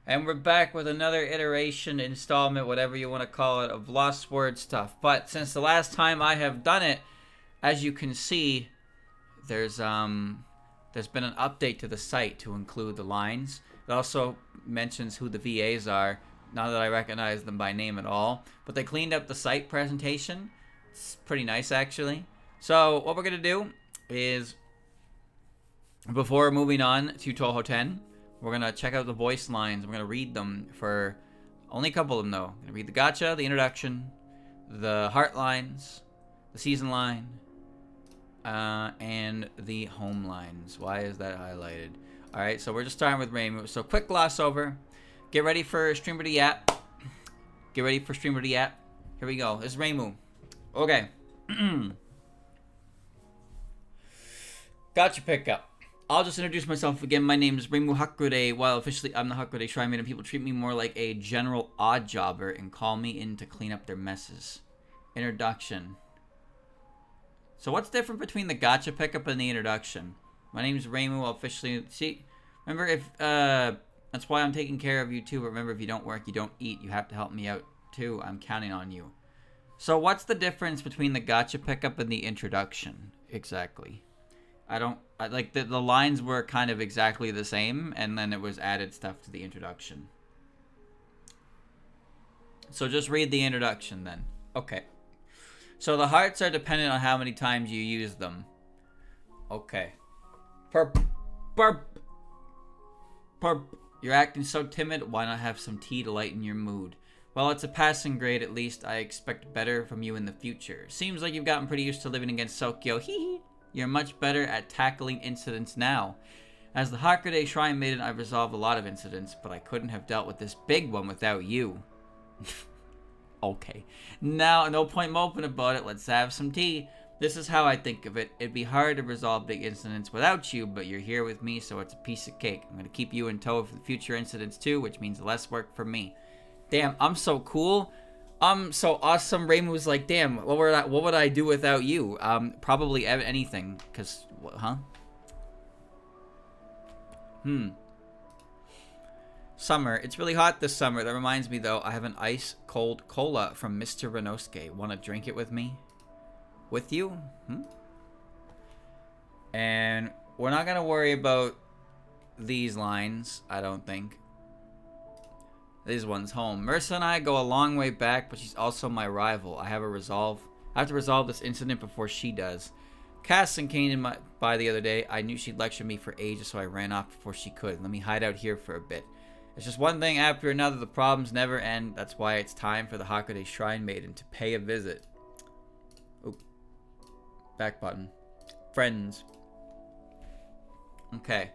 And we're back with another iteration, installment, whatever you want to call it, of Lost Word stuff. But since the last time I have done it, as you can see, there's been an update to the site to include the lines. It also mentions who the VAs are, not that I recognize them by name at all. But they cleaned up the site presentation. It's pretty nice, actually. So what we're going to do is, before moving on to Toho 10, we're going to check out the voice lines. We're going to read them for only a couple of them, though. I'm going to read the gacha, the introduction, the heart lines, the season line, and the home lines. Why is that highlighted? All right, so we're just starting with Reimu. So quick gloss over. Get ready for Streamer to Yap. Get ready for Streamer to Yap. Here we go. This is Reimu. Okay. Gotcha pickup. I'll just introduce myself again. My name is Reimu Hakurei. While officially I'm the Hakurei Shrine Maiden, people treat me more like a general odd jobber and call me in to clean up their messes. Introduction. So what's different between the gacha pickup and the introduction? My name is Reimu. I'll officially... See, remember if... that's why I'm taking care of you too. But remember, if you don't work, you don't eat. You have to help me out too. I'm counting on you. So what's the difference between the gacha pickup and the introduction? Exactly. Like the lines were kind of exactly the same, and then it was added stuff to the introduction. So just read the introduction then. Okay. So the hearts are dependent on how many times you use them. Okay. Perp. Perp. Perp. You're acting so timid, why not have some tea to lighten your mood? Well, it's a passing grade, at least I expect better from you in the future. Seems like you've gotten pretty used to living against Sokyo. Hee hee. You're much better at tackling incidents now. As the Hakurei Shrine Maiden, I've resolved a lot of incidents, but I couldn't have dealt with this big one without you. Okay. Now, no point moping about it. Let's have some tea. This is how I think of it. It'd be hard to resolve big incidents without you, but you're here with me, so it's a piece of cake. I'm going to keep you in tow for the future incidents too, which means less work for me. Damn, I'm so cool. I'm so awesome. Reimu was like, damn, what would I do without you? Probably anything, because, huh? Summer. It's really hot this summer. That reminds me, though, I have an ice-cold cola from Mr. Renosuke. Want to drink it with me? With you? And we're not going to worry about these lines, I don't think. These ones home. Marisa and I go a long way back, but she's also my rival. I have to resolve this incident before she does. Casson came by the other day. I knew she'd lecture me for ages, so I ran off before she could. Let me hide out here for a bit. It's just one thing after another. The problems never end. That's why it's time for the Hakurei Shrine Maiden to pay a visit. Oop. Back button. Friends. Okay.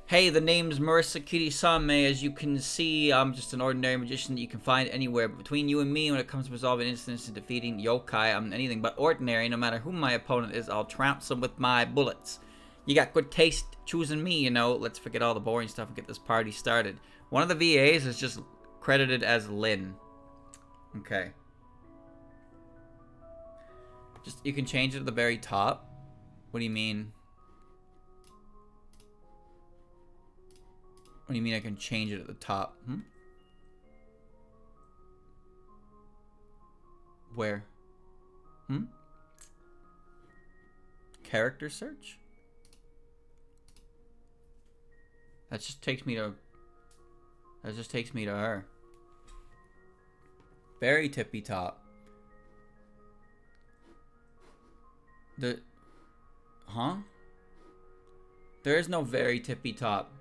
Hey, the name's Marisa Kirisame. As you can see, I'm just an ordinary magician that you can find anywhere. But between you and me, when it comes to resolving incidents and defeating yokai, I'm anything but ordinary. No matter who my opponent is, I'll trounce them with my bullets. You got good taste choosing me, you know. Let's forget all the boring stuff and get this party started. One of the VAs is just credited as Lin. Okay. Just, you can change it at the very top. What do you mean? What do you mean I can change it at the top? Where? Character search? That just takes me to her. Very tippy top. There is no very tippy top.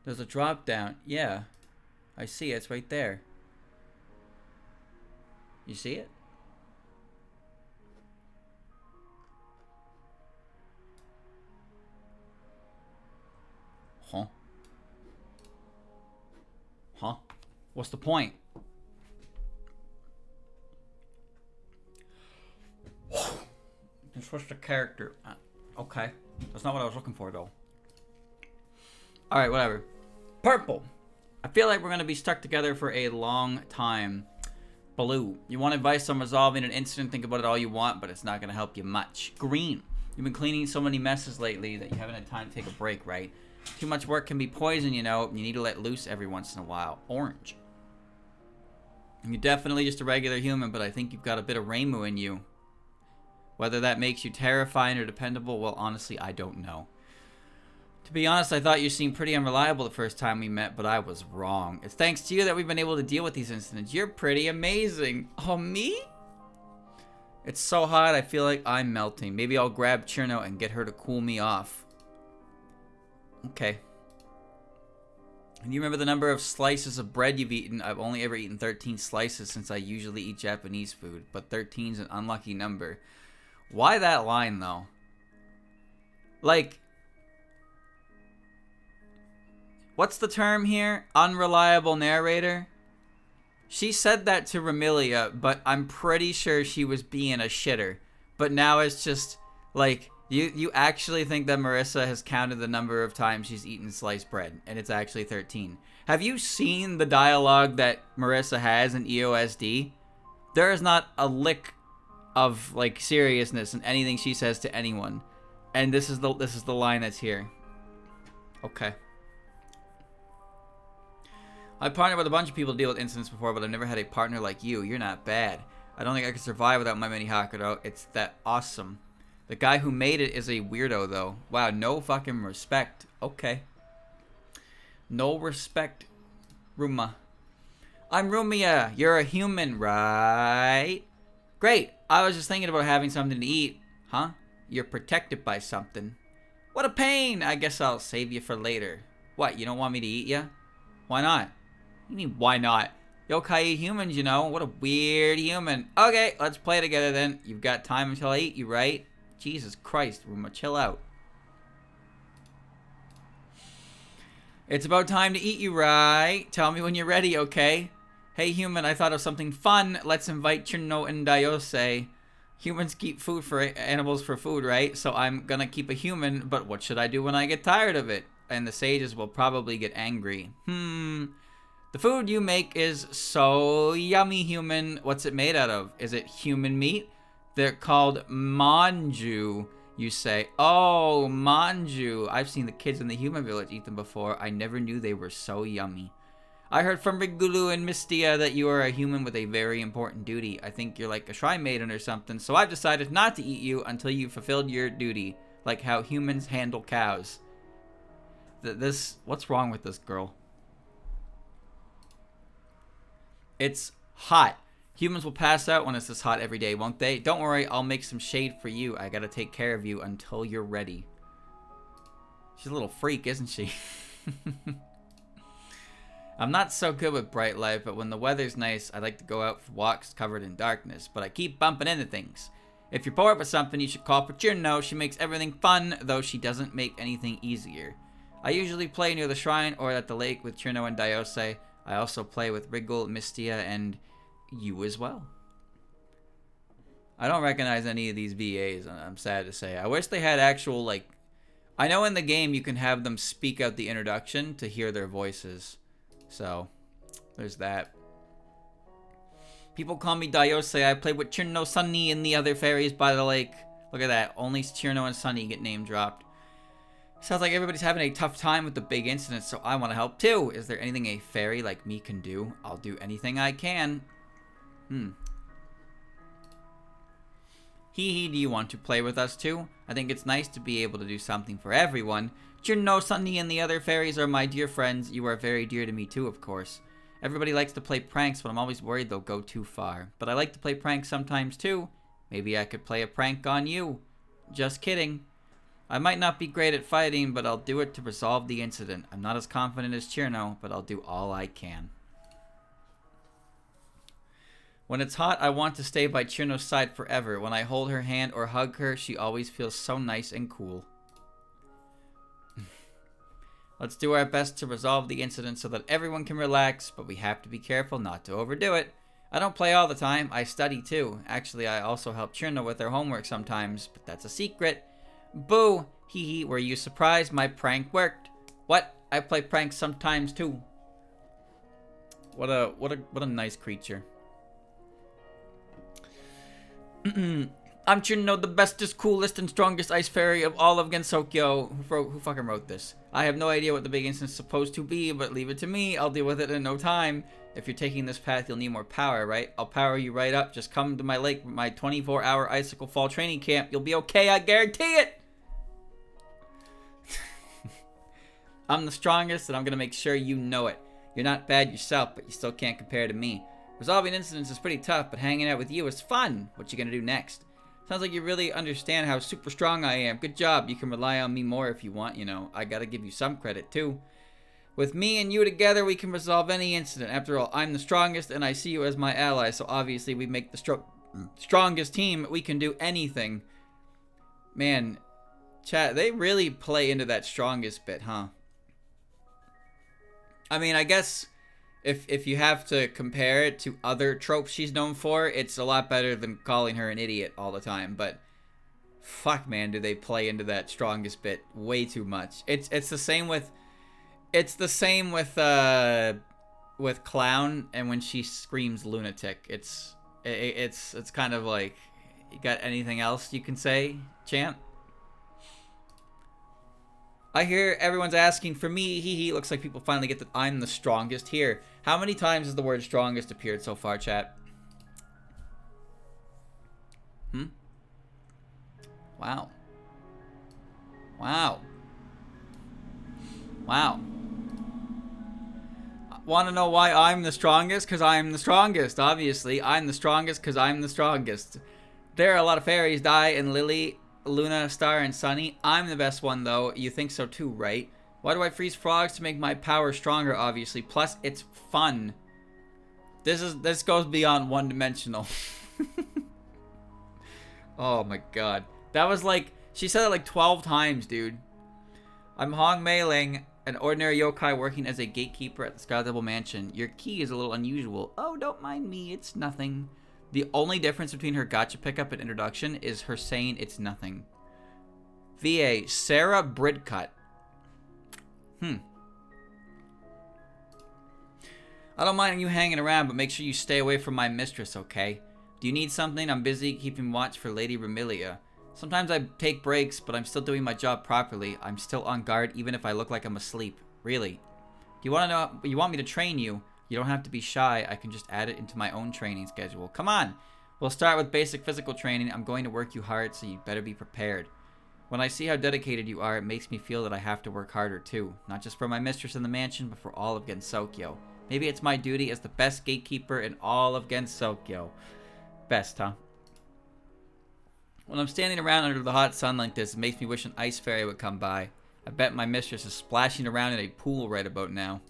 There's a drop down. Yeah. I see it. It's right there. You see it? Huh? What's the point? You switch the character. Okay. That's not what I was looking for, though. Alright, whatever. Purple. I feel like we're going to be stuck together for a long time. Blue. You want advice on resolving an incident? Think about it all you want, but it's not going to help you much. Green. You've been cleaning so many messes lately that you haven't had time to take a break, right? Too much work can be poison, you know. You need to let loose every once in a while. Orange. You're definitely just a regular human, but I think you've got a bit of Reimu in you. Whether that makes you terrifying or dependable, well, honestly, I don't know. To be honest, I thought you seemed pretty unreliable the first time we met, but I was wrong. It's thanks to you that we've been able to deal with these incidents. You're pretty amazing. Oh, me? It's so hot, I feel like I'm melting. Maybe I'll grab Cherno and get her to cool me off. Okay. Do you remember the number of slices of bread you've eaten? I've only ever eaten 13 slices since I usually eat Japanese food, but 13's an unlucky number. Why that line, though? Like, what's the term here? Unreliable narrator? She said that to Remilia, but I'm pretty sure she was being a shitter. But now it's just, like, you actually think that Marisa has counted the number of times she's eaten sliced bread, and it's actually 13. Have you seen the dialogue that Marisa has in EOSD? There is not a lick of, like, seriousness in anything she says to anyone. And this is the line that's here. Okay. I've partnered with a bunch of people to deal with incidents before, but I've never had a partner like you. You're not bad. I don't think I could survive without my mini Hakuro. It's that awesome. The guy who made it is a weirdo, though. Wow, no fucking respect. Okay. No respect, Ruma. I'm Rumia. You're a human, right? Great. I was just thinking about having something to eat. Huh? You're protected by something. What a pain. I guess I'll save you for later. What, you don't want me to eat you? Why not? What do you mean, why not? Yokai eat humans, you know. What a weird human. Okay, let's play together then. You've got time until I eat you, right? Jesus Christ, Ruma, chill out. It's about time to eat you, right? Tell me when you're ready, okay? Hey, human, I thought of something fun. Let's invite Chino and Dayose. Humans keep food for animals for food, right? So I'm gonna keep a human, but what should I do when I get tired of it? And the sages will probably get angry. The food you make is so yummy, human. What's it made out of? Is it human meat? They're called manju, you say. Oh, manju. I've seen the kids in the human village eat them before. I never knew they were so yummy. I heard from Wriggle and Mystia that you are a human with a very important duty. I think you're like a shrine maiden or something, so I've decided not to eat you until you've fulfilled your duty, like how humans handle cows. What's wrong with this girl? It's hot. Humans will pass out when it's this hot every day, won't they? Don't worry, I'll make some shade for you. I gotta take care of you until you're ready. She's a little freak, isn't she? I'm not so good with bright light, but when the weather's nice, I like to go out for walks covered in darkness, but I keep bumping into things. If you're bored with something, you should call Patchouli. She makes everything fun, though she doesn't make anything easier. I usually play near the shrine or at the lake with Cherno and Dayose. I also play with Wriggle, Mystia, and you as well. I don't recognize any of these VAs, I'm sad to say. I wish they had actual, like... I know in the game you can have them speak out the introduction to hear their voices. So, there's that. People call me Dayose. I play with Cherno, Sunny, and the other fairies by the lake. Look at that. Only Cherno and Sunny get name dropped. Sounds like everybody's having a tough time with the big incident, so I want to help too. Is there anything a fairy like me can do? I'll do anything I can. Hee, do you want to play with us too? I think it's nice to be able to do something for everyone. Cherno, Sunny, and the other fairies are my dear friends. You are very dear to me too, of course. Everybody likes to play pranks, but I'm always worried they'll go too far. But I like to play pranks sometimes too. Maybe I could play a prank on you. Just kidding. I might not be great at fighting, but I'll do it to resolve the incident. I'm not as confident as Cherno, but I'll do all I can. When it's hot, I want to stay by Cherno's side forever. When I hold her hand or hug her, she always feels so nice and cool. Let's do our best to resolve the incident so that everyone can relax, but we have to be careful not to overdo it. I don't play all the time. I study too. Actually, I also help Cherno with her homework sometimes, but that's a secret. Boo! Hee hee, were you surprised my prank worked? What? I play pranks sometimes too. What a nice creature. I'm sure to know the bestest, coolest, and strongest ice fairy of all of Gensokyo. Who fucking wrote this? I have no idea what the big incident's supposed to be, but leave it to me. I'll deal with it in no time. If you're taking this path, you'll need more power, right? I'll power you right up. Just come to my lake, my 24-hour Icicle Fall training camp. You'll be okay, I guarantee it! I'm the strongest, and I'm gonna make sure you know it. You're not bad yourself, but you still can't compare to me. Resolving incidents is pretty tough, but hanging out with you is fun. What you gonna do next? Sounds like you really understand how super strong I am. Good job. You can rely on me more if you want, you know. I gotta give you some credit, too. With me and you together, we can resolve any incident. After all, I'm the strongest, and I see you as my ally, so obviously we make the strongest team. We can do anything. Man, chat, they really play into that strongest bit, huh? I mean, I guess if you have to compare it to other tropes she's known for, it's a lot better than calling her an idiot all the time. But fuck, man, do they play into that strongest bit way too much. It's the same with with Clown, and when she screams lunatic, it's kind of like, you got anything else you can say, champ? I hear everyone's asking for me. Hee. Looks like people finally get that I'm the strongest here. How many times has the word strongest appeared so far, chat? Wow. Wow. Wow. Want to know why I'm the strongest? Because I'm the strongest, obviously. I'm the strongest because I'm the strongest. There are a lot of fairies, Dai and Lily, Luna, Star, and Sunny. I'm the best one, though. You think so, too, right? Why do I freeze frogs? To make my power stronger, obviously. Plus, it's fun. This goes beyond one-dimensional. Oh, my God. That was like... She said it like 12 times, dude. I'm Hong Mei-ling, an ordinary yokai working as a gatekeeper at the Scarlet Double Mansion. Your key is a little unusual. Oh, don't mind me. It's nothing. The only difference between her gotcha pickup and introduction is her saying it's nothing. VA, Sarah Bridcut. I don't mind you hanging around, but make sure you stay away from my mistress, okay? Do you need something? I'm busy keeping watch for Lady Remilia. Sometimes I take breaks, but I'm still doing my job properly. I'm still on guard, even if I look like I'm asleep. Really. Do you want to know? You want me to train you? You don't have to be shy. I can just add it into my own training schedule. Come on. We'll start with basic physical training. I'm going to work you hard, so you better be prepared. When I see how dedicated you are, it makes me feel that I have to work harder too. Not just for my mistress in the mansion, but for all of Gensokyo. Maybe it's my duty as the best gatekeeper in all of Gensokyo. Best, huh? When I'm standing around under the hot sun like this, it makes me wish an ice fairy would come by. I bet my mistress is splashing around in a pool right about now.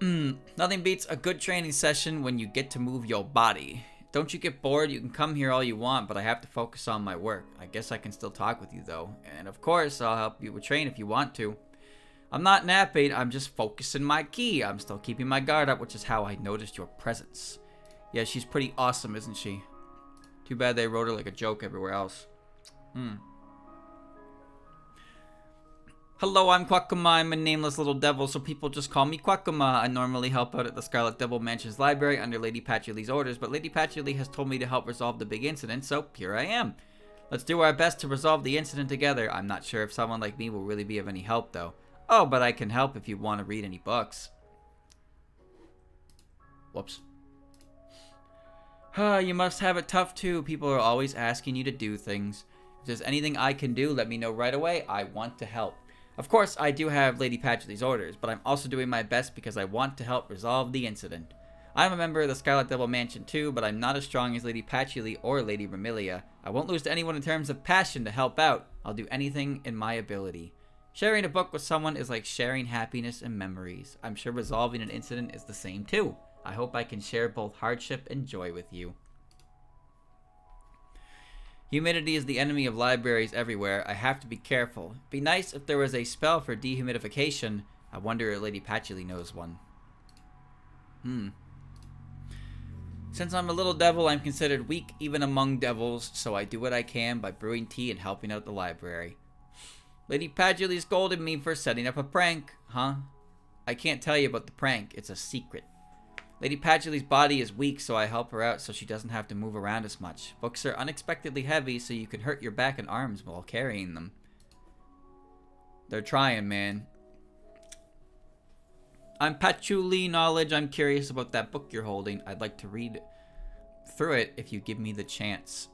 Nothing beats a good training session when you get to move your body. Don't you get bored? You can come here all you want, but I have to focus on my work. I guess I can still talk with you, though. And of course, I'll help you with train if you want to. I'm not napping, I'm just focusing my ki. I'm still keeping my guard up, which is how I noticed your presence. Yeah, she's pretty awesome, isn't she? Too bad they wrote her like a joke everywhere else. Hello, I'm Quackuma. I'm a nameless little devil, so people just call me Quackuma. I normally help out at the Scarlet Double Mansion's library under Lady Patchouli's orders, but Lady Patchouli has told me to help resolve the big incident, so here I am. Let's do our best to resolve the incident together. I'm not sure if someone like me will really be of any help, though. Oh, but I can help if you want to read any books. Whoops. You must have it tough, too. People are always asking you to do things. If there's anything I can do, let me know right away. I want to help. Of course, I do have Lady Patchouli's orders, but I'm also doing my best because I want to help resolve the incident. I'm a member of the Scarlet Double Mansion too, but I'm not as strong as Lady Patchouli or Lady Remilia. I won't lose to anyone in terms of passion to help out. I'll do anything in my ability. Sharing a book with someone is like sharing happiness and memories. I'm sure resolving an incident is the same too. I hope I can share both hardship and joy with you. Humidity is the enemy of libraries everywhere. I have to be careful. It'd be nice if there was a spell for dehumidification. I wonder if Lady Patchouli knows one. Since I'm a little devil, I'm considered weak even among devils, so I do what I can by brewing tea and helping out the library. Lady Patchouli scolded me for setting up a prank, huh? I can't tell you about the prank. It's a secret. Lady Patchouli's body is weak, so I help her out so she doesn't have to move around as much. Books are unexpectedly heavy, so you can hurt your back and arms while carrying them. They're trying, man. I'm Patchouli Knowledge. I'm curious about that book you're holding. I'd like to read through it if you give me the chance.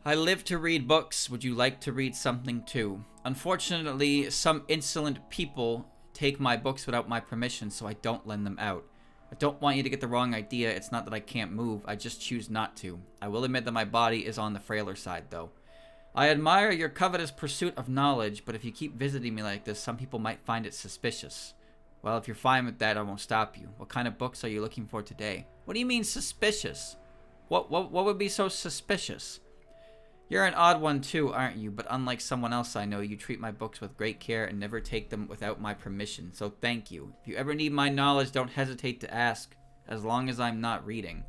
I live to read books. Would you like to read something too? Unfortunately, some insolent people take my books without my permission, so I don't lend them out. I don't want you to get the wrong idea. It's not that I can't move. I just choose not to. I will admit that my body is on the frailer side, though. I admire your covetous pursuit of knowledge, but if you keep visiting me like this, some people might find it suspicious. Well, if you're fine with that, I won't stop you. What kind of books are you looking for today? What do you mean suspicious? What would be so suspicious? You're an odd one too, aren't you? But unlike someone else I know, you treat my books with great care and never take them without my permission, so thank you. If you ever need my knowledge, don't hesitate to ask, as long as I'm not reading.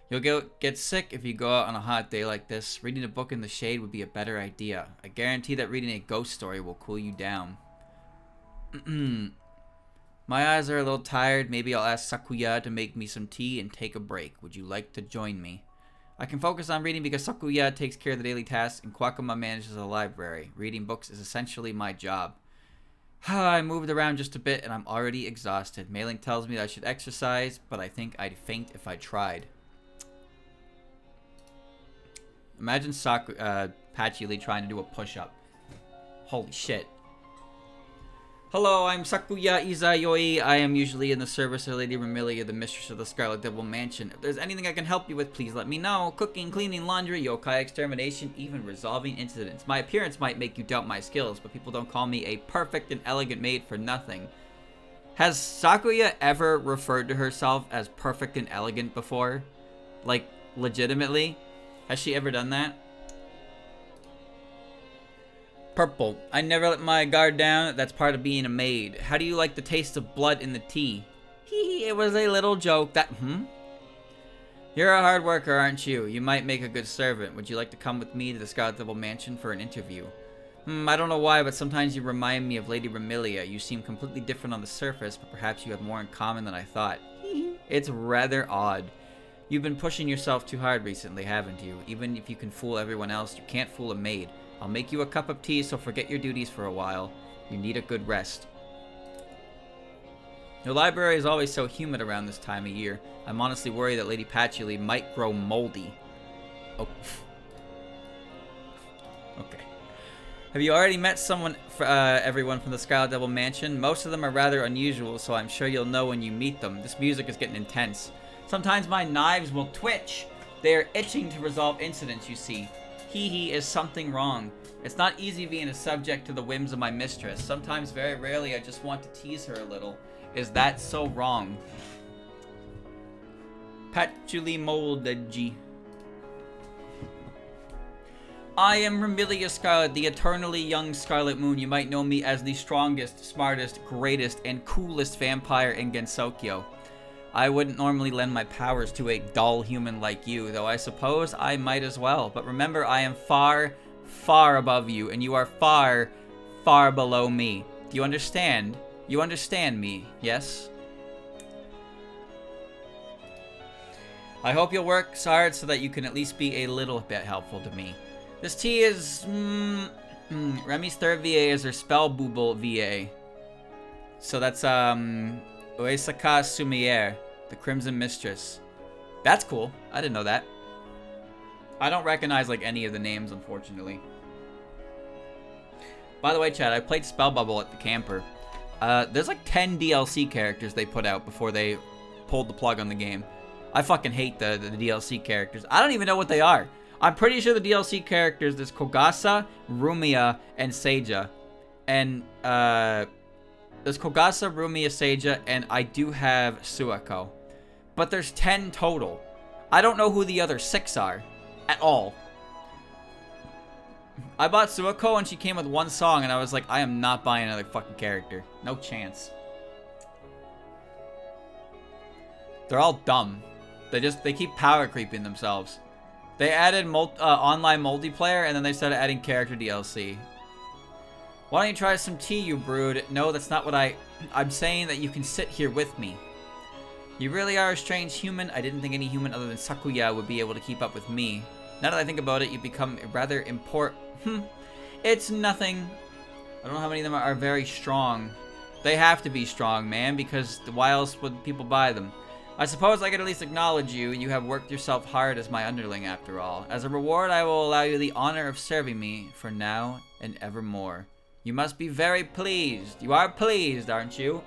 You'll get sick if you go out on a hot day like this. Reading a book in the shade would be a better idea. I guarantee that reading a ghost story will cool you down. My eyes are a little tired. Maybe I'll ask Sakuya to make me some tea and take a break. Would you like to join me? I can focus on reading because Sakuya takes care of the daily tasks and Kwakama manages the library. Reading books is essentially my job. I moved around just a bit and I'm already exhausted. Mailing tells me that I should exercise, but I think I'd faint if I tried. Imagine Patchouli trying to do a push-up. Holy shit. Hello, I'm Sakuya Izayoi. I am usually in the service of Lady Remilia, the mistress of the Scarlet Devil Mansion. If there's anything I can help you with, please let me know. Cooking, cleaning, laundry, yokai extermination, even resolving incidents. My appearance might make you doubt my skills, but people don't call me a perfect and elegant maid for nothing. Has Sakuya ever referred to herself as perfect and elegant before? Like, legitimately? Has she ever done that? Purple. I never let my guard down. That's part of being a maid. How do you like the taste of blood in the tea? Hee, it was a little joke. You're a hard worker, aren't you? You might make a good servant. Would you like to come with me to the Scarlet Devil Mansion for an interview? I don't know why, but sometimes you remind me of Lady Remilia. You seem completely different on the surface, but perhaps you have more in common than I thought. It's rather odd. You've been pushing yourself too hard recently, haven't you? Even if you can fool everyone else, you can't fool a maid. I'll make you a cup of tea, so forget your duties for a while. You need a good rest. Your library is always so humid around this time of year. I'm honestly worried that Lady Patchouli might grow moldy. Oh. Okay. Have you already met everyone from the Scarlet Devil Mansion? Most of them are rather unusual, so I'm sure you'll know when you meet them. This music is getting intense. Sometimes my knives will twitch. They are itching to resolve incidents, you see. Hee, is something wrong? It's not easy being a subject to the whims of my mistress. Sometimes, very rarely, I just want to tease her a little. Is that so wrong? Patchouli Knowledge. I am Remilia Scarlet, the eternally young Scarlet Moon. You might know me as the strongest, smartest, greatest, and coolest vampire in Gensokyo. I wouldn't normally lend my powers to a dull human like you, though I suppose I might as well. But remember, I am far, far above you, and you are far, far below me. Do you understand? You understand me, yes? I hope you'll work hard so that you can at least be a little bit helpful to me. This tea is... Remy's third VA is her spell booble VA. So that's, Uesaka Sumier, the Crimson Mistress. That's cool. I didn't know that. I don't recognize, like, any of the names, unfortunately. By the way, Chad, I played Spell Bubble at the camper. There's, like, 10 DLC characters they put out before they pulled the plug on the game. I fucking hate the DLC characters. I don't even know what they are. I'm pretty sure the DLC characters, there's Kogasa, Rumiya, and Seija. And, there's Kogasa, Rumiya, Seija, and I do have Suwako. But there's 10 total. I don't know who the other 6 are. At all. I bought Suwako and she came with one song and I was like, I am not buying another fucking character. No chance. They're all dumb. They keep power creeping themselves. They added online multiplayer and then they started adding character DLC. Why don't you try some tea you brewed? No, that's not what I'm saying that you can sit here with me. You really are a strange human. I didn't think any human other than Sakuya would be able to keep up with me. Now that I think about it, you become rather important. It's nothing. I don't know how many of them are very strong. They have to be strong, man, because why else would people buy them? I suppose I could at least acknowledge you. You have worked yourself hard as my underling, after all. As a reward, I will allow you the honor of serving me for now and evermore. You must be very pleased. You are pleased, aren't you?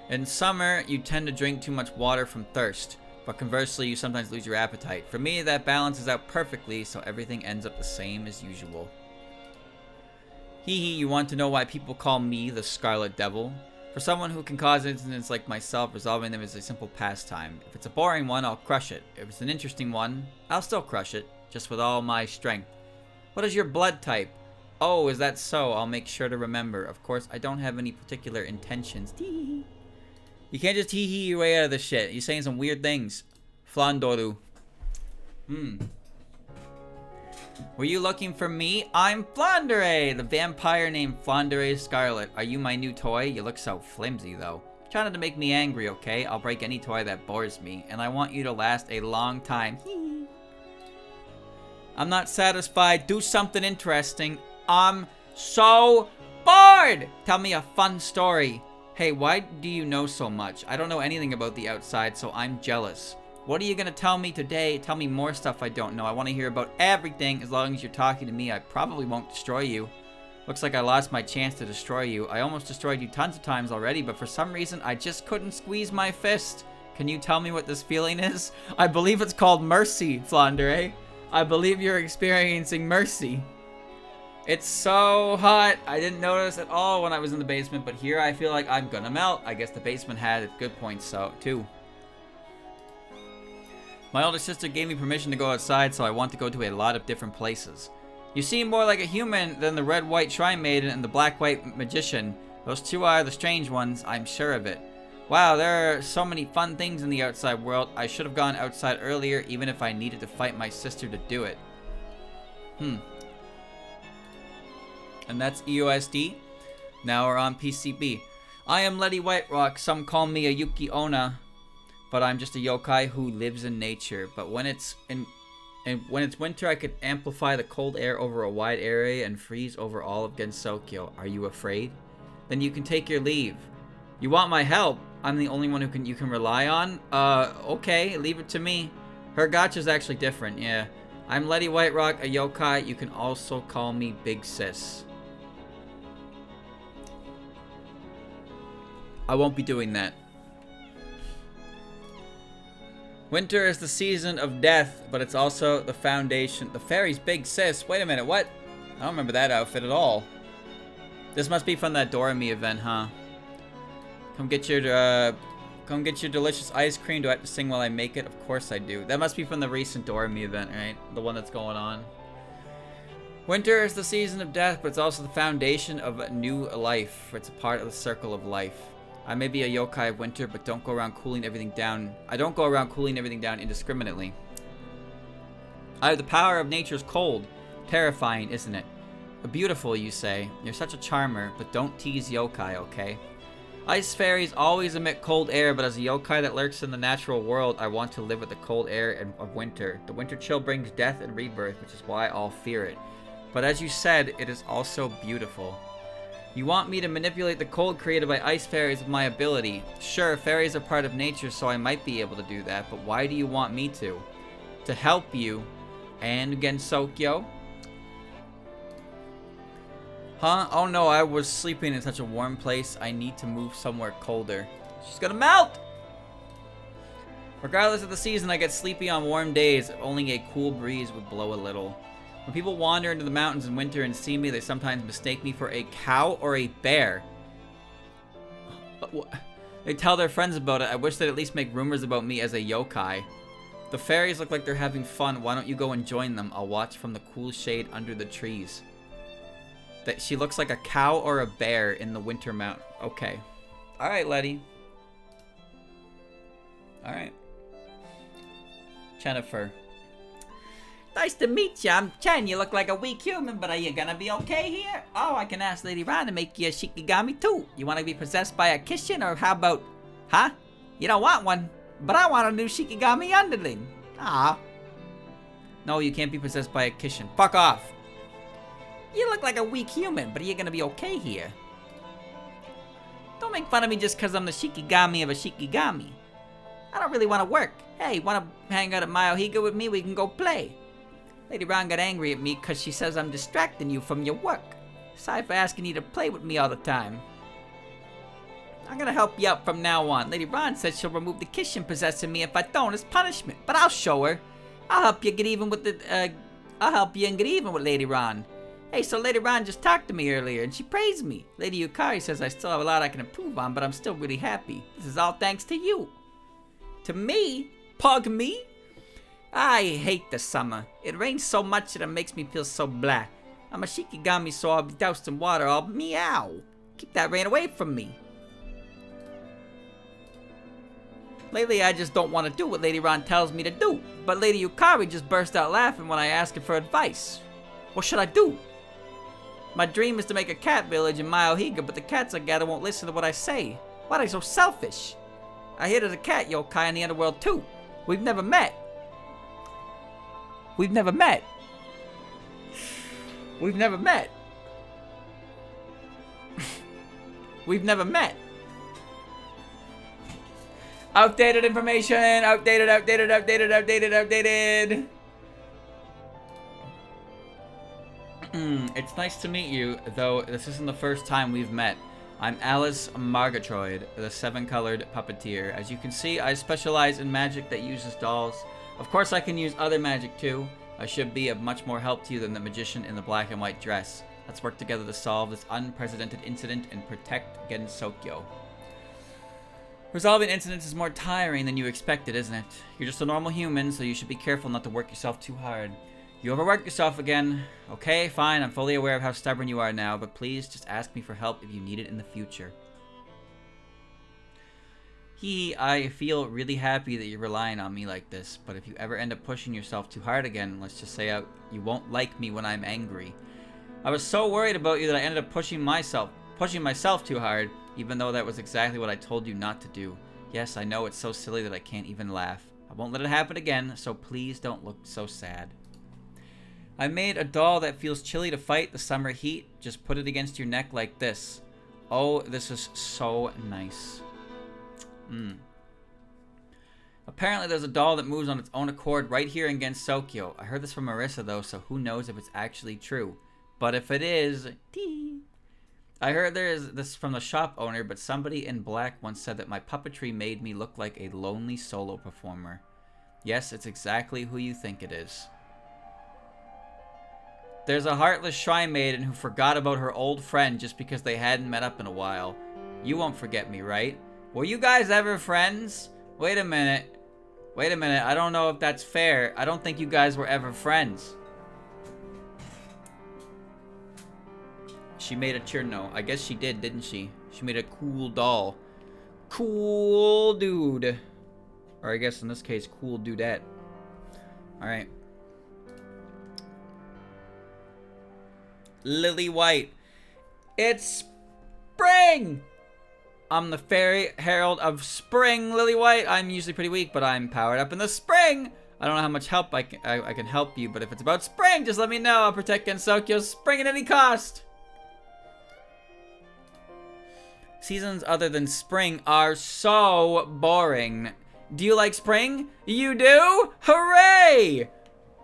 In summer, you tend to drink too much water from thirst, but conversely, you sometimes lose your appetite. For me, that balances out perfectly, so everything ends up the same as usual. Hee hee, you want to know why people call me the Scarlet Devil? For someone who can cause incidents like myself, resolving them is a simple pastime. If it's a boring one, I'll crush it. If it's an interesting one, I'll still crush it, just with all my strength. What is your blood type? Oh, is that so? I'll make sure to remember. Of course, I don't have any particular intentions. Tee. You can't just hee-hee your way out of this shit. You're saying some weird things. Flandoru. Were you looking for me? I'm Flandre, the vampire named Flandre Scarlet. Are you my new toy? You look so flimsy, though. Try not to make me angry, okay? I'll break any toy that bores me, and I want you to last a long time. I'm not satisfied. Do something interesting. I'm so bored! Tell me a fun story. Hey, why do you know so much? I don't know anything about the outside, so I'm jealous. What are you gonna tell me today? Tell me more stuff I don't know. I want to hear about everything. As long as you're talking to me, I probably won't destroy you. Looks like I lost my chance to destroy you. I almost destroyed you tons of times already, but for some reason, I just couldn't squeeze my fist. Can you tell me what this feeling is? I believe it's called mercy, Flandre. I believe you're experiencing mercy. It's so hot. I didn't notice at all when I was in the basement, but here I feel like I'm gonna melt. I guess the basement had its good points, so too. My older sister gave me permission to go outside, so I want to go to a lot of different places. You seem more like a human than the red-white shrine maiden and the black-white magician. Those two are the strange ones, I'm sure of it. Wow, there are so many fun things in the outside world. I should have gone outside earlier, even if I needed to fight my sister to do it. And that's EOSD. Now we're on PCB. I am Letty Whiterock. Some call me a Yuki Onna, but I'm just a yokai who lives in nature. But when it's winter, I could amplify the cold air over a wide area and freeze over all of Gensokyo. Are you afraid? Then you can take your leave. You want my help? I'm the only one you can rely on? Okay, leave it to me. Her gotcha's actually different, yeah. I'm Letty Whiterock, a yokai. You can also call me Big Sis. I won't be doing that. Winter is the season of death, but it's also the foundation. The fairy's Big Sis. Wait a minute, what? I don't remember that outfit at all. This must be from that Doremi event, huh? Come get your delicious ice cream. Do I have to sing while I make it? Of course I do. That must be from the recent Doremi event, right? The one that's going on. Winter is the season of death, but it's also the foundation of a new life. It's a part of the circle of life. I may be a yokai of winter, but don't go around cooling everything down. I don't go around cooling everything down indiscriminately. I have the power of nature's cold. Terrifying, isn't it? Beautiful, you say. You're such a charmer, but don't tease yokai, okay? Ice fairies always emit cold air, but as a yokai that lurks in the natural world, I want to live with the cold air of winter. The winter chill brings death and rebirth, which is why I'll fear it. But as you said, it is also beautiful. You want me to manipulate the cold created by ice fairies with my ability. Sure, fairies are part of nature, so I might be able to do that, but why do you want me to? To help you and Gensokyo? Huh? Oh no, I was sleeping in such a warm place. I need to move somewhere colder. She's gonna melt! Regardless of the season, I get sleepy on warm days. Only a cool breeze would blow a little. When people wander into the mountains in winter and see me, they sometimes mistake me for a cow or a bear. They tell their friends about it. I wish they'd at least make rumors about me as a yokai. The fairies look like they're having fun. Why don't you go and join them? I'll watch from the cool shade under the trees. That she looks like a cow or a bear in the winter mountain. Okay. Alright, Letty. Alright. Jennifer. Nice to meet you. I'm Chen. You look like a weak human, but are you gonna be okay here? Oh, I can ask Lady Ron to make you a Shikigami too. You wanna be possessed by a Kishin, or how about... Huh? You don't want one, but I want a new Shikigami underling. Ah. No, you can't be possessed by a Kishin. Fuck off. You look like a weak human, but are you gonna be okay here? Don't make fun of me just because I'm the Shikigami of a Shikigami. I don't really want to work. Hey, want to hang out at Mayohiga with me? We can go play. Lady Ron got angry at me because she says I'm distracting you from your work. Sorry for asking you to play with me all the time. I'm gonna help you out from now on. Lady Ron said she'll remove the Kishin possessing me if I don't as punishment, but I'll show her. I'll help you get even with I'll help you and get even with Lady Ron. Hey, so Lady Ron just talked to me earlier, and she praised me. Lady Yukari says I still have a lot I can improve on, but I'm still really happy. This is all thanks to you. To me? Pug me? I hate the summer. It rains so much that it makes me feel so blah. I'm a Shikigami, so I'll be doused in water all meow. Keep that rain away from me. Lately, I just don't want to do what Lady Ron tells me to do. But Lady Yukari just burst out laughing when I ask her for advice. What should I do? My dream is to make a cat village in Mayohiga, but the cats I gather won't listen to what I say. Why are they so selfish? I hear there's a cat yokai in the underworld too. We've never met. We've never met. We've never met. We've never met. Outdated information. Outdated. It's nice to meet you, though this isn't the first time we've met. I'm Alice Margatroyd, the seven-colored puppeteer. As you can see, I specialize in magic that uses dolls. Of course, I can use other magic too. I should be of much more help to you than the magician in the black and white dress. Let's work together to solve this unprecedented incident and protect Gensokyo. Resolving incidents is more tiring than you expected, isn't it? You're just a normal human, so you should be careful not to work yourself too hard. You overworked yourself again. Okay, fine, I'm fully aware of how stubborn you are now, but please just ask me for help if you need it in the future. I feel really happy that you're relying on me like this, but if you ever end up pushing yourself too hard again, let's just say you won't like me when I'm angry. I was so worried about you that I ended up pushing myself too hard, even though that was exactly what I told you not to do. Yes, I know it's so silly that I can't even laugh. I won't let it happen again, so please don't look so sad. I made a doll that feels chilly to fight the summer heat. Just put it against your neck like this. Oh, this is so nice. Apparently there's a doll that moves on its own accord right here in Gensokyo. I heard this from Marisa though, so who knows if it's actually true. But if it is, I heard this from the shop owner, but somebody in black once said that my puppetry made me look like a lonely solo performer. Yes, it's exactly who you think it is. There's a heartless shrine maiden who forgot about her old friend just because they hadn't met up in a while. You won't forget me, right? Were you guys ever friends? Wait a minute. I don't know if that's fair. I don't think you guys were ever friends. She made a Churno. I guess she did, didn't she? She made a cool doll. Cool dude. Or I guess in this case, cool dudette. Alright. Lily White. It's spring! I'm the fairy herald of spring, Lily White. I'm usually pretty weak, but I'm powered up in the spring. I don't know how much help I can help you, but if it's about spring, just let me know. I'll protect Gensokyo's spring at any cost. Seasons other than spring are so boring. Do you like spring? You do? Hooray!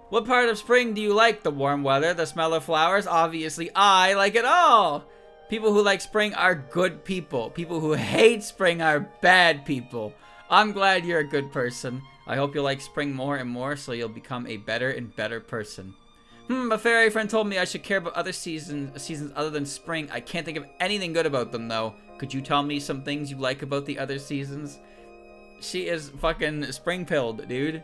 What part of spring do you like? The warm weather, the smell of flowers? Obviously, I like it all. People who like spring are good people. People who hate spring are bad people. I'm glad you're a good person. I hope you'll like spring more and more so you'll become a better and better person. A fairy friend told me I should care about other seasons other than spring. I can't think of anything good about them though. Could you tell me some things you like about the other seasons? She is fucking spring-pilled, dude.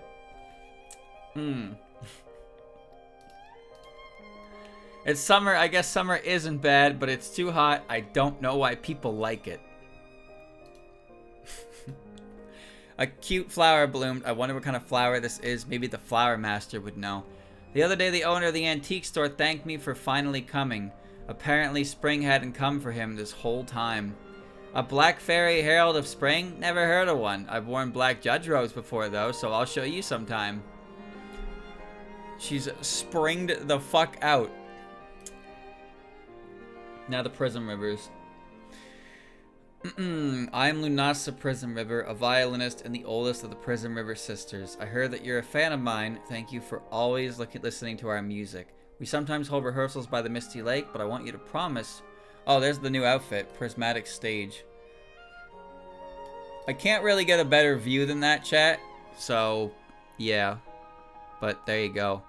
It's summer. I guess summer isn't bad, but it's too hot. I don't know why people like it. A cute flower bloomed. I wonder what kind of flower this is. Maybe the flower master would know. The other day, the owner of the antique store thanked me for finally coming. Apparently, spring hadn't come for him this whole time. A black fairy herald of spring? Never heard of one. I've worn black judge robes before, though, so I'll show you sometime. She's springed the fuck out. Now the Prismrivers. I'm Lunasa Prismriver, a violinist and the oldest of the Prismriver sisters. I heard that you're a fan of mine. Thank you for always listening to our music. We sometimes hold rehearsals by the Misty Lake, but I want you to promise... Oh, there's the new outfit, Prismatic Stage. I can't really get a better view than that, chat. So, yeah. But there you go.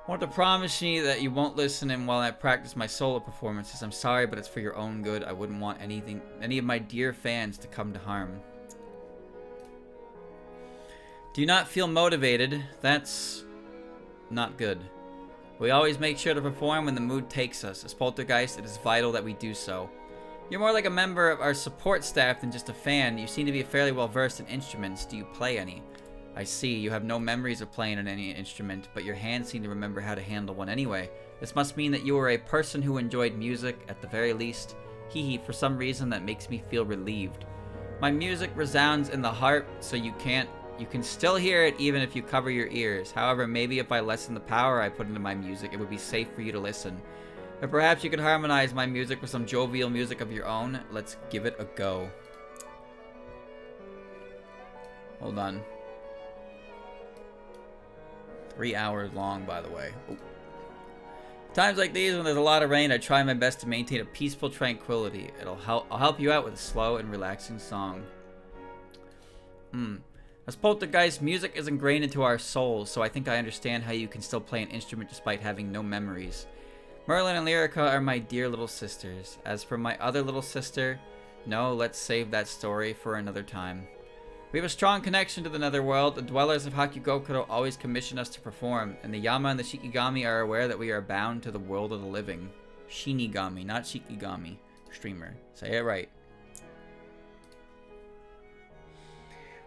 I want to promise you that you won't listen in while I practice my solo performances. I'm sorry, but it's for your own good. I wouldn't want any of my dear fans to come to harm. Do you not feel motivated? That's not good. We always make sure to perform when the mood takes us. As Poltergeist, it is vital that we do so. You're more like a member of our support staff than just a fan. You seem to be fairly well versed in instruments. Do you play any? I see, you have no memories of playing on any instrument, but your hands seem to remember how to handle one anyway. This must mean that you are a person who enjoyed music, at the very least. Hee, for some reason that makes me feel relieved. My music resounds in the heart, so you can still hear it even if you cover your ears. However, maybe if I lessen the power I put into my music, it would be safe for you to listen. Or perhaps you could harmonize my music with some jovial music of your own. Let's give it a go. Hold on. 3 hours long, by the way. Oh. Times like these, when there's a lot of rain, I try my best to maintain a peaceful tranquility. I'll help you out with a slow and relaxing song. As Poltergeist, music is ingrained into our souls, so I think I understand how you can still play an instrument despite having no memories. Merlin and Lyrica are my dear little sisters. As for my other little sister, no, let's save that story for another time. We have a strong connection to the netherworld. The dwellers of Hakugokuro always commission us to perform, and the Yama and the Shikigami are aware that we are bound to the world of the living. Shinigami, not Shikigami. Streamer. Say it right.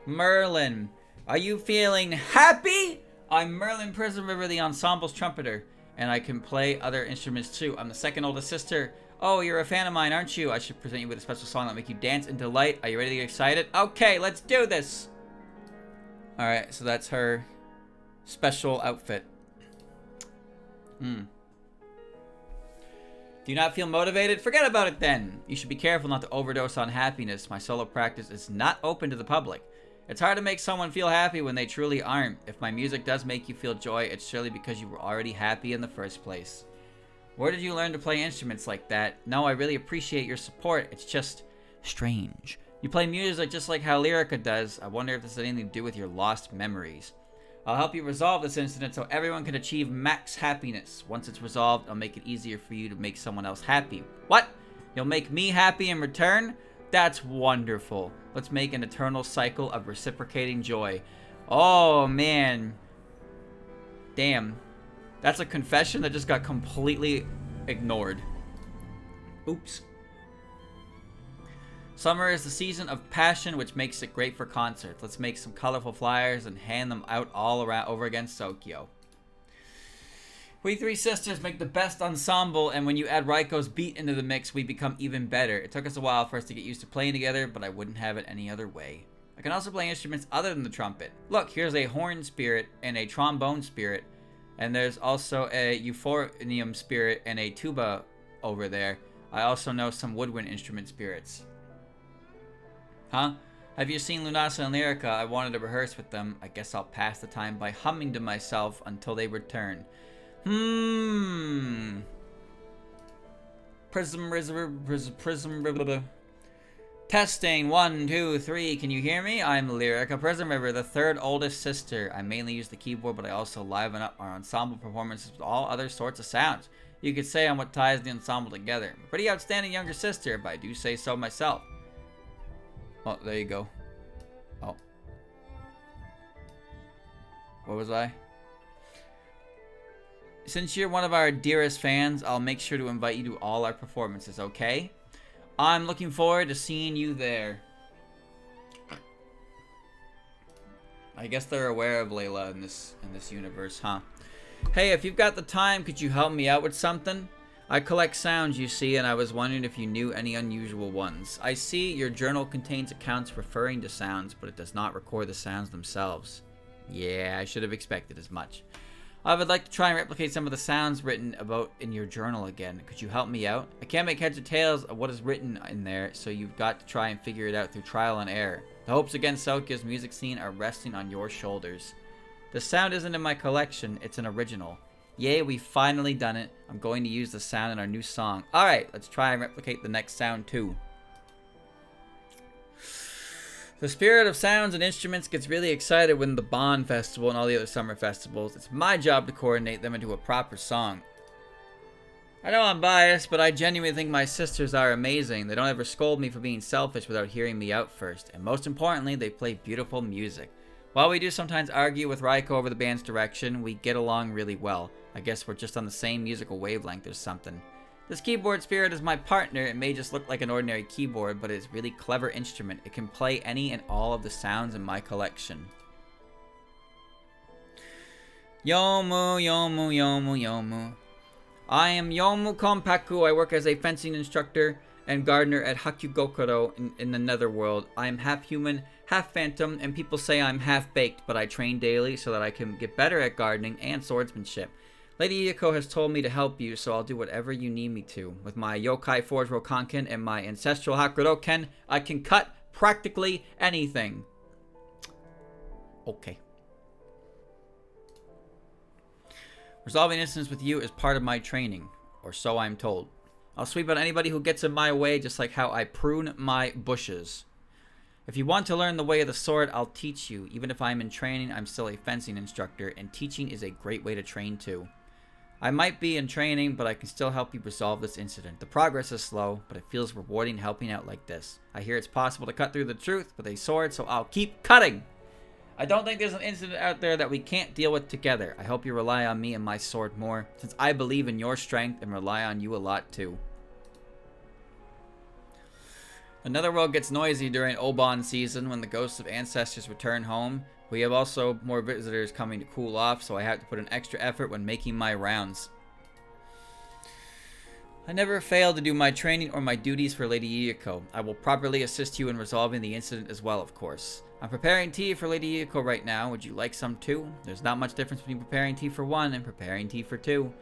Merlin, are you feeling happy? I'm Merlin Prismriver, the ensemble's trumpeter, and I can play other instruments too. I'm the second oldest sister. Oh, you're a fan of mine, aren't you? I should present you with a special song that'll make you dance in delight. Are you ready to get excited? Okay, let's do this! Alright, so that's her special outfit. Do you not feel motivated? Forget about it then! You should be careful not to overdose on happiness. My solo practice is not open to the public. It's hard to make someone feel happy when they truly aren't. If my music does make you feel joy, it's surely because you were already happy in the first place. Where did you learn to play instruments like that? No, I really appreciate your support. It's just strange. You play music just like how Lyrica does. I wonder if this has anything to do with your lost memories. I'll help you resolve this incident so everyone can achieve max happiness. Once it's resolved, I'll make it easier for you to make someone else happy. What? You'll make me happy in return? That's wonderful. Let's make an eternal cycle of reciprocating joy. Oh, man. Damn. That's a confession that just got completely ignored. Oops. Summer is the season of passion, which makes it great for concerts. Let's make some colorful flyers and hand them out all around over against Tokyo. We three sisters make the best ensemble, and when you add Raiko's beat into the mix, we become even better. It took us a while for us to get used to playing together, but I wouldn't have it any other way. I can also play instruments other than the trumpet. Look, here's a horn spirit and a trombone spirit. And there's also a euphonium spirit and a tuba over there. I also know some woodwind instrument spirits. Huh? Have you seen Lunasa and Lyrica? I wanted to rehearse with them. I guess I'll pass the time by humming to myself until they return. Prismriver. Testing, 1, 2, 3. Can you hear me? I'm Lyrica Prismriver, the third oldest sister. I mainly use the keyboard, but I also liven up our ensemble performances with all other sorts of sounds. You could say I'm what ties the ensemble together. I'm a pretty outstanding younger sister, if I do say so myself. Oh, there you go. Oh. What was I? Since you're one of our dearest fans, I'll make sure to invite you to all our performances, okay? I'm looking forward to seeing you there. I guess they're aware of Layla in this universe, huh? Hey, if you've got the time, could you help me out with something? I collect sounds, you see, and I was wondering if you knew any unusual ones. I see your journal contains accounts referring to sounds, but it does not record the sounds themselves. Yeah, I should have expected as much. I would like to try and replicate some of the sounds written about in your journal again. Could you help me out? I can't make heads or tails of what is written in there, so you've got to try and figure it out through trial and error. The hopes against Sakuya's music scene are resting on your shoulders. The sound isn't in my collection, it's an original. Yay, we've finally done it. I'm going to use the sound in our new song. Alright, let's try and replicate the next sound too. The spirit of sounds and instruments gets really excited when the Bond Festival and all the other summer festivals. It's my job to coordinate them into a proper song. I know I'm biased, but I genuinely think my sisters are amazing. They don't ever scold me for being selfish without hearing me out first. And most importantly, they play beautiful music. While we do sometimes argue with Raiko over the band's direction, we get along really well. I guess we're just on the same musical wavelength or something. This keyboard spirit is my partner. It may just look like an ordinary keyboard, but it's a really clever instrument. It can play any and all of the sounds in my collection. Youmu, Youmu, Youmu, Youmu. I am Youmu Konpaku. I work as a fencing instructor and gardener at Hakugokoro in the netherworld. I am half human, half phantom, and people say I'm half-baked, but I train daily so that I can get better at gardening and swordsmanship. Lady Yuyuko has told me to help you, so I'll do whatever you need me to. With my Yokai Forge Rokanken and my Ancestral Hakuroken, I can cut practically anything. Okay. Resolving incidents with you is part of my training, or so I'm told. I'll sweep out anybody who gets in my way, just like how I prune my bushes. If you want to learn the way of the sword, I'll teach you. Even if I'm in training, I'm still a fencing instructor, and teaching is a great way to train too. I might be in training, but I can still help you resolve this incident. The progress is slow, but it feels rewarding helping out like this. I hear it's possible to cut through the truth with a sword, so I'll keep cutting! I don't think there's an incident out there that we can't deal with together. I hope you rely on me and my sword more, since I believe in your strength and rely on you a lot too. The Netherworld gets noisy during Obon season when the ghosts of ancestors return home. We have also more visitors coming to cool off, so I have to put an extra effort when making my rounds. I never fail to do my training or my duties for Lady Yuyuko. I will properly assist you in resolving the incident as well, of course. I'm preparing tea for Lady Yuyuko right now. Would you like some too? There's not much difference between preparing tea for one and preparing tea for two.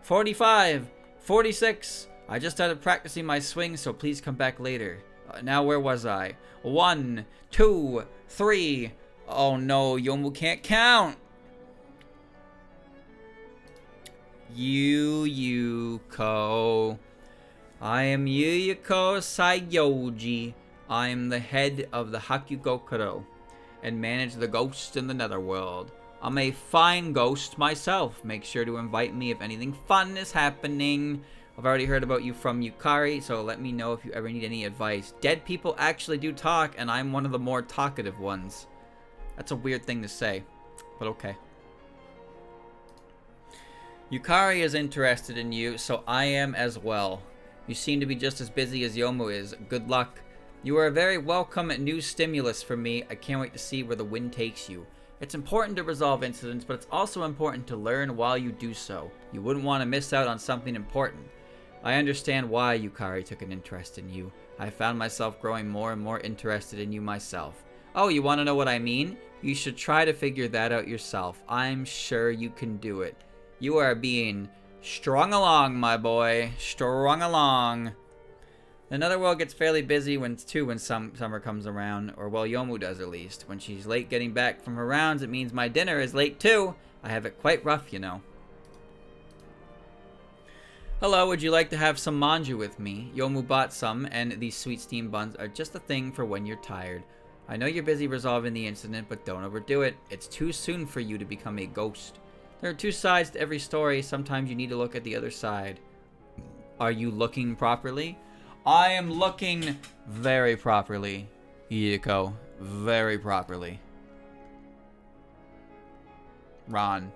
45! 46! I just started practicing my swing, so please come back later. Now where was I? 1, 2, 3... Oh no, Youmu can't count! Yuyuko. I am Yuyuko Saigyouji. I am the head of the Hakugokoro and manage the ghosts in the netherworld. I'm a fine ghost myself. Make sure to invite me if anything fun is happening. I've already heard about you from Yukari, so let me know if you ever need any advice. Dead people actually do talk, and I'm one of the more talkative ones. That's a weird thing to say, but okay. Yukari is interested in you, so I am as well. You seem to be just as busy as Youmu is. Good luck. You are a very welcome new stimulus for me. I can't wait to see where the wind takes you. It's important to resolve incidents, but it's also important to learn while you do so. You wouldn't want to miss out on something important. I understand why Yukari took an interest in you. I found myself growing more and more interested in you myself. Oh, you want to know what I mean? You should try to figure that out yourself. I'm sure you can do it. You are being strung along, my boy. Strung along. The Netherworld gets fairly busy when summer comes around, or well, Youmu does at least. When she's late getting back from her rounds, it means my dinner is late too. I have it quite rough, you know. Hello, would you like to have some manju with me? Youmu bought some, and these sweet steamed buns are just a thing for when you're tired. I know you're busy resolving the incident, but don't overdo it. It's too soon for you to become a ghost. There are two sides to every story. Sometimes you need to look at the other side. Are you looking properly? I am looking very properly, Yuyuko. Very properly. Ron.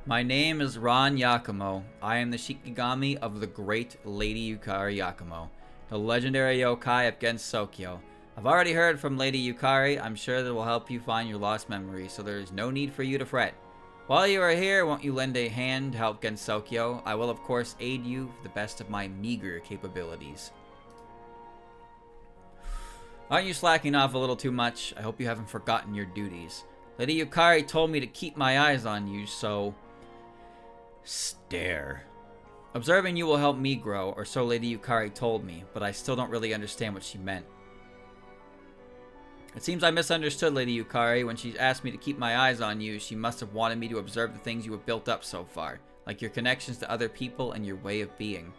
My name is Ron Yakumo. I am the Shikigami of the great Lady Yukari Yakumo, the legendary yokai of Gensokyo. I've already heard from Lady Yukari. I'm sure that will help you find your lost memories, so there is no need for you to fret. While you are here, won't you lend a hand to help Gensokyo? I will, of course, aid you to the best of my meager capabilities. Aren't you slacking off a little too much? I hope you haven't forgotten your duties. Lady Yukari told me to keep my eyes on you, so... Stare. Observing you will help me grow, or so Lady Yukari told me, but I still don't really understand what she meant. It seems I misunderstood Lady Yukari. When she asked me to keep my eyes on you, she must have wanted me to observe the things you have built up so far, like your connections to other people and your way of being.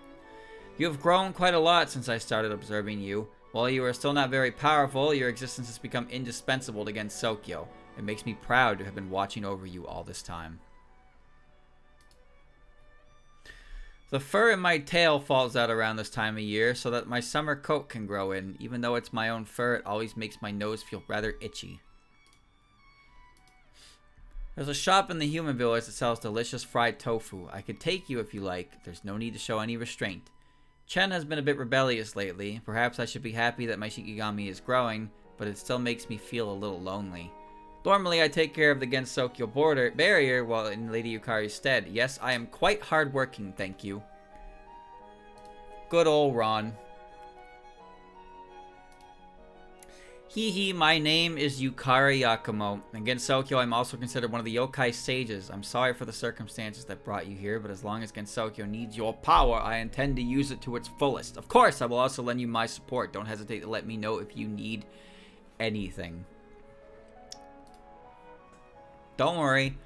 You have grown quite a lot since I started observing you. While you are still not very powerful, your existence has become indispensable to Gensokyo. It makes me proud to have been watching over you all this time. The fur in my tail falls out around this time of year so that my summer coat can grow in. Even though it's my own fur, it always makes my nose feel rather itchy. There's a shop in the human village that sells delicious fried tofu. I could take you if you like. There's no need to show any restraint. Chen has been a bit rebellious lately. Perhaps I should be happy that my Shikigami is growing, but it still makes me feel a little lonely. Normally, I take care of the Gensokyo barrier while in Lady Yukari's stead. Yes, I am quite hardworking, thank you. Good old Ron. Hee, my name is Yukari Yakumo. In Gensokyo, I'm also considered one of the yokai sages. I'm sorry for the circumstances that brought you here, but as long as Gensokyo needs your power, I intend to use it to its fullest. Of course, I will also lend you my support. Don't hesitate to let me know if you need anything. Don't worry,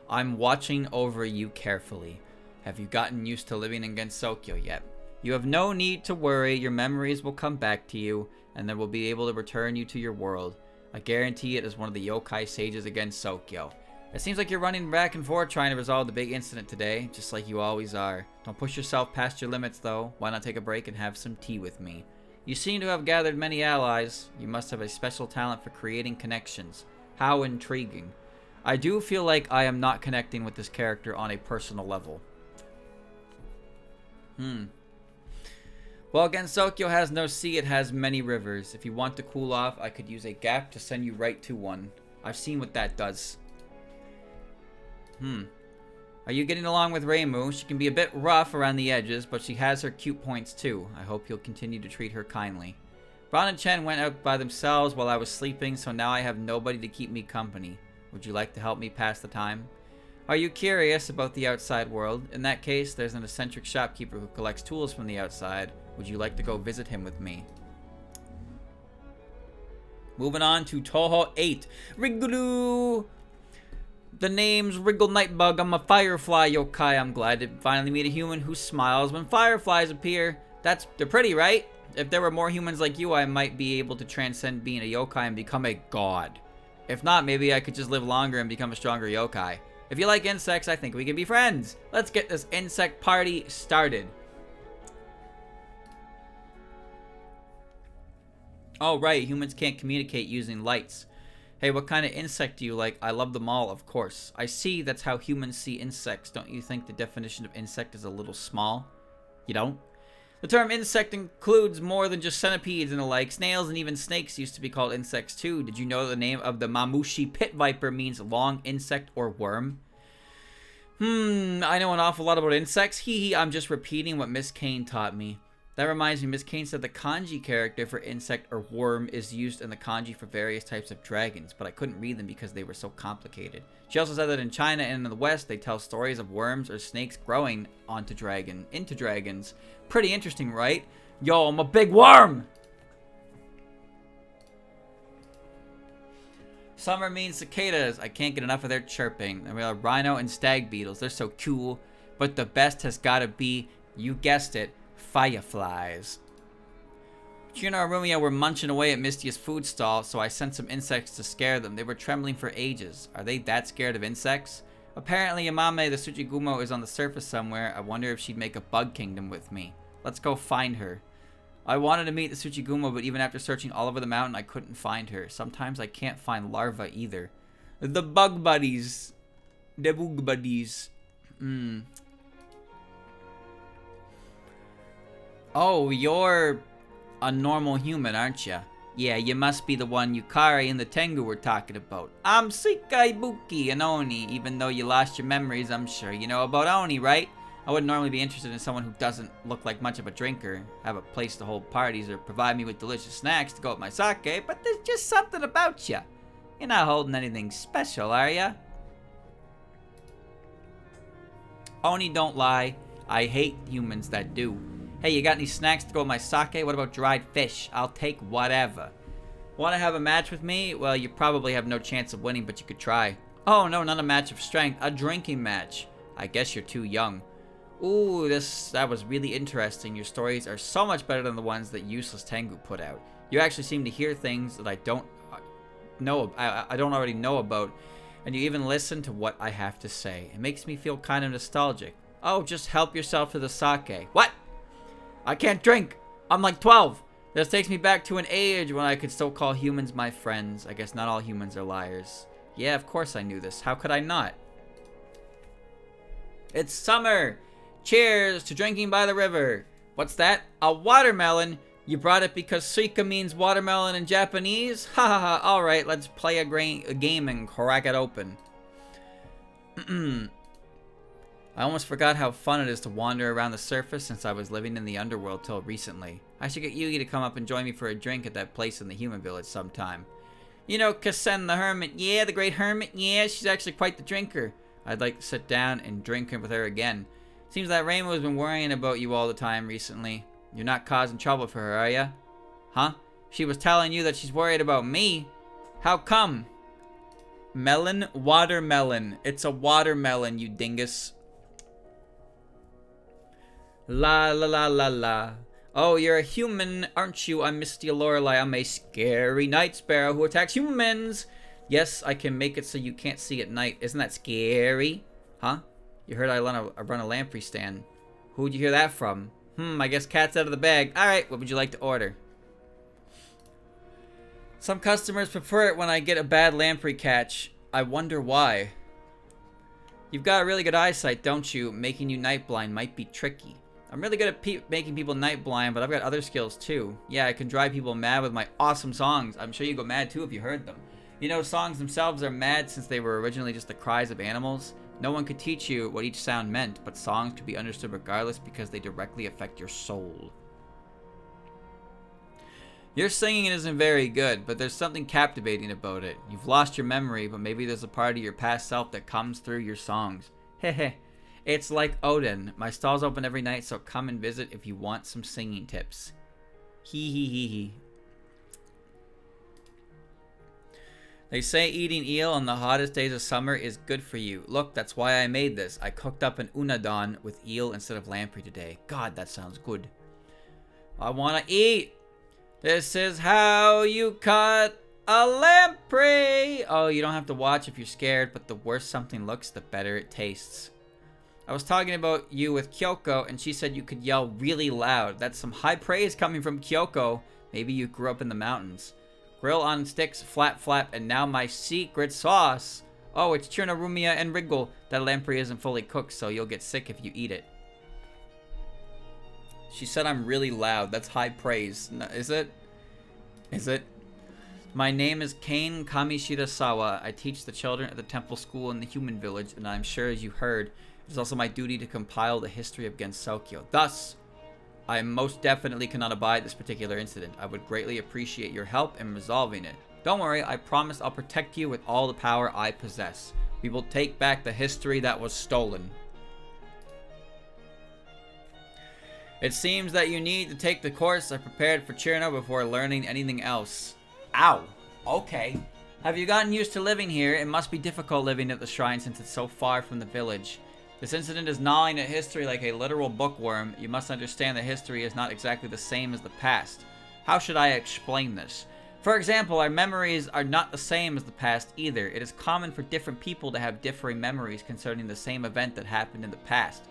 I'm watching over you carefully. Have you gotten used to living in Gensokyo yet? You have no need to worry, your memories will come back to you, and then we'll be able to return you to your world. I guarantee it as one of the yokai sages of Gensokyo. It seems like you're running back and forth trying to resolve the big incident today, just like you always are. Don't push yourself past your limits though. Why not take a break and have some tea with me? You seem to have gathered many allies. You must have a special talent for creating connections. How intriguing. I do feel like I am not connecting with this character on a personal level. Well, Gensokyo has no sea, it has many rivers. If you want to cool off, I could use a gap to send you right to one. I've seen what that does. Are you getting along with Reimu? She can be a bit rough around the edges, but she has her cute points too. I hope you'll continue to treat her kindly. Ron and Chen went out by themselves while I was sleeping, so now I have nobody to keep me company. Would you like to help me pass the time? Are you curious about the outside world? In that case, there's an eccentric shopkeeper who collects tools from the outside. Would you like to go visit him with me? Moving on to Toho 8. Wriggle! The name's Wriggle Nightbug. I'm a firefly yokai. I'm glad to finally meet a human who smiles when fireflies appear. They're pretty, right? If there were more humans like you, I might be able to transcend being a yokai and become a god. If not, maybe I could just live longer and become a stronger yokai. If you like insects, I think we can be friends. Let's get this insect party started. Oh, right. Humans can't communicate using lights. Hey, what kind of insect do you like? I love them all, of course. I see that's how humans see insects. Don't you think the definition of insect is a little small? You don't? The term insect includes more than just centipedes and the like. Snails and even snakes used to be called insects too. Did you know the name of the Mamushi pit viper means long insect or worm? I know an awful lot about insects. Hee, I'm just repeating what Miss Kane taught me. That reminds me, Miss Kane said the kanji character for insect or worm is used in the kanji for various types of dragons, but I couldn't read them because they were so complicated. She also said that in China and in the West, they tell stories of worms or snakes growing into dragons. Pretty interesting, right? Yo, I'm a big worm! Summer means cicadas. I can't get enough of their chirping. And we have rhino and stag beetles. They're so cool. But the best has got to be, you guessed it, fireflies. Chino and Rumia were munching away at Mistia's food stall, so I sent some insects to scare them. They were trembling for ages. Are they that scared of insects? Apparently Yamame the Tsuchigumo is on the surface somewhere. I wonder if she'd make a bug kingdom with me. Let's go find her. I wanted to meet the Tsuchigumo, but even after searching all over the mountain, I couldn't find her. Sometimes I can't find larvae either. The bug buddies. The bug buddies. Oh, you're a normal human, aren't you? Yeah, you must be the one Yukari and the Tengu were talking about. I'm Suika Ibuki and Oni. Even though you lost your memories, I'm sure you know about Oni, right? I wouldn't normally be interested in someone who doesn't look like much of a drinker, have a place to hold parties, or provide me with delicious snacks to go with my sake, but there's just something about you. You're not holding anything special, are ya? Oni don't lie. I hate humans that do. Hey, you got any snacks to go with my sake? What about dried fish? I'll take whatever. Want to have a match with me? Well, you probably have no chance of winning, but you could try. Oh, no, not a match of strength. A drinking match. I guess you're too young. Ooh, that was really interesting. Your stories are so much better than the ones that useless Tengu put out. You actually seem to hear things that I don't already know about, and you even listen to what I have to say. It makes me feel kind of nostalgic. Oh, just help yourself to the sake. What? I can't drink. I'm like 12. This takes me back to an age when I could still call humans my friends. I guess not all humans are liars. Yeah, of course I knew this. How could I not? It's summer. Cheers to drinking by the river. What's that? A watermelon? You brought it because Suika means watermelon in Japanese? Ha ha ha. Alright, let's play a game and crack it open. I almost forgot how fun it is to wander around the surface since I was living in the underworld till recently. I should get Yugi to come up and join me for a drink at that place in the human village sometime. You know Kasen the hermit? Yeah, the great hermit? Yeah, she's actually quite the drinker. I'd like to sit down and drink with her again. Seems that Reimu has been worrying about you all the time recently. You're not causing trouble for her, are ya? Huh? She was telling you that she's worried about me? How come? Melon? Watermelon. It's a watermelon, you dingus. La la la la la. Oh, you're a human, aren't you? I'm Mystia Lorelei. I'm a scary night sparrow who attacks humans. Yes, I can make it so you can't see at night. Isn't that scary? Huh? You heard I run a lamprey stand. Who'd you hear that from? I guess cat's out of the bag. Alright, what would you like to order? Some customers prefer it when I get a bad lamprey catch. I wonder why. You've got a really good eyesight, don't you? Making you night blind might be tricky. I'm really good at making people night blind, but I've got other skills too. Yeah, I can drive people mad with my awesome songs. I'm sure you go mad too if you heard them. You know, songs themselves are mad since they were originally just the cries of animals. No one could teach you what each sound meant, but songs could be understood regardless because they directly affect your soul. Your singing isn't very good, but there's something captivating about it. You've lost your memory, but maybe there's a part of your past self that comes through your songs. Hehe. It's like Odin. My stall's open every night, so come and visit if you want some singing tips. Hee hee hee hee. They say eating eel on the hottest days of summer is good for you. Look, that's why I made this. I cooked up an unadon with eel instead of lamprey today. God, that sounds good. I want to eat. This is how you cut a lamprey. Oh, you don't have to watch if you're scared, but the worse something looks, the better it tastes. I was talking about you with Kyoko, and she said you could yell really loud. That's some high praise coming from Kyoko. Maybe you grew up in the mountains. Grill on sticks, flap flap, and now my secret sauce. Oh, it's Churnarumia and Wriggle. That lamprey isn't fully cooked, so you'll get sick if you eat it. She said I'm really loud. That's high praise. Is it? Is it? My name is Keine Kamishirasawa. I teach the children at the temple school in the human village, and I'm sure as you heard, it is also my duty to compile the history of Gensokyo. Thus, I most definitely cannot abide this particular incident. I would greatly appreciate your help in resolving it. Don't worry, I promise I'll protect you with all the power I possess. We will take back the history that was stolen. It seems that you need to take the course I prepared for Chirno before learning anything else. Ow. Okay. Have you gotten used to living here? It must be difficult living at the shrine since it's so far from the village. This incident is gnawing at history like a literal bookworm. You must understand that history is not exactly the same as the past. How should I explain this? For example, our memories are not the same as the past either. It is common for different people to have differing memories concerning the same event that happened in the past.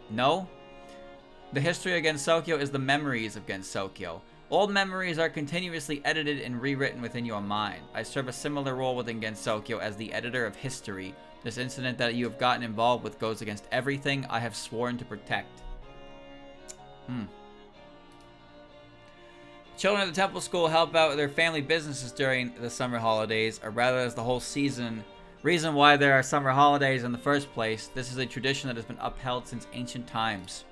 No? The history of Gensokyo is the memories of Gensokyo. Old memories are continuously edited and rewritten within your mind. I serve a similar role within Gensokyo as the editor of history. This incident that you have gotten involved with goes against everything I have sworn to protect. Children at the temple school help out with their family businesses during the summer holidays, or rather as the whole reason why there are summer holidays in the first place. This is a tradition that has been upheld since ancient times.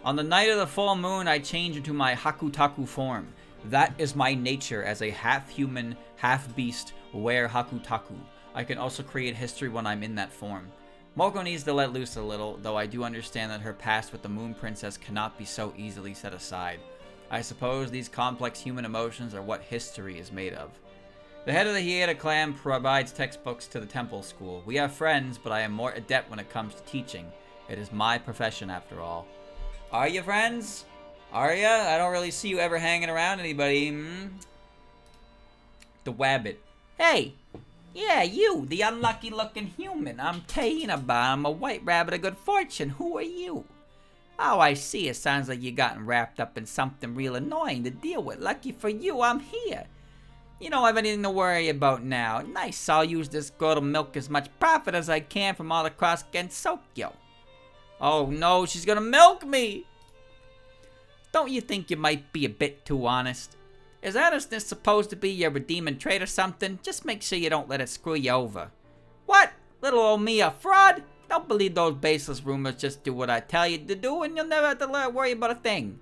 On the night of the full moon, I change into my Hakutaku form. That is my nature as a half-human, half-beast, wear Hakutaku. I can also create history when I'm in that form. Moko needs to let loose a little, though I do understand that her past with the Moon Princess cannot be so easily set aside. I suppose these complex human emotions are what history is made of. The head of the Hieda clan provides textbooks to the temple school. We are friends, but I am more adept when it comes to teaching. It is my profession after all. Are you friends? Are ya? I don't really see you ever hanging around anybody. The Wabbit. Hey! Yeah, you, the unlucky-looking human. I'm Tewi Inaba. I'm a white rabbit of good fortune. Who are you? Oh, I see. It sounds like you gotten wrapped up in something real annoying to deal with. Lucky for you, I'm here. You don't have anything to worry about now. Nice, I'll use this girl to milk as much profit as I can from all across Gensokyo. Oh no, she's gonna milk me! Don't you think you might be a bit too honest? Is honestness supposed to be your redeeming trait or something? Just make sure you don't let it screw you over. What? Little old me a fraud? Don't believe those baseless rumors. Just do what I tell you to do and you'll never have to worry about a thing.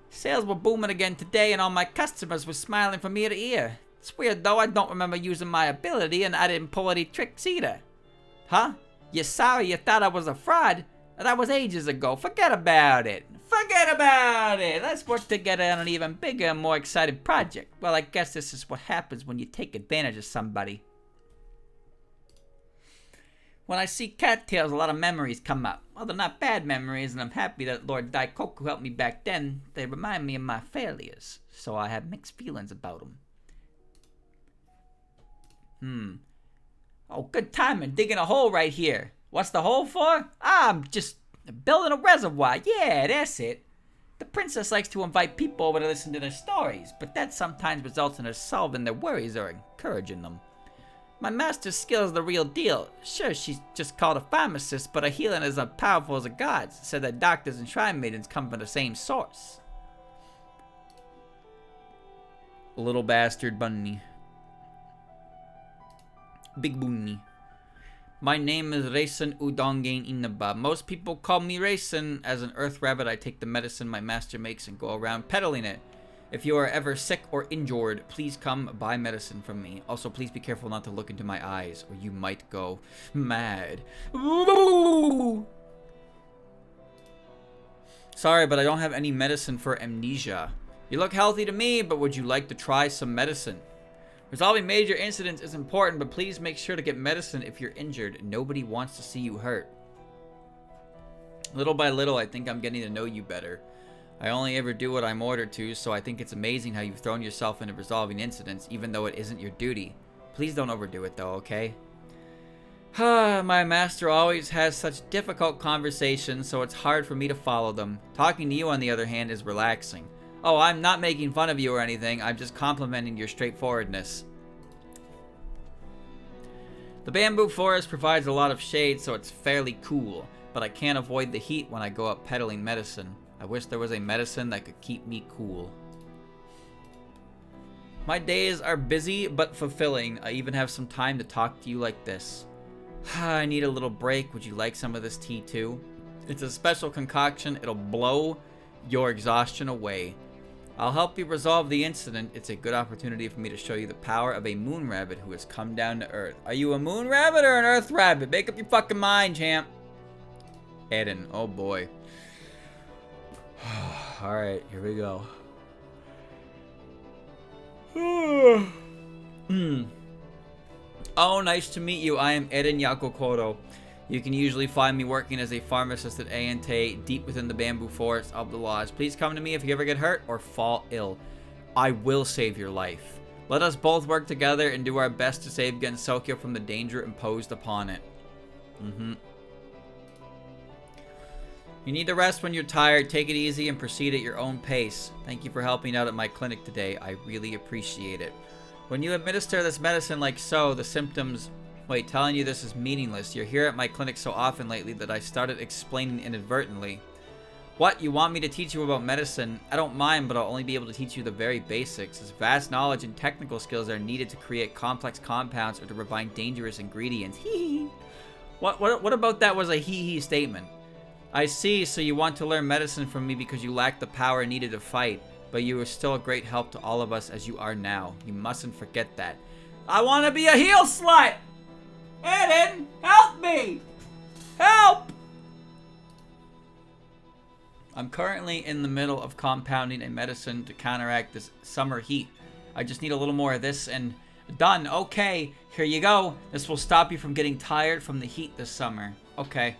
Sales were booming again today and all my customers were smiling from ear to ear. It's weird though, I don't remember using my ability and I didn't pull any tricks either. Huh? You're sorry you thought I was a fraud? That was ages ago. Forget about it. Forget about it! Let's work together on an even bigger and more exciting project. Well, I guess this is what happens when you take advantage of somebody. When I see cattails, a lot of memories come up. Well, they're not bad memories, and I'm happy that Lord Daikoku helped me back then. They remind me of my failures, so I have mixed feelings about them. Oh, good timing. Digging a hole right here. What's the hole for? I'm just building a reservoir. Yeah, that's it. The princess likes to invite people over to listen to their stories, but that sometimes results in her solving their worries or encouraging them. My master's skill is the real deal. Sure, she's just called a pharmacist, but her healing is as powerful as a god's. Said that doctors and shrine maidens come from the same source. Little bastard bunny. Big bunny. My name is Reisen Udongein Inaba. Most people call me Reisen. As an earth rabbit, I take the medicine my master makes and go around peddling it. If you are ever sick or injured, please come buy medicine from me. Also, please be careful not to look into my eyes, or you might go mad. Ooh. Sorry, but I don't have any medicine for amnesia. You look healthy to me, but would you like to try some medicine? Resolving major incidents is important, but please make sure to get medicine if you're injured. Nobody wants to see you hurt. Little by little, I think I'm getting to know you better. I only ever do what I'm ordered to, so I think it's amazing how you've thrown yourself into resolving incidents, even though it isn't your duty. Please don't overdo it, though, okay? My master always has such difficult conversations, so it's hard for me to follow them. Talking to you, on the other hand, is relaxing. Oh, I'm not making fun of you or anything. I'm just complimenting your straightforwardness. The bamboo forest provides a lot of shade, so it's fairly cool, but I can't avoid the heat when I go up peddling medicine. I wish there was a medicine that could keep me cool. My days are busy but fulfilling. I even have some time to talk to you like this. I need a little break. Would you like some of this tea too? It's a special concoction. It'll blow your exhaustion away. I'll help you resolve the incident. It's a good opportunity for me to show you the power of a moon rabbit who has come down to Earth. Are you a moon rabbit or an Earth rabbit? Make up your fucking mind, champ. Eden. Oh boy. Alright, here we go. Oh, nice to meet you. I am Eirin Yagokoro. You can usually find me working as a pharmacist at Ayante, deep within the bamboo forest of the lodge. Please come to me if you ever get hurt or fall ill. I will save your life. Let us both work together and do our best to save Gensokyo from the danger imposed upon it. You need to rest when you're tired. Take it easy and proceed at your own pace. Thank you for helping out at my clinic today. I really appreciate it. When you administer this medicine like so, the symptoms... Wait, telling you this is meaningless. You're here at my clinic so often lately that I started explaining inadvertently. What? You want me to teach you about medicine? I don't mind, but I'll only be able to teach you the very basics, as vast knowledge and technical skills are needed to create complex compounds or to refine dangerous ingredients. Hee hee. What about that was a hee-hee statement? I see, so you want to learn medicine from me because you lack the power needed to fight, but you are still a great help to all of us as you are now. You mustn't forget that. I want to be a heel slut! Eden, help me! Help! I'm currently in the middle of compounding a medicine to counteract this summer heat. I just need a little more of this and... Done. Okay, here you go. This will stop you from getting tired from the heat this summer. Okay.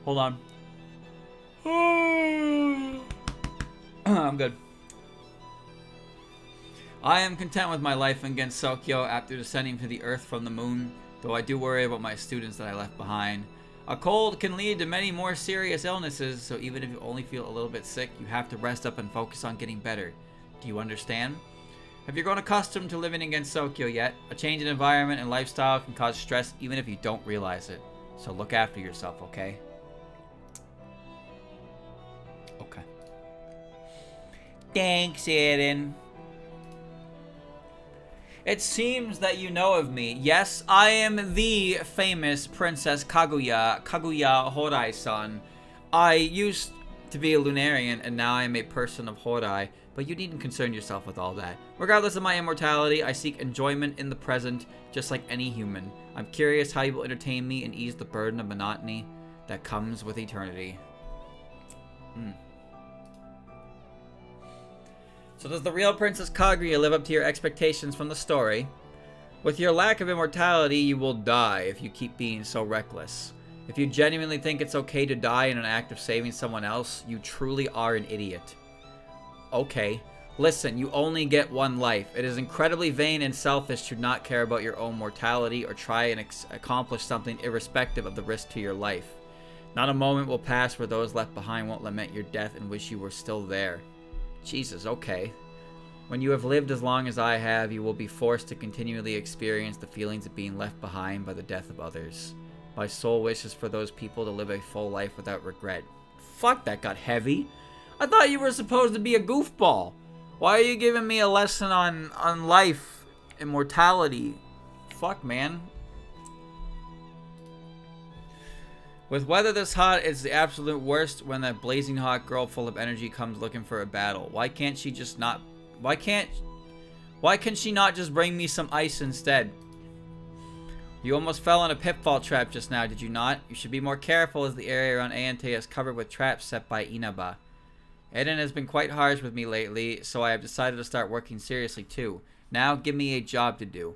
Hold on. I'm good. I am content with my life in Gensokyo after descending to the earth from the moon, though I do worry about my students that I left behind. A cold can lead to many more serious illnesses, so even if you only feel a little bit sick, you have to rest up and focus on getting better. Do you understand? Have you grown accustomed to living in Gensokyo yet? A change in environment and lifestyle can cause stress even if you don't realize it. So look after yourself, okay? Okay. Thanks, Eren. It seems that you know of me. Yes, I am the famous Princess Kaguya Houraisan. I used to be a Lunarian, and now I am a person of Horai, but you needn't concern yourself with all that. Regardless of my immortality, I seek enjoyment in the present, just like any human. I'm curious how you will entertain me and ease the burden of monotony that comes with eternity. So does the real Princess Kaguya live up to your expectations from the story? With your lack of immortality, you will die if you keep being so reckless. If you genuinely think it's okay to die in an act of saving someone else, you truly are an idiot. Okay. Listen, you only get one life. It is incredibly vain and selfish to not care about your own mortality or try and accomplish something irrespective of the risk to your life. Not a moment will pass where those left behind won't lament your death and wish you were still there. Jesus, okay. When you have lived as long as I have, you will be forced to continually experience the feelings of being left behind by the death of others. My sole wish is for those people to live a full life without regret. Fuck, that got heavy. I thought you were supposed to be a goofball. Why are you giving me a lesson on life and mortality? Fuck, man. With weather this hot, it's the absolute worst when that blazing hot girl full of energy comes looking for a battle. Why can't she just not... Why can she not just bring me some ice instead? You almost fell in a pitfall trap just now, did you not? You should be more careful as the area around Aante is covered with traps set by Inaba. Eden has been quite harsh with me lately, so I have decided to start working seriously too. Now, give me a job to do.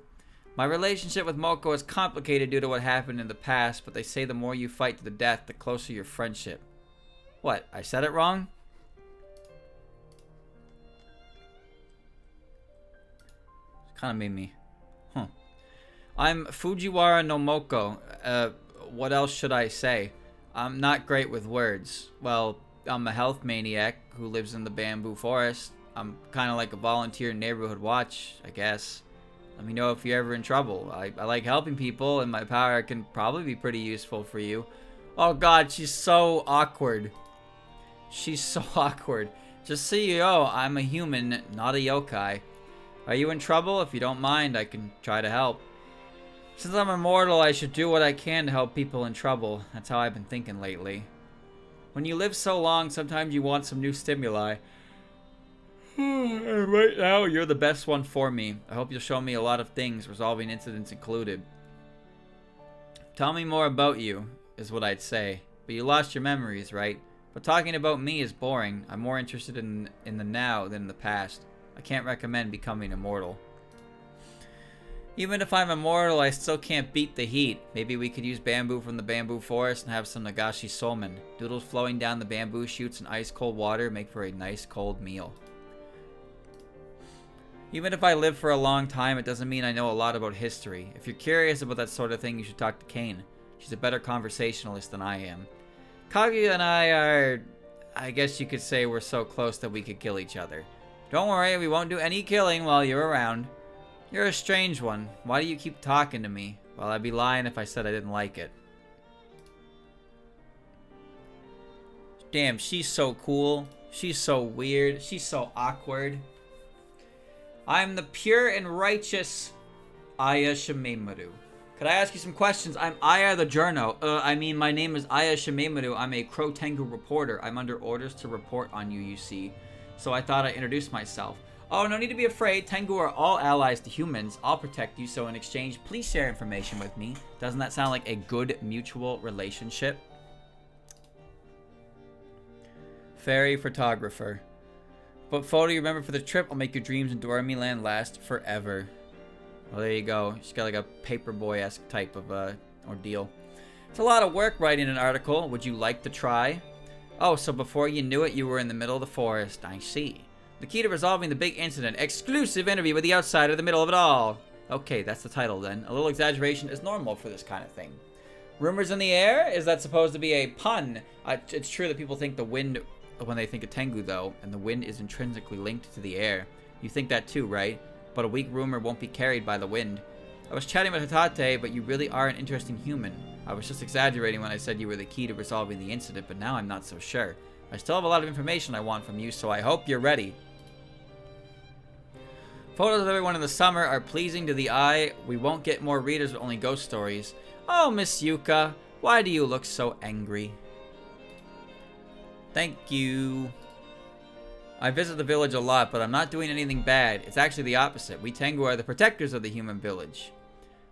My relationship with Moko is complicated due to what happened in the past, but they say the more you fight to the death, the closer your friendship. What? I said it wrong? Kind of made me... Huh. I'm Fujiwara no Moko. What else should I say? I'm not great with words. Well, I'm a health maniac who lives in the bamboo forest. I'm kind of like a volunteer neighborhood watch, I guess. Let me know if you're ever in trouble. I like helping people, and my power can probably be pretty useful for you. Oh god, she's so awkward. She's so awkward. Just so you know, I'm a human, not a yokai. Are you in trouble? If you don't mind, I can try to help. Since I'm immortal, I should do what I can to help people in trouble. That's how I've been thinking lately. When you live so long, sometimes you want some new stimuli. And right now, you're the best one for me. I hope you'll show me a lot of things, resolving incidents included. Tell me more about you, is what I'd say. But you lost your memories, right? But talking about me is boring. I'm more interested in the now than in the past. I can't recommend becoming immortal. Even if I'm immortal, I still can't beat the heat. Maybe we could use bamboo from the bamboo forest and have some nagashi somen. Doodles flowing down the bamboo shoots in ice-cold water make for a nice cold meal. Even if I live for a long time, it doesn't mean I know a lot about history. If you're curious about that sort of thing, you should talk to Kane. She's a better conversationalist than I am. Kaguya and I are... I guess you could say we're so close that we could kill each other. Don't worry, we won't do any killing while you're around. You're a strange one. Why do you keep talking to me? Well, I'd be lying if I said I didn't like it. Damn, she's so cool. She's so weird. She's so awkward. I'm the pure and righteous Aya Shimemaru. Could I ask you some questions? I'm Aya the Journo. My name is Aya Shimemaru. I'm a Crow Tengu reporter. I'm under orders to report on you, you see. So I thought I'd introduce myself. Oh, no need to be afraid. Tengu are all allies to humans. I'll protect you, so in exchange, please share information with me. Doesn't that sound like a good mutual relationship? Fairy photographer. What photo you remember for the trip will make your dreams in Doremi Land last forever. Well, there you go. She's got like a paperboy-esque type of ordeal. It's a lot of work writing an article. Would you like to try? Oh, so before you knew it, you were in the middle of the forest. I see. The key to resolving the big incident. Exclusive interview with the outsider in the middle of it all. Okay, that's the title then. A little exaggeration is normal for this kind of thing. Rumors in the air? Is that supposed to be a pun? It's true that people think the wind when they think of Tengu, though, and the wind is intrinsically linked to the air. You think that too, right? But a weak rumor won't be carried by the wind. I was chatting with Hatate, but you really are an interesting human. I was just exaggerating when I said you were the key to resolving the incident, but now I'm not so sure. I still have a lot of information I want from you, so I hope you're ready. Photos of everyone in the summer are pleasing to the eye. We won't get more readers with only ghost stories. Oh, Miss Yuka, why do you look so angry? Thank you. I visit the village a lot, but I'm not doing anything bad. It's actually the opposite. We Tengu are the protectors of the human village.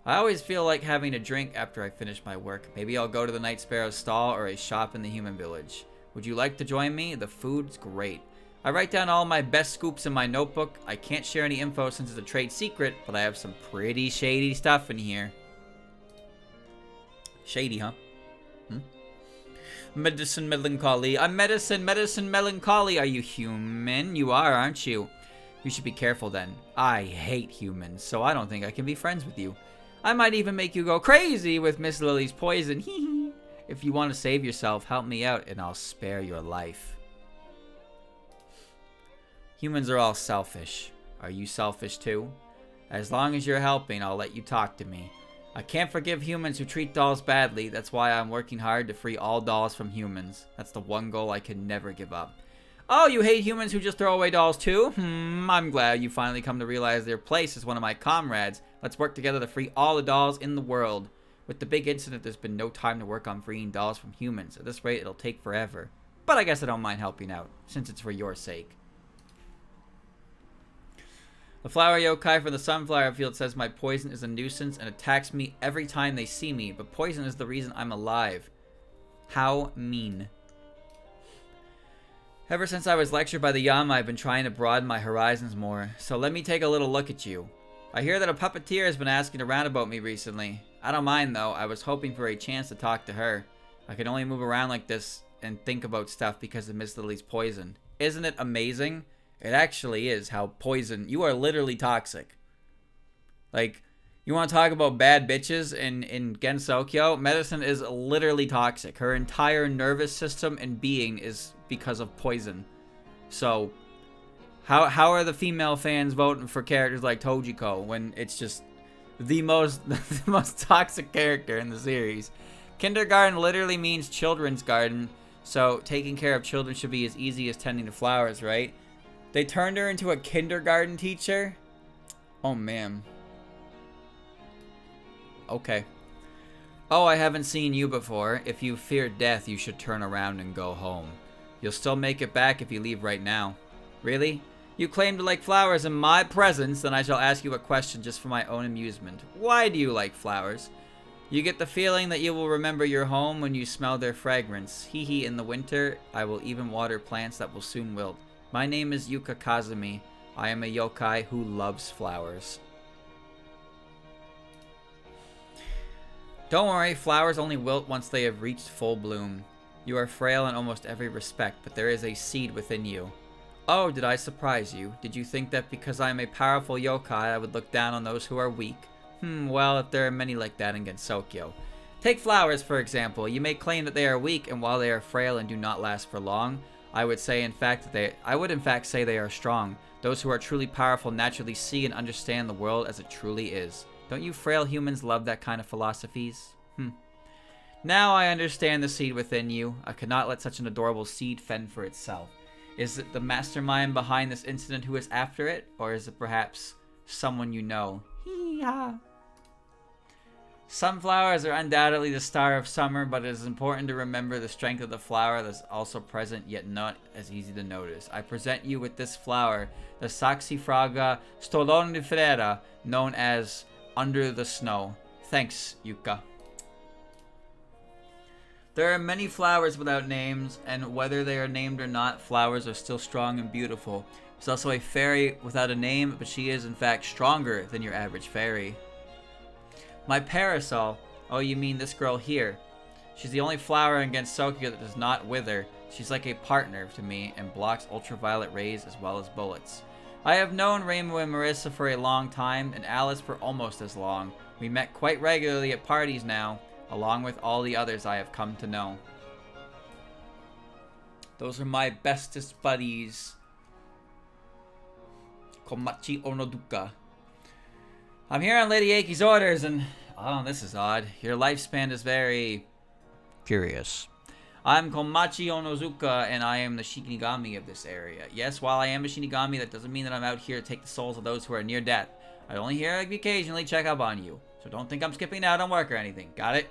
I always feel like having a drink after I finish my work. Maybe I'll go to the Night Sparrow's stall or a shop in the human village. Would you like to join me? The food's great. I write down all my best scoops in my notebook. I can't share any info since it's a trade secret, but I have some pretty shady stuff in here. Shady, huh? Medicine melancholy. I'm medicine melancholy. Are you human? You are, aren't you? You should be careful then. I hate humans, so I don't think I can be friends with you. I might even make you go crazy with Miss Lily's poison. If you want to save yourself, help me out and I'll spare your life. Humans are all selfish. Are you selfish too? As long as you're helping, I'll let you talk to me. I can't forgive humans who treat dolls badly. That's why I'm working hard to free all dolls from humans. That's the one goal I can never give up. Oh, you hate humans who just throw away dolls too? I'm glad you finally come to realize their place as one of my comrades. Let's work together to free all the dolls in the world. With the big incident, there's been no time to work on freeing dolls from humans. At this rate, it'll take forever. But I guess I don't mind helping out, since it's for your sake. The flower yokai from the sunflower field says my poison is a nuisance and attacks me every time they see me, but poison is the reason I'm alive. How mean. Ever since I was lectured by the Yama, I've been trying to broaden my horizons more, so let me take a little look at you. I hear that a puppeteer has been asking around about me recently. I don't mind though, I was hoping for a chance to talk to her. I can only move around like this and think about stuff because of Miss Lily's poison. Isn't it amazing? It actually is how poison... You are literally toxic. Like, you want to talk about bad bitches in Gensokyo? Medicine is literally toxic. Her entire nervous system and being is because of poison. So, how are the female fans voting for characters like Tojiko when it's just the most toxic character in the series? Kindergarten literally means children's garden, so taking care of children should be as easy as tending to flowers, right? They turned her into a kindergarten teacher? Oh, man. Okay. Oh, I haven't seen you before. If you fear death, you should turn around and go home. You'll still make it back if you leave right now. Really? You claim to like flowers in my presence, then I shall ask you a question just for my own amusement. Why do you like flowers? You get the feeling that you will remember your home when you smell their fragrance. Hee hee, in the winter, I will even water plants that will soon wilt. My name is Yuka Kazami. I am a yokai who loves flowers. Don't worry, flowers only wilt once they have reached full bloom. You are frail in almost every respect, but there is a seed within you. Oh, did I surprise you? Did you think that because I am a powerful yokai, I would look down on those who are weak? Well, if there are many like that in Gensokyo. Take flowers, for example. You may claim that they are weak, and while they are frail and do not last for long, I would in fact say they are strong. Those who are truly powerful naturally see and understand the world as it truly is. Don't you frail humans love that kind of philosophies? Now I understand the seed within you. I could not let such an adorable seed fend for itself. Is it the mastermind behind this incident who is after it? Or is it perhaps someone you know? Hee-ha. Sunflowers are undoubtedly the star of summer, but it is important to remember the strength of the flower that is also present, yet not as easy to notice. I present you with this flower, the Saxifraga stolonifera, known as Under the Snow. Thanks, Yuka. There are many flowers without names, and whether they are named or not, flowers are still strong and beautiful. There's also a fairy without a name, but she is in fact stronger than your average fairy. My parasol. Oh, you mean this girl here. She's the only flower against Sakuya that does not wither. She's like a partner to me and blocks ultraviolet rays as well as bullets. I have known Reimu and Marisa for a long time, and Alice for almost as long. We met quite regularly at parties now, along with all the others I have come to know. Those are my bestest buddies. Komachi Onozuka. I'm here on Lady Eiki's orders, and... oh, this is odd. Your lifespan is very... curious. I'm Komachi Onozuka, and I am the Shinigami of this area. Yes, while I am a Shinigami, that doesn't mean that I'm out here to take the souls of those who are near death. I only here occasionally check up on you. So don't think I'm skipping out on work or anything. Got it?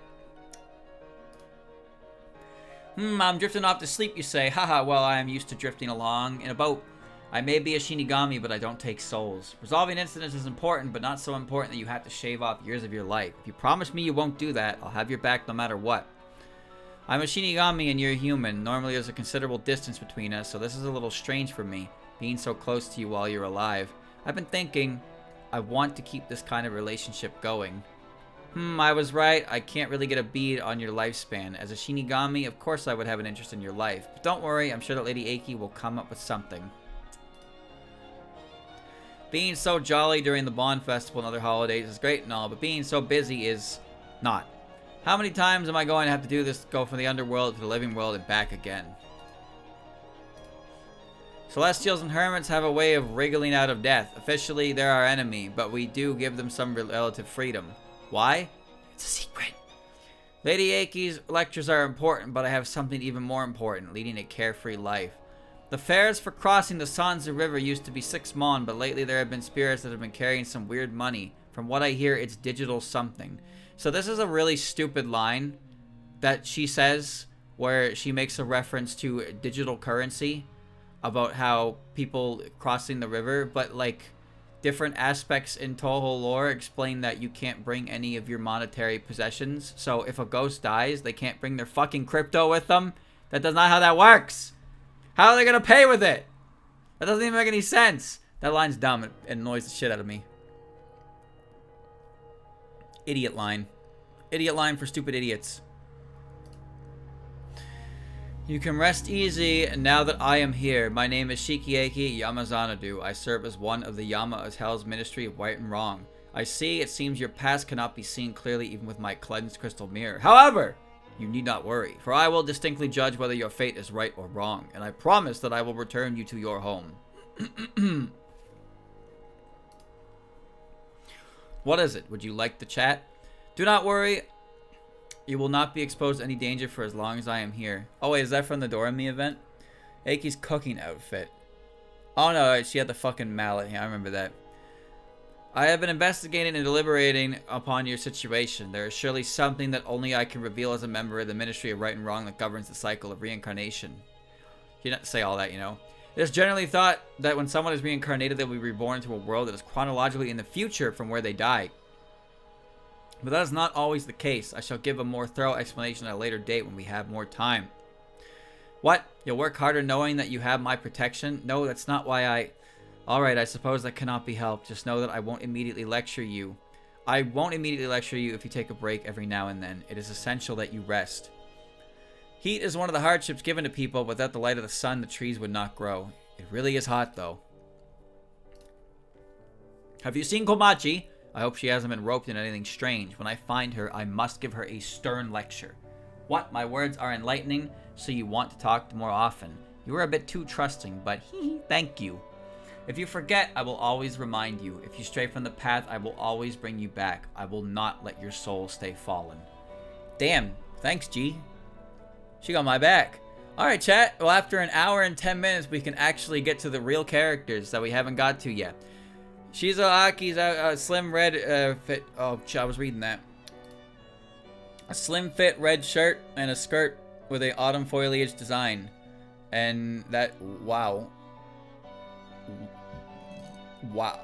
I'm drifting off to sleep, you say. Haha, well, I am used to drifting along in a boat. I may be a Shinigami, but I don't take souls. Resolving incidents is important, but not so important that you have to shave off years of your life. If you promise me you won't do that, I'll have your back no matter what. I'm a Shinigami and you're human. Normally there's a considerable distance between us, so this is a little strange for me, being so close to you while you're alive. I've been thinking, I want to keep this kind of relationship going. I was right. I can't really get a bead on your lifespan. As a Shinigami, of course I would have an interest in your life. But don't worry, I'm sure that Lady Eiki will come up with something. Being so jolly during the Bond Festival and other holidays is great and all, but being so busy is not. How many times am I going to have to do this to go from the underworld to the living world and back again? Celestials and hermits have a way of wriggling out of death. Officially, they're our enemy, but we do give them some relative freedom. Why? It's a secret. Lady Eiki's lectures are important, but I have something even more important, leading a carefree life. The fares for crossing the Sanzu River used to be 6 mon, but lately there have been spirits that have been carrying some weird money. From what I hear, it's digital something. So this is a really stupid line that she says, where she makes a reference to digital currency, about how people crossing the river, but like different aspects in Toho lore explain that you can't bring any of your monetary possessions. So if a ghost dies, they can't bring their fucking crypto with them. That does not how that works. How are they gonna pay with it? That doesn't even make any sense. That line's dumb. It annoys the shit out of me. Idiot line. Idiot line for stupid idiots. You can rest easy now that I am here. My name is Shikieki Yamazanadu. I serve as one of the Yama of Hell's Ministry of Right and Wrong. I see it seems your past cannot be seen clearly even with my cleansed crystal mirror. However, you need not worry, for I will distinctly judge whether your fate is right or wrong, and I promise that I will return you to your home. What is it? Would you like the chat? Do not worry. You will not be exposed to any danger for as long as I am here. Oh wait, is that from the Doremi event? Eiki's cooking outfit. Oh no, she had the fucking mallet. Yeah, I remember that. I have been investigating and deliberating upon your situation. There is surely something that only I can reveal as a member of the Ministry of Right and Wrong that governs the cycle of reincarnation. You don't say all that, you know. It is generally thought that when someone is reincarnated, they will be reborn into a world that is chronologically in the future from where they died. But that is not always the case. I shall give a more thorough explanation at a later date when we have more time. What? You'll work harder knowing that you have my protection? No, that's not why I... Alright, I suppose that cannot be helped. Just know that I won't immediately lecture you. I won't immediately lecture you if you take a break every now and then. It is essential that you rest. Heat is one of the hardships given to people. Without the light of the sun, the trees would not grow. It really is hot, though. Have you seen Komachi? I hope she hasn't been roped in anything strange. When I find her, I must give her a stern lecture. What? My words are enlightening, so you want to talk more often. You are a bit too trusting, but thank you. If you forget, I will always remind you. If you stray from the path, I will always bring you back. I will not let your soul stay fallen. Damn, Thanks, G. She got my back. Alright, chat. Well, after an hour and 10 minutes, we can actually get to the real characters that we haven't got to yet. Shizuha Aki's a slim red fit. Oh, I was reading that. A slim fit red shirt and a skirt with a autumn foliage design. And that, wow. Wow.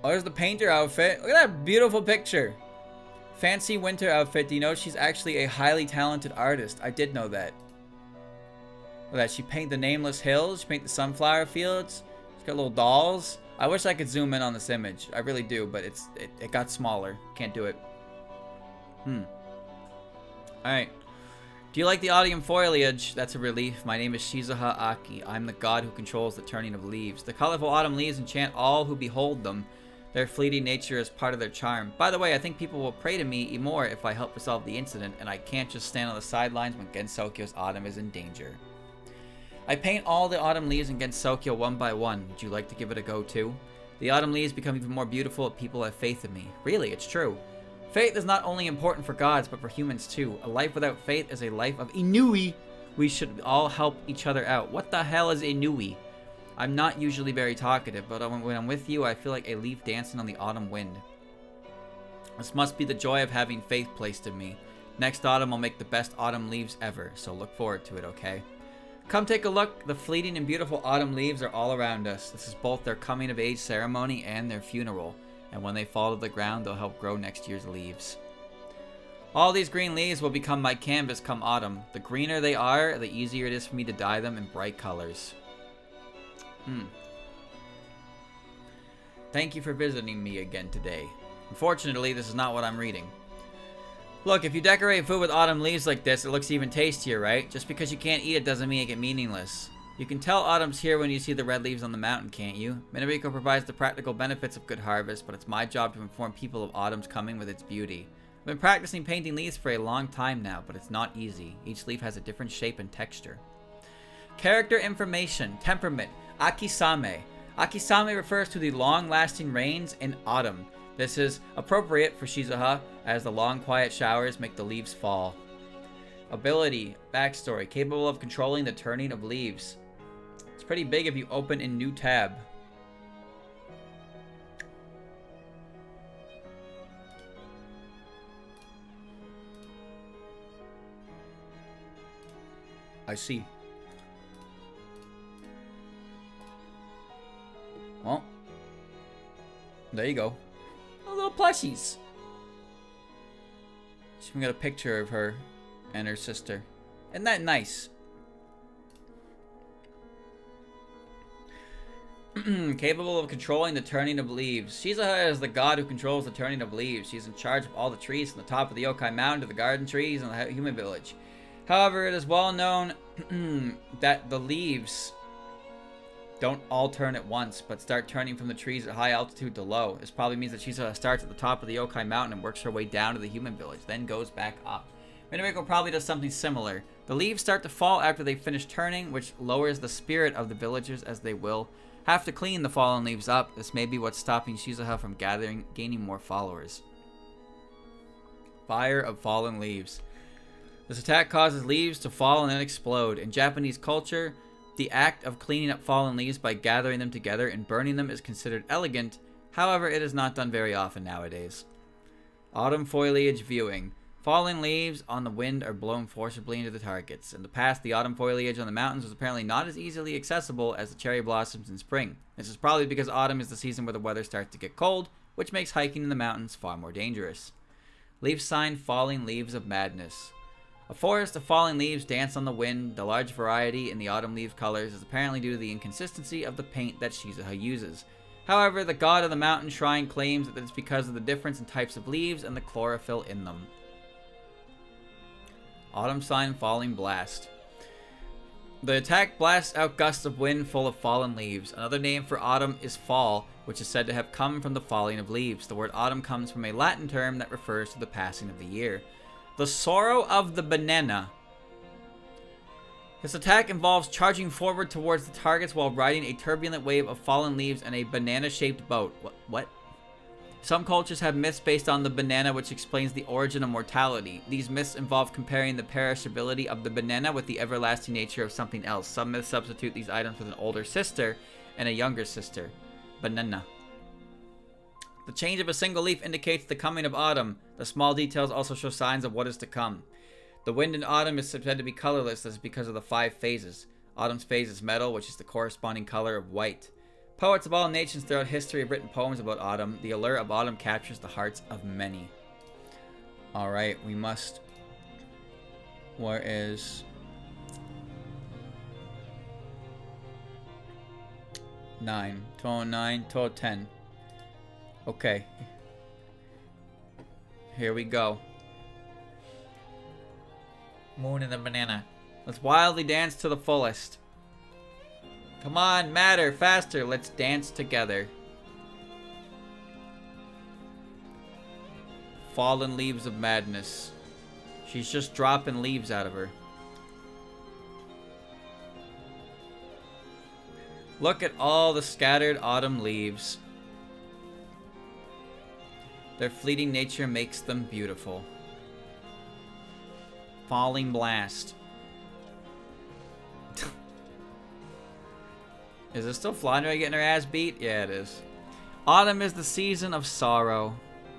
Oh, there's the painter outfit. Look at that beautiful picture. Fancy winter outfit. Do you know she's actually a highly talented artist? I did know that. Look at that. She painted the nameless hills. She painted the sunflower fields. She's got little dolls. I wish I could zoom in on this image. I really do, but it got smaller. Can't do it. Alright. Do you like the autumn foliage? That's a relief. My name is Shizuha Aki. I'm the god who controls the turning of leaves. The colorful autumn leaves enchant all who behold them. Their fleeting nature is part of their charm. By the way, I think people will pray to me more if I help resolve the incident, and I can't just stand on the sidelines when Gensokyo's autumn is in danger. I paint all the autumn leaves in Gensokyo one by one. Would you like to give it a go too? The autumn leaves become even more beautiful if people have faith in me. Really, it's true. Faith is not only important for gods, but for humans too. A life without faith is a life of ennui. We should all help each other out. What the hell is ennui? I'm not usually very talkative, but when I'm with you, I feel like a leaf dancing on the autumn wind. This must be the joy of having faith placed in me. Next autumn, I'll make the best autumn leaves ever, so look forward to it, okay? Come take a look. The fleeting and beautiful autumn leaves are all around us. This is both their coming-of-age ceremony and their funeral. And when they fall to the ground, they'll help grow next year's leaves. All these green leaves will become my canvas come autumn. The greener they are, the easier it is for me to dye them in bright colors. Thank you for visiting me again today. Unfortunately, this is not what I'm reading. Look, if you decorate food with autumn leaves like this, it looks even tastier, right? Just because you can't eat it doesn't mean it meaningless. You can tell autumn's here when you see the red leaves on the mountain, can't you? Minoriko provides the practical benefits of good harvest, but it's my job to inform people of autumn's coming with its beauty. I've been practicing painting leaves for a long time now, but it's not easy. Each leaf has a different shape and texture. Character information. Temperament. Akisame. Akisame refers to the long-lasting rains in autumn. This is appropriate for Shizuha, as the long, quiet showers make the leaves fall. Ability. Backstory. Capable of controlling the turning of leaves. It's pretty big if you open in new tab. I see. Well, there you go. Oh, little plushies. She even got a picture of her and her sister. Isn't that nice? Capable of controlling the turning of leaves. Shizuha is the god who controls the turning of leaves. She's in charge of all the trees from the top of the yokai mountain to the garden trees in the human village. However, it is well known that the leaves don't all turn at once, but start turning from the trees at high altitude to low. This probably means that Shizuha starts at the top of the yokai mountain and works her way down to the human village, then goes back up. Minoriko probably does something similar. The leaves start to fall after they finish turning, which lowers the spirit of the villagers, as they will have to clean the fallen leaves up. This may be what's stopping Shizuha from gaining more followers. Fire of fallen leaves. This attack causes leaves to fall and then explode. In Japanese culture, the act of cleaning up fallen leaves by gathering them together and burning them is considered elegant. However, it is not done very often nowadays. Autumn foliage viewing. Fallen leaves on the wind are blown forcibly into the targets. In the past, the autumn foliage on the mountains was apparently not as easily accessible as the cherry blossoms in spring. This is probably because autumn is the season where the weather starts to get cold, which makes hiking in the mountains far more dangerous. Leaf sign falling leaves of madness. A forest of falling leaves dance on the wind. The large variety in the autumn leaf colors is apparently due to the inconsistency of the paint that Shizuha uses. However, the god of the mountain shrine claims that it's because of the difference in types of leaves and the chlorophyll in them. Autumn sign falling blast. The attack blasts out gusts of wind full of fallen leaves. Another name for autumn is fall, which is said to have come from the falling of leaves. The word autumn comes from a Latin term that refers to the passing of the year. The sorrow of the banana. This attack involves charging forward towards the targets while riding a turbulent wave of fallen leaves in a banana-shaped boat. What? Some cultures have myths based on the banana, which explains the origin of mortality. These myths involve comparing the perishability of the banana with the everlasting nature of something else. Some myths substitute these items with an older sister and a younger sister. Banana. The change of a single leaf indicates the coming of autumn. The small details also show signs of what is to come. The wind in autumn is said to be colorless. This is because of the 5 phases. Autumn's phase is metal, which is the corresponding color of white. Poets of all nations throughout history have written poems about autumn. The allure of autumn captures the hearts of many. Alright, we must... Where is... 9. 9, 10. Okay. Here we go. Moon and the banana. Let's wildly dance to the fullest. Come on, matter, faster. Let's dance together. Fallen leaves of madness. She's just dropping leaves out of her. Look at all the scattered autumn leaves. Their fleeting nature makes them beautiful. Falling blast. Is it still Flandre getting her ass beat? Yeah, it is. Autumn is the season of sorrow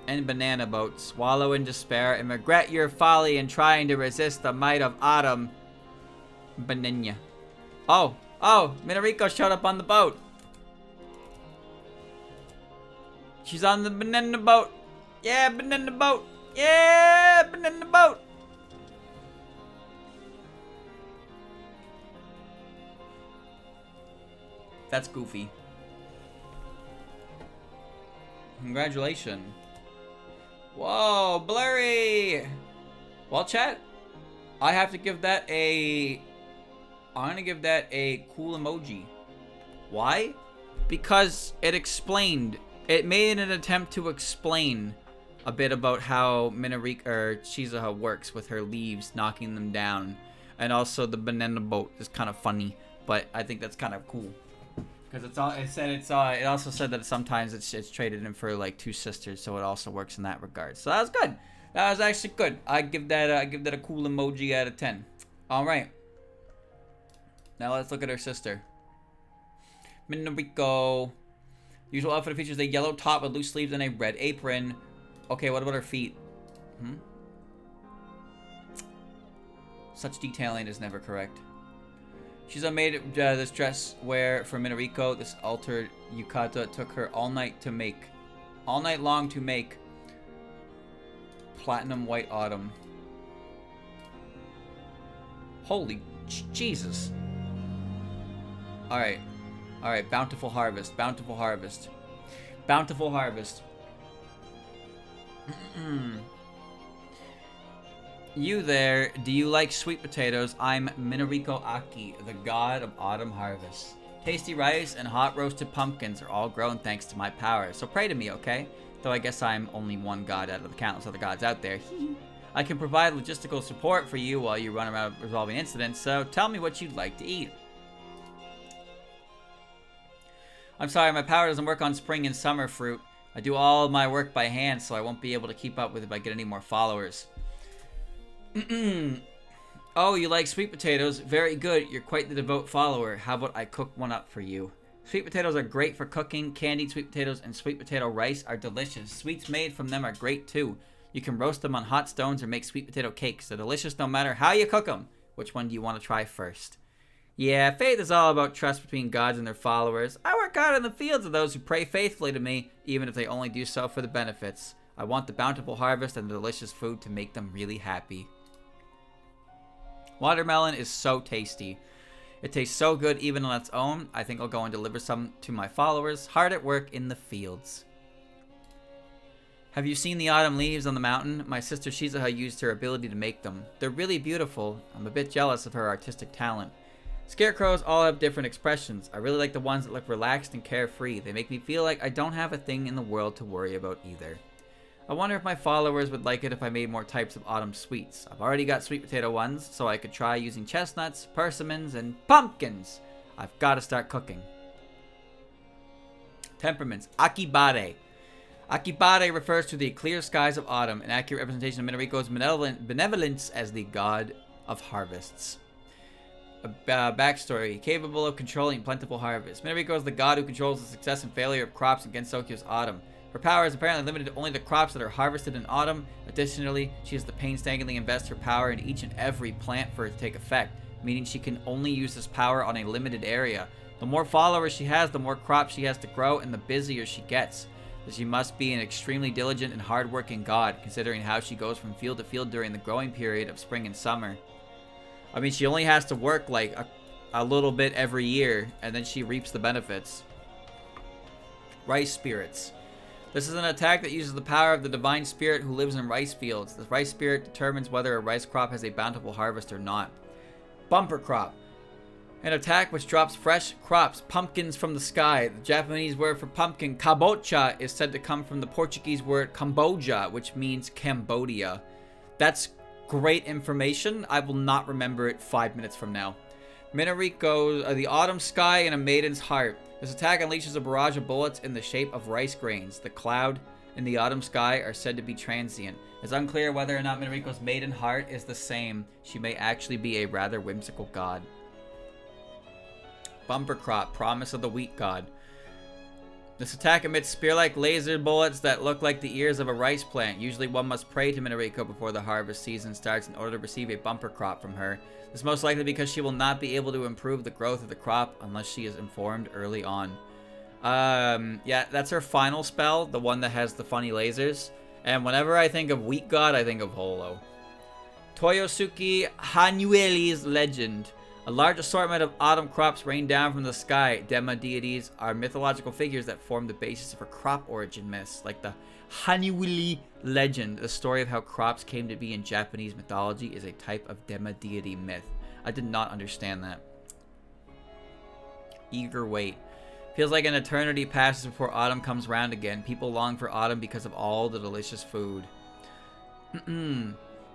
and banana boats. Swallow in despair and regret your folly in trying to resist the might of autumn. Banana. Oh, Minoriko showed up on the boat. She's on the banana boat. Yeah, banana boat. Yeah, banana boat. That's goofy. Congratulations. Whoa, blurry. Well, chat, I have to give that a... I'm gonna give that a cool emoji. Why? Because it explained. It made an attempt to explain a bit about how Minoriko or Shizuha works with her leaves, knocking them down, and also the banana boat is kind of funny. But I think that's kind of cool. Because it also said that sometimes it's traded in for like 2 sisters, so it also works in that regard. So that was good. That was actually good. I give that a cool emoji out of 10. All right. Now let's look at her sister. Minoriko. Usual outfit features a yellow top with loose sleeves and a red apron. Okay, what about her feet? Such detailing is never correct. She's made this dress wear for Minoriko. This altered yukata took her all night long to make. Platinum white autumn. Holy Jesus. Alright. Alright, bountiful harvest. Bountiful harvest. Bountiful harvest. You there, do you like sweet potatoes? I'm Minoriko Aki, the god of autumn harvest. Tasty rice and hot roasted pumpkins are all grown thanks to my power, so pray to me, okay? Though I guess I'm only one god out of the countless other gods out there. I can provide logistical support for you while you run around resolving incidents, so tell me what you'd like to eat. I'm sorry, my power doesn't work on spring and summer fruit. I do all of my work by hand, so I won't be able to keep up with it if I get any more followers. Oh, you like sweet potatoes? Very good. You're quite the devout follower. How about I cook one up for you? Sweet potatoes are great for cooking. Candied sweet potatoes and sweet potato rice are delicious. Sweets made from them are great too. You can roast them on hot stones or make sweet potato cakes. They're delicious no matter how you cook them. Which one do you want to try first? Yeah, faith is all about trust between gods and their followers. I work hard in the fields of those who pray faithfully to me, even if they only do so for the benefits. I want the bountiful harvest and the delicious food to make them really happy. Watermelon is so tasty. It tastes so good even on its own. I think I'll go and deliver some to my followers. Hard at work in the fields. Have you seen the autumn leaves on the mountain? My sister Shizuha used her ability to make them. They're really beautiful. I'm a bit jealous of her artistic talent. Scarecrows all have different expressions. I really like the ones that look relaxed and carefree. They make me feel like I don't have a thing in the world to worry about either. I wonder if my followers would like it if I made more types of autumn sweets. I've already got sweet potato ones, so I could try using chestnuts, persimmons, and pumpkins. I've got to start cooking. Temperaments. Akibare. Akibare refers to the clear skies of autumn, an accurate representation of Minoriko's benevolence as the god of harvests. Backstory. Capable of controlling plentiful harvests. Minoriko is the god who controls the success and failure of crops in Gensokyo's autumn. Her power is apparently limited only to crops that are harvested in autumn. Additionally, she has to painstakingly invest her power in each and every plant for it to take effect, meaning she can only use this power on a limited area. The more followers she has, the more crops she has to grow, and the busier she gets. So she must be an extremely diligent and hard-working god, considering how she goes from field to field during the growing period of spring and summer. I mean, she only has to work like a little bit every year, and then she reaps the benefits. Rice spirits. This is an attack that uses the power of the divine spirit who lives in rice fields. The rice spirit determines whether a rice crop has a bountiful harvest or not. Bumper crop. An attack which drops fresh crops, pumpkins from the sky. The Japanese word for pumpkin, kabocha, is said to come from the Portuguese word Camboja, which means Cambodia. That's great information. I will not remember it 5 minutes from now. Minoriko, the autumn sky and a maiden's heart. This attack unleashes a barrage of bullets in the shape of rice grains. The cloud and the autumn sky are said to be transient. It's unclear whether or not Minoriko's maiden heart is the same. She may actually be a rather whimsical god. Bumper crop, promise of the wheat god. This attack emits spear-like laser bullets that look like the ears of a rice plant. Usually one must pray to Minoriko before the harvest season starts in order to receive a bumper crop from her. This is most likely because she will not be able to improve the growth of the crop unless she is informed early on. Yeah, that's her final spell, the one that has the funny lasers. And whenever I think of wheat god, I think of Holo. Toyosuke Hanueli's legend. A large assortment of autumn crops rain down from the sky. Dema deities are mythological figures that form the basis for crop origin myths, like the Hanueli legend. The story of how crops came to be in Japanese mythology is a type of Dema deity myth. I did not understand that. Eager wait. Feels like an eternity passes before autumn comes round again. People long for autumn because of all the delicious food.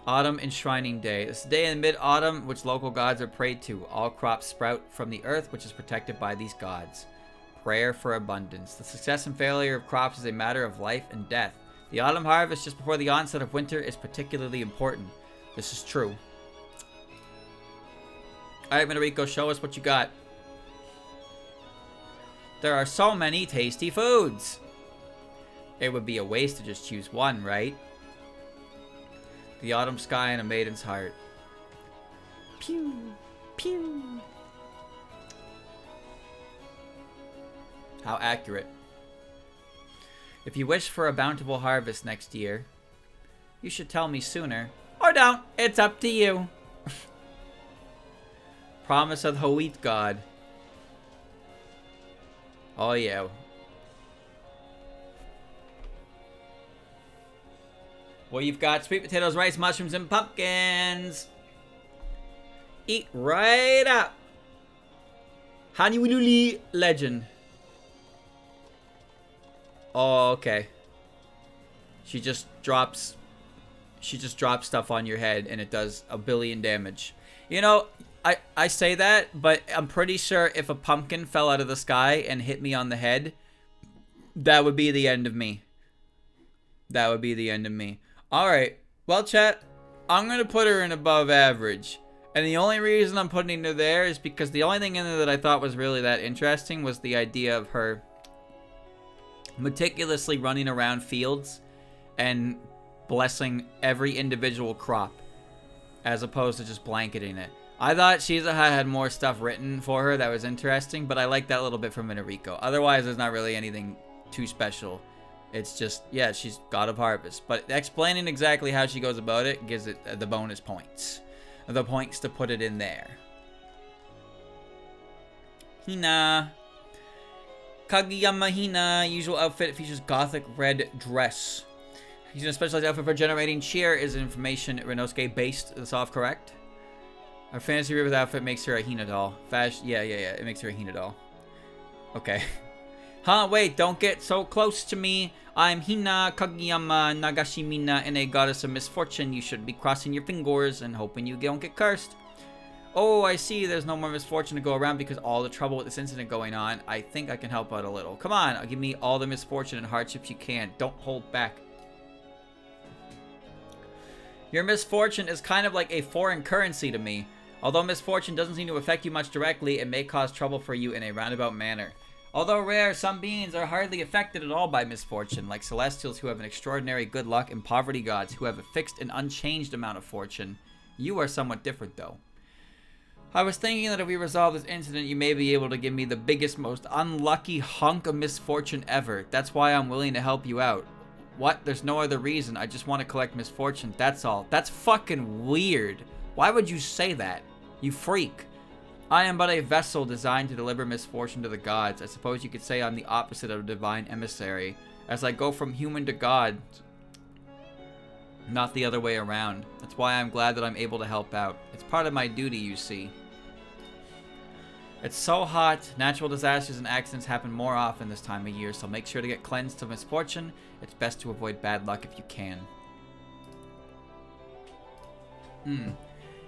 Autumn Enshrining Day. This is a day in mid-autumn which local gods are prayed to. All crops sprout from the earth, which is protected by these gods. Prayer for abundance. The success and failure of crops is a matter of life and death. The autumn harvest just before the onset of winter is particularly important. This is true. Alright, Minoriko, show us what you got. There are so many tasty foods. It would be a waste to just choose one, right? The autumn sky and a maiden's heart. Pew, pew. How accurate. If you wish for a bountiful harvest next year, you should tell me sooner. Or don't. It's up to you. Promise of the wheat god. Oh yeah. Well, you've got sweet potatoes, rice, mushrooms, and pumpkins. Eat right up. Hanueli legend. Oh, okay. She just drops stuff on your head and it does 1 billion damage. You know, I say that, but I'm pretty sure if a pumpkin fell out of the sky and hit me on the head, that would be the end of me. That would be the end of me. Alright, well chat, I'm going to put her in above average. And the only reason I'm putting her there is because the only thing in there that I thought was really that interesting was the idea of her meticulously running around fields and blessing every individual crop as opposed to just blanketing it. I thought Shizuha had more stuff written for her that was interesting, but I like that little bit from Minoriko. Otherwise, there's not really anything too special. It's just, yeah, she's god of harvest. But explaining exactly how she goes about it gives it the bonus points. The points to put it in there. Hina. Kagiyama Hina. Usual outfit features gothic red dress. Using a specialized outfit for generating cheer is information Renosuke based. That's all correct. Our fantasy river outfit makes her a Hina doll. Yeah. It makes her a Hina doll. Okay. Huh, wait, don't get so close to me. I'm Hina Kagiyama Nagashimina and a goddess of misfortune. You should be crossing your fingers and hoping you don't get cursed. Oh, I see there's no more misfortune to go around because all the trouble with this incident going on. I think I can help out a little. Come on, give me all the misfortune and hardships you can. Don't hold back. Your misfortune is kind of like a foreign currency to me. Although misfortune doesn't seem to affect you much directly, it may cause trouble for you in a roundabout manner. Although rare, some beings are hardly affected at all by misfortune, like celestials who have an extraordinary good luck and poverty gods who have a fixed and unchanged amount of fortune. You are somewhat different, though. I was thinking that if we resolve this incident, you may be able to give me the biggest, most unlucky hunk of misfortune ever. That's why I'm willing to help you out. What? There's no other reason. I just want to collect misfortune. That's all. That's fucking weird. Why would you say that? You freak. I am but a vessel designed to deliver misfortune to the gods. I suppose you could say I'm the opposite of a divine emissary. As I go from human to god, not the other way around. That's why I'm glad that I'm able to help out. It's part of my duty, you see. It's so hot, natural disasters and accidents happen more often this time of year, so make sure to get cleansed of misfortune. It's best to avoid bad luck if you can.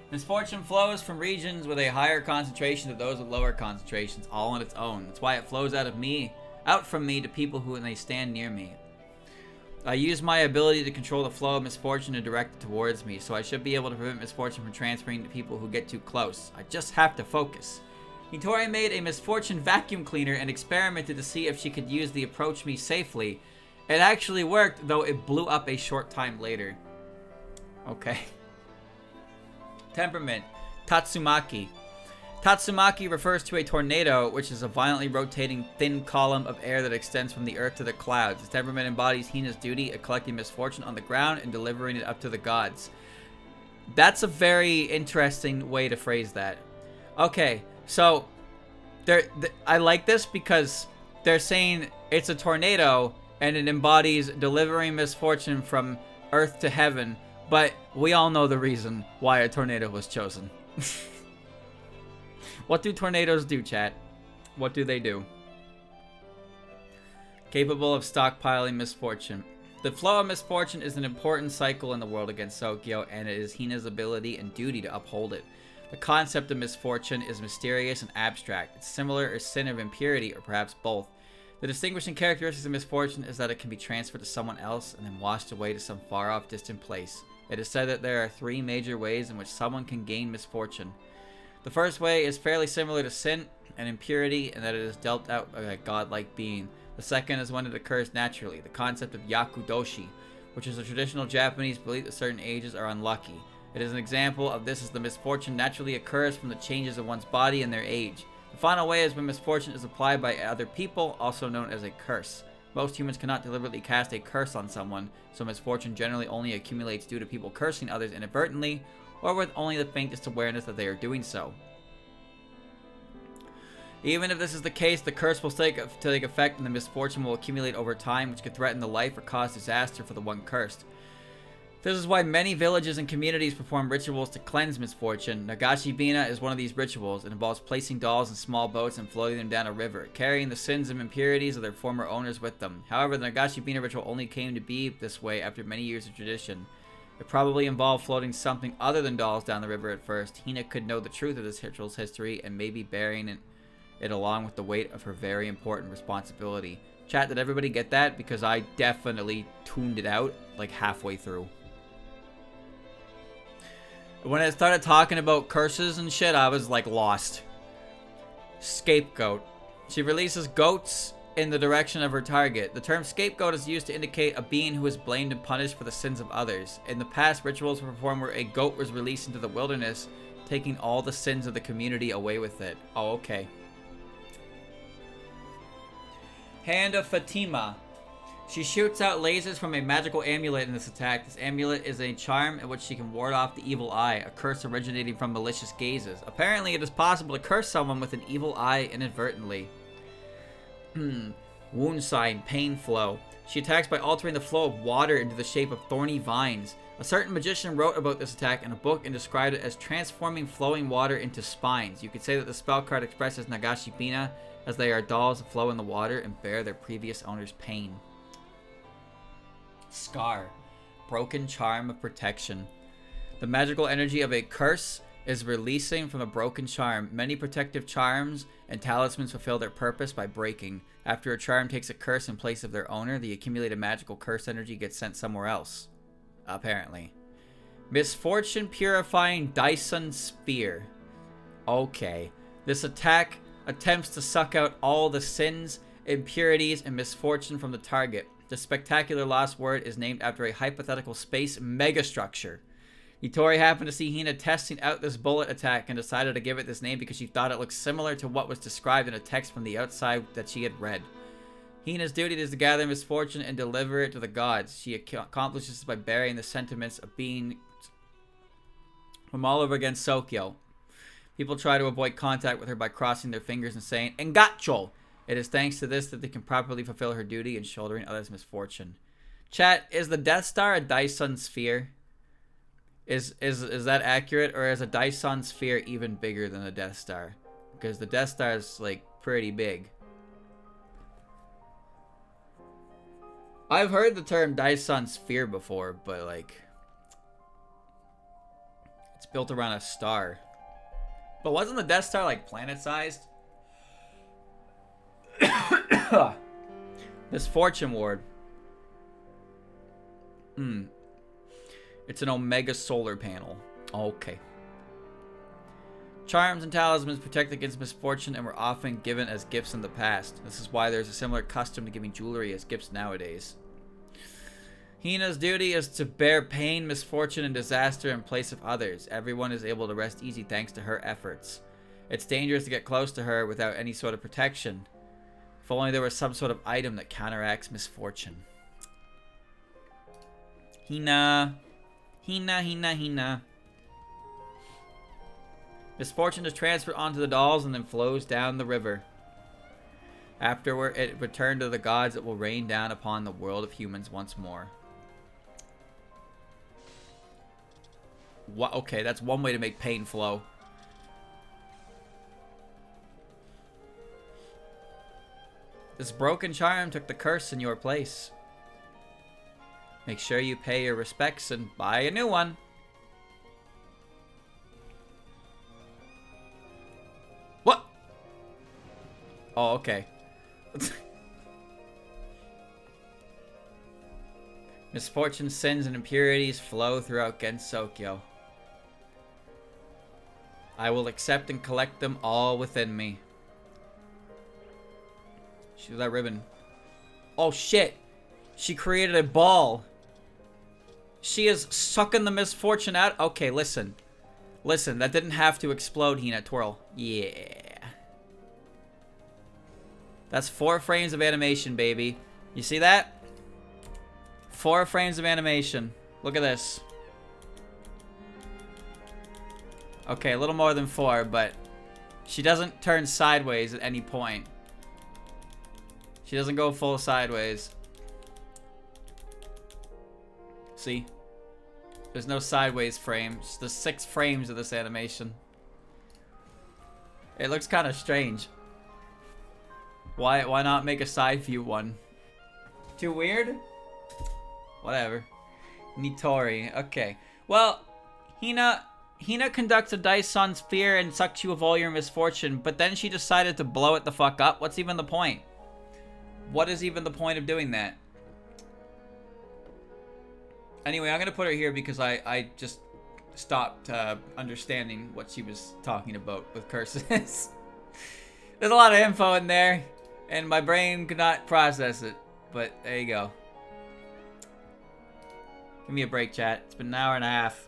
Misfortune flows from regions with a higher concentration to those with lower concentrations, all on its own. That's why it flows out from me to people who may stand near me. I use my ability to control the flow of misfortune and direct it towards me, so I should be able to prevent misfortune from transferring to people who get too close. I just have to focus. Nitori made a misfortune vacuum cleaner and experimented to see if she could use the approach me safely. It actually worked, though it blew up a short time later. Okay. Temperament. Tatsumaki. Tatsumaki refers to a tornado, which is a violently rotating thin column of air that extends from the earth to the clouds. Its temperament embodies Hina's duty of collecting misfortune on the ground and delivering it up to the gods. That's a very interesting way to phrase that. Okay. So, I like this because they're saying it's a tornado and it embodies delivering misfortune from earth to heaven, but we all know the reason why a tornado was chosen. What do tornadoes do, chat? What do they do? Capable of stockpiling misfortune. The flow of misfortune is an important cycle in the world against Sokyo, and it is Hina's ability and duty to uphold it. The concept of misfortune is mysterious and abstract. It's similar or sin of impurity, or perhaps both. The distinguishing characteristic of misfortune is that it can be transferred to someone else and then washed away to some far-off distant place. It is said that there are 3 major ways in which someone can gain misfortune. The first way is fairly similar to sin and impurity in that it is dealt out by a godlike being. The second is when it occurs naturally, the concept of yakudoshi, which is a traditional Japanese belief that certain ages are unlucky. It is an example of this as the misfortune naturally occurs from the changes of one's body and their age. The final way is when misfortune is applied by other people, also known as a curse. Most humans cannot deliberately cast a curse on someone, so misfortune generally only accumulates due to people cursing others inadvertently, or with only the faintest awareness that they are doing so. Even if this is the case, the curse will take effect and the misfortune will accumulate over time, which could threaten the life or cause disaster for the one cursed. This is why many villages and communities perform rituals to cleanse misfortune. Nagashibina is one of these rituals. It involves placing dolls in small boats and floating them down a river, carrying the sins and impurities of their former owners with them. However, the Nagashibina ritual only came to be this way after many years of tradition. It probably involved floating something other than dolls down the river at first. Hina could know the truth of this ritual's history and maybe bearing it along with the weight of her very important responsibility. Chat, did everybody get that? Because I definitely tuned it out like halfway through. When I started talking about curses and shit, I was like lost. Scapegoat. She releases goats in the direction of her target. The term scapegoat is used to indicate a being who is blamed and punished for the sins of others. In the past, rituals were performed where a goat was released into the wilderness, taking all the sins of the community away with it. Oh, okay. Hand of Fatima. She shoots out lasers from a magical amulet in this attack. This amulet is a charm in which she can ward off the evil eye, a curse originating from malicious gazes. Apparently, it is possible to curse someone with an evil eye inadvertently. Wound sign, pain flow. She attacks by altering the flow of water into the shape of thorny vines. A certain magician wrote about this attack in a book and described it as transforming flowing water into spines. You could say that the spell card expresses Nagashibina, as they are dolls that flow in the water and bear their previous owner's pain. Scar. Broken charm of protection. The magical energy of a curse is releasing from a broken charm. Many protective charms and talismans fulfill their purpose by breaking. After a charm takes a curse in place of their owner, the accumulated magical curse energy gets sent somewhere else. Apparently. Misfortune Purifying Dyson Spear. Okay. This attack attempts to suck out all the sins, impurities, and misfortune from the target. The spectacular lost word is named after a hypothetical space megastructure. Nitori happened to see Hina testing out this bullet attack and decided to give it this name because she thought it looked similar to what was described in a text from the outside that she had read. Hina's duty is to gather misfortune and deliver it to the gods. She accomplishes this by burying the sentiments of being from all over against Sokyo. People try to avoid contact with her by crossing their fingers and saying, Engacho! It is thanks to this that they can properly fulfill her duty in shouldering others' misfortune. Chat, is the Death Star a Dyson sphere? Is that accurate, or is a Dyson sphere even bigger than the Death Star? Because the Death Star is, like, pretty big. I've heard the term Dyson sphere before, but, like, it's built around a star. But wasn't the Death Star, like, planet-sized? Misfortune Ward. It's an Omega solar panel. Okay. Charms and talismans protect against misfortune and were often given as gifts in the past. This is why there's a similar custom to giving jewelry as gifts nowadays. Hina's duty is to bear pain, misfortune, and disaster in place of others. Everyone is able to rest easy thanks to her efforts. It's dangerous to get close to her without any sort of protection. If only there was some sort of item that counteracts misfortune. Hina. Misfortune is transferred onto the dolls and then flows down the river. Afterward, it returned to the gods. It will rain down upon the world of humans once more. What? Okay, that's one way to make pain flow. This broken charm took the curse in your place. Make sure you pay your respects and buy a new one. What? Oh, okay. Misfortune, sins, and impurities flow throughout Gensokyo. I will accept and collect them all within me. Shoot that ribbon. Oh, shit. She created a ball. She is sucking the misfortune out. Okay, listen. Listen, that didn't have to explode, Hina. Twirl. Yeah. That's 4 frames of animation, baby. You see that? 4 frames of animation. Look at this. Okay, a little more than 4, but she doesn't turn sideways at any point. She doesn't go full sideways. See? There's no sideways frames. There's 6 frames of this animation. It looks kind of strange. Why not make a side view one? Too weird? Whatever. Nitori. Okay. Well, Hina conducts a Dyson sphere and sucks you of all your misfortune, but then she decided to blow it the fuck up. What's even the point? What is even the point of doing that? Anyway, I'm going to put her here because I just stopped understanding what she was talking about with curses. There's a lot of info in there, and my brain could not process it. But there you go. Give me a break, chat. It's been an hour and a half.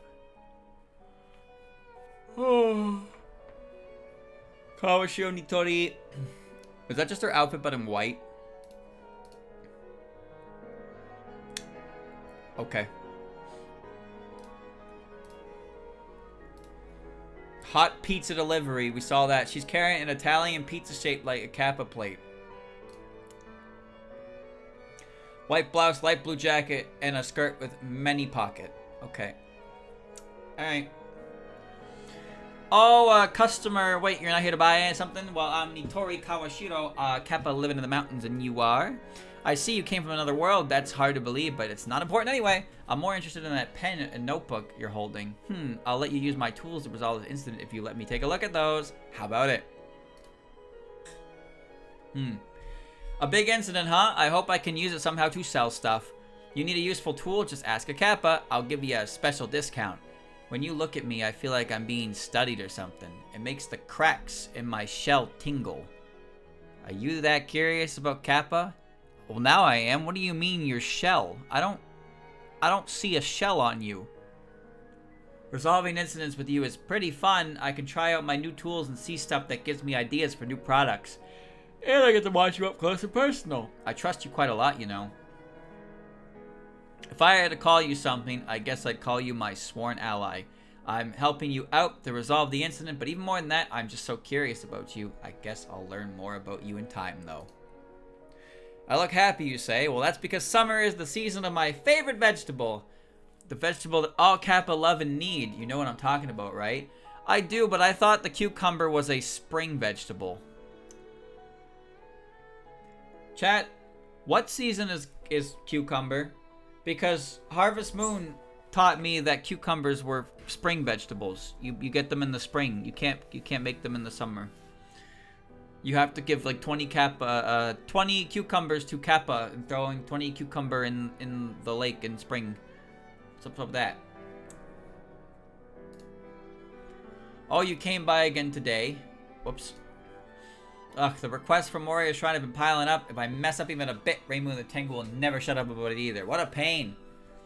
Oh. Kawashiro Nitori. Is that just her outfit but in white? Okay. Hot pizza delivery. We saw that. She's carrying an Italian pizza shaped like a Kappa plate. White blouse, light blue jacket, and a skirt with many pocket. Okay. Alright. Oh, customer. Wait, you're not here to buy something? Well, I'm Nitori Kawashiro, Kappa living in the mountains, and you are? I see you came from another world. That's hard to believe, but it's not important anyway. I'm more interested in that pen and notebook you're holding. I'll let you use my tools to resolve this incident if you let me take a look at those. How about it? A big incident, huh? I hope I can use it somehow to sell stuff. You need a useful tool? Just ask a Kappa. I'll give you a special discount. When you look at me, I feel like I'm being studied or something. It makes the cracks in my shell tingle. Are you that curious about Kappa? Well, now I am. What do you mean your shell? I don't see a shell on you. Resolving incidents with you is pretty fun. I can try out my new tools and see stuff that gives me ideas for new products. And I get to watch you up close and personal. I trust you quite a lot, you know. If I had to call you something, I guess I'd call you my sworn ally. I'm helping you out to resolve the incident, but even more than that, I'm just so curious about you. I guess I'll learn more about you in time, though. I look happy, you say. Well, that's because summer is the season of my favorite vegetable. The vegetable that all Kappa love and need. You know what I'm talking about, right? I do, but I thought the cucumber was a spring vegetable. Chat, what season is cucumber? Because Harvest Moon taught me that cucumbers were spring vegetables. You get them in the spring. You can't make them in the summer. You have to give like 20 cucumbers to Kappa and throwing 20 cucumber in the lake in spring. Something like that. Oh, you came by again today. Whoops. Ugh, the requests from Moriya Shrine have been piling up. If I mess up even a bit, Reimu and the Tengu will never shut up about it either. What a pain.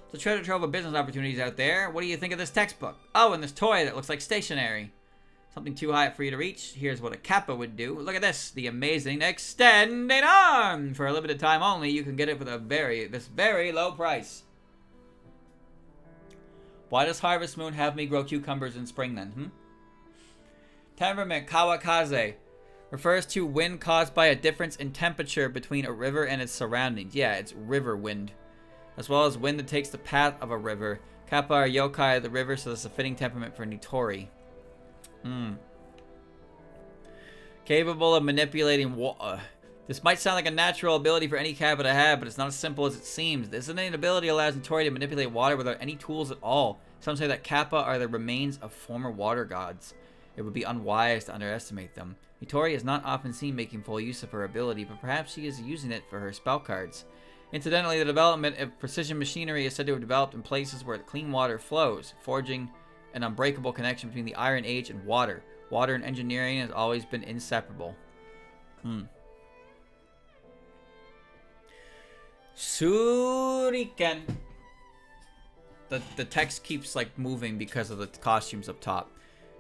It's a treasure trove of business opportunities out there. What do you think of this textbook? Oh, and this toy that looks like stationery. Something too high for you to reach? Here's what a Kappa would do. Look at this. The amazing extending arm. For a limited time only, you can get it for this very low price. Why does Harvest Moon have me grow cucumbers in spring then, Temperament Kawakaze. Refers to wind caused by a difference in temperature between a river and its surroundings. Yeah, it's river wind. As well as wind that takes the path of a river. Kappa are yokai of the river, so that's a fitting temperament for Nitori. Capable of manipulating water. This might sound like a natural ability for any Kappa to have, but it's not as simple as it seems. This innate ability allows Nitori to manipulate water without any tools at all. Some say that Kappa are the remains of former water gods. It would be unwise to underestimate them. Nitori is not often seen making full use of her ability, but perhaps she is using it for her spell cards. Incidentally, the development of precision machinery is said to have developed in places where clean water flows, forging an unbreakable connection between the Iron Age and water. Water and engineering has always been inseparable. Shuriken. The text keeps like moving because of the costumes up top.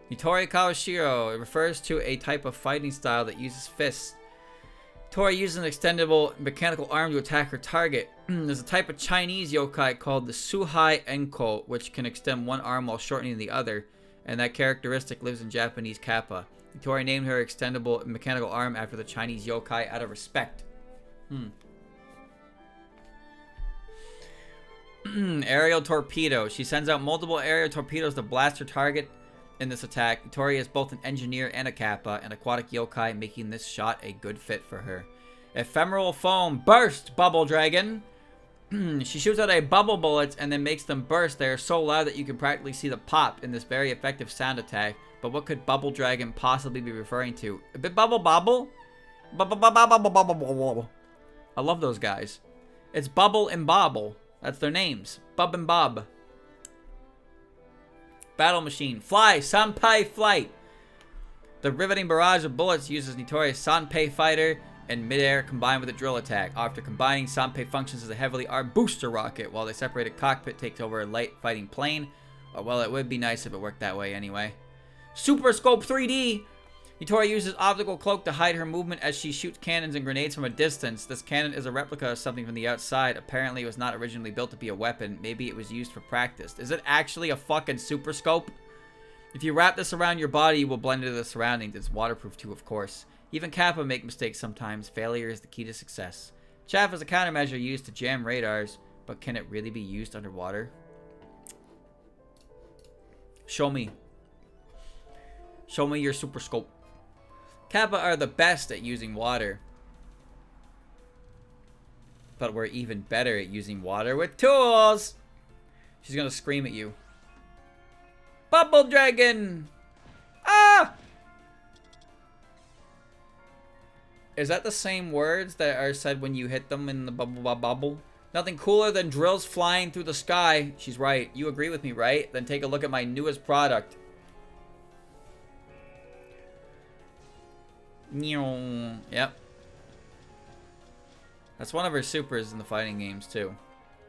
Nitori Kawashiro. It refers to a type of fighting style that uses fists. Tori uses an extendable mechanical arm to attack her target. There's a type of Chinese yokai called the Suhai Enko, which can extend one arm while shortening the other, and that characteristic lives in Japanese Kappa. Tori named her extendable mechanical arm after the Chinese yokai out of respect. Aerial torpedo. She sends out multiple aerial torpedoes to blast her target. In this attack, Nitori is both an engineer and a Kappa, an aquatic yokai, making this shot a good fit for her. Ephemeral foam. Burst, Bubble Dragon! She shoots out a bubble bullets and then makes them burst. They are so loud that you can practically see the pop in this very effective sound attack. But what could Bubble Dragon possibly be referring to? A bit bubble bobble? I love those guys. It's Bubble and Bobble. That's their names. Bub and Bob. Battle machine. Fly. Sanpei flight. The riveting barrage of bullets uses Nitori's Sanpei fighter and midair combined with a drill attack. After combining, Sanpei functions as a heavily armed booster rocket, while the separated cockpit takes over a light fighting plane. Well, it would be nice if it worked that way anyway. Super Scope 3D. Nitori uses optical cloak to hide her movement as she shoots cannons and grenades from a distance. This cannon is a replica of something from the outside. Apparently, it was not originally built to be a weapon. Maybe it was used for practice. Is it actually a fucking super scope? If you wrap this around your body, you will blend into the surroundings. It's waterproof too, of course. Even Kappa make mistakes sometimes. Failure is the key to success. Chaff is a countermeasure used to jam radars, but can it really be used underwater? Show me. Show me your super scope. Kappa are the best at using water. but we're even better at using water with tools. She's gonna scream at you. Bubble Dragon! Ah! Is that the same words that are said when you hit them in the bubble? Nothing cooler than drills flying through the sky. She's right. You agree with me, right? Then take a look at my newest product. Yep. That's one of her supers in the fighting games, too.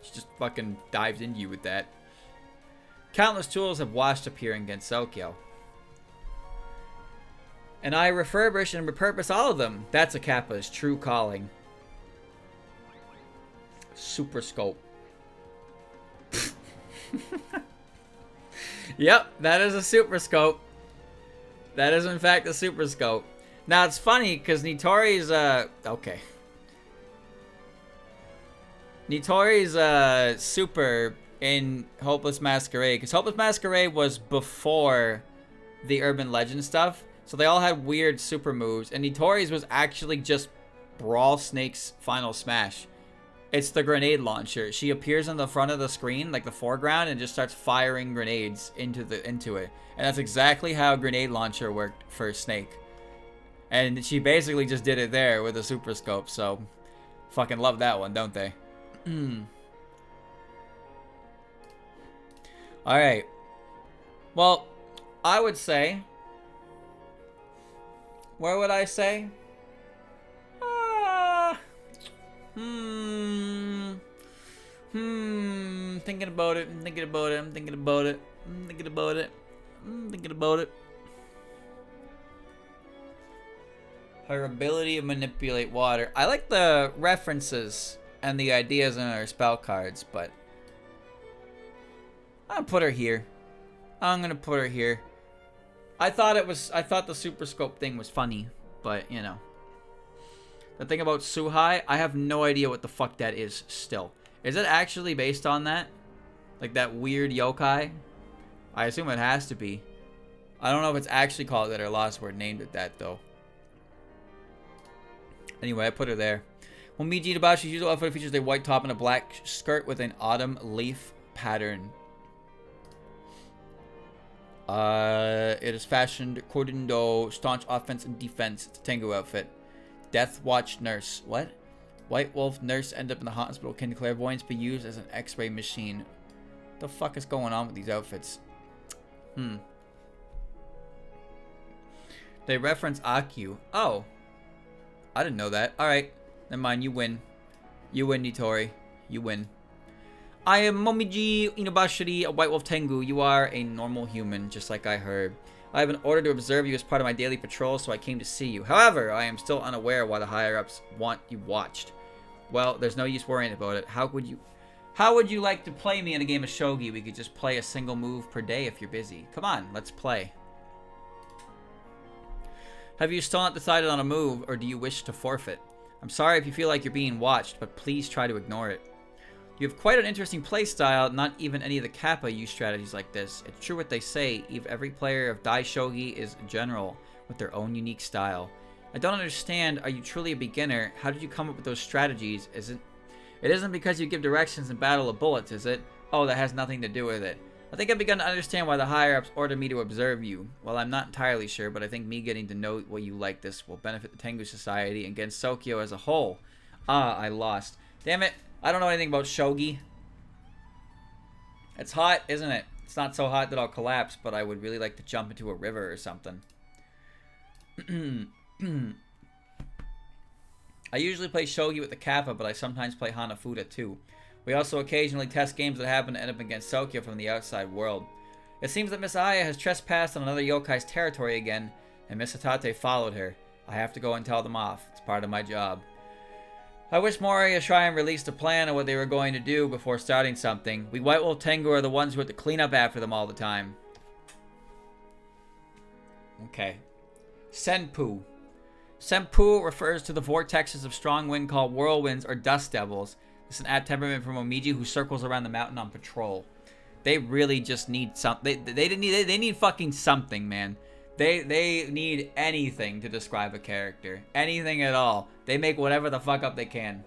She just fucking dives into you with that. Countless tools have watched appearing against Sokyo. And I refurbish and repurpose all of them. That's a Kappa's true calling. Super Scope. Yep, that is a Super Scope. That is in fact a Super Scope. Now it's funny because Nitori's okay. Nitori's super in Hopeless Masquerade, because Hopeless Masquerade was before the Urban Legend stuff, so they all had weird super moves, and Nitori's was actually just Brawl Snake's final smash. It's the grenade launcher. She appears on the front of the screen, like the foreground, and just starts firing grenades into it. And that's exactly how grenade launcher worked for Snake. And she basically just did it there with a super scope, so fucking love that one, don't they? Alright. Well, I would say... Where would I say? Thinking about it. Her ability to manipulate water. I like the references and the ideas in her spell cards, but I'm gonna put her here. I thought the super scope thing was funny, but you know. The thing about Suhai, I have no idea what the fuck that is still. Is it actually based on that? Like that weird yokai? I assume it has to be. I don't know if it's actually called that or Lost Word named it that though. Anyway, I put her there. Momiji Inubashiri's usual outfit features a white top and a black skirt with an autumn leaf pattern. It is fashioned according to staunch offense and defense. It's a Tengu outfit. Death Watch Nurse. What? White Wolf Nurse end up in the hospital. Can clairvoyance be used as an x-ray machine? What the fuck is going on with these outfits? They reference Akyu. Oh. I didn't know that. Alright. Never mind. You win. You win, Nitori. You win. I am Momiji Inubashiri, a White Wolf Tengu. You are a normal human, just like I heard. I have been ordered to observe you as part of my daily patrol, so I came to see you. However, I am still unaware why the higher-ups want you watched. Well, there's no use worrying about it. How would you like to play me in a game of shogi? We could just play a single move per day if you're busy. Come on, let's play. Have you still not decided on a move, or do you wish to forfeit? I'm sorry if you feel like you're being watched, but please try to ignore it. You have quite an interesting playstyle. Not even any of the Kappa use strategies like this. It's true what they say. Every player of Dai Shogi is general with their own unique style. I don't understand. Are you truly a beginner? How did you come up with those strategies? It isn't because you give directions in Battle of Bullets, is it? Oh, that has nothing to do with it. I think I've begun to understand why the higher-ups ordered me to observe you. Well, I'm not entirely sure, but I think me getting to know what you like this will benefit the Tengu Society and against Sokyo as a whole. Ah, I lost. Damn it. I don't know anything about shogi. It's hot, isn't it? It's not so hot that I'll collapse, but I would really like to jump into a river or something. I usually play shogi with the Kappa, but I sometimes play Hanafuda too. We also occasionally test games that happen to end up against Sokyo from the outside world. It seems that Miss Aya has trespassed on another yokai's territory again, and Miss Hatate followed her. I have to go and tell them off. It's part of my job. I wish Moriya Shrine released a plan of what they were going to do before starting something. We White Wolf Tengu are the ones who have to clean up after them all the time. Okay. Senpu. Senpu refers to the vortexes of strong wind called whirlwinds or dust devils. It's an apt temperament from Momiji who circles around the mountain on patrol. They really just need something. They need fucking something, man. They need anything to describe a character. Anything at all. They make whatever the fuck up they can.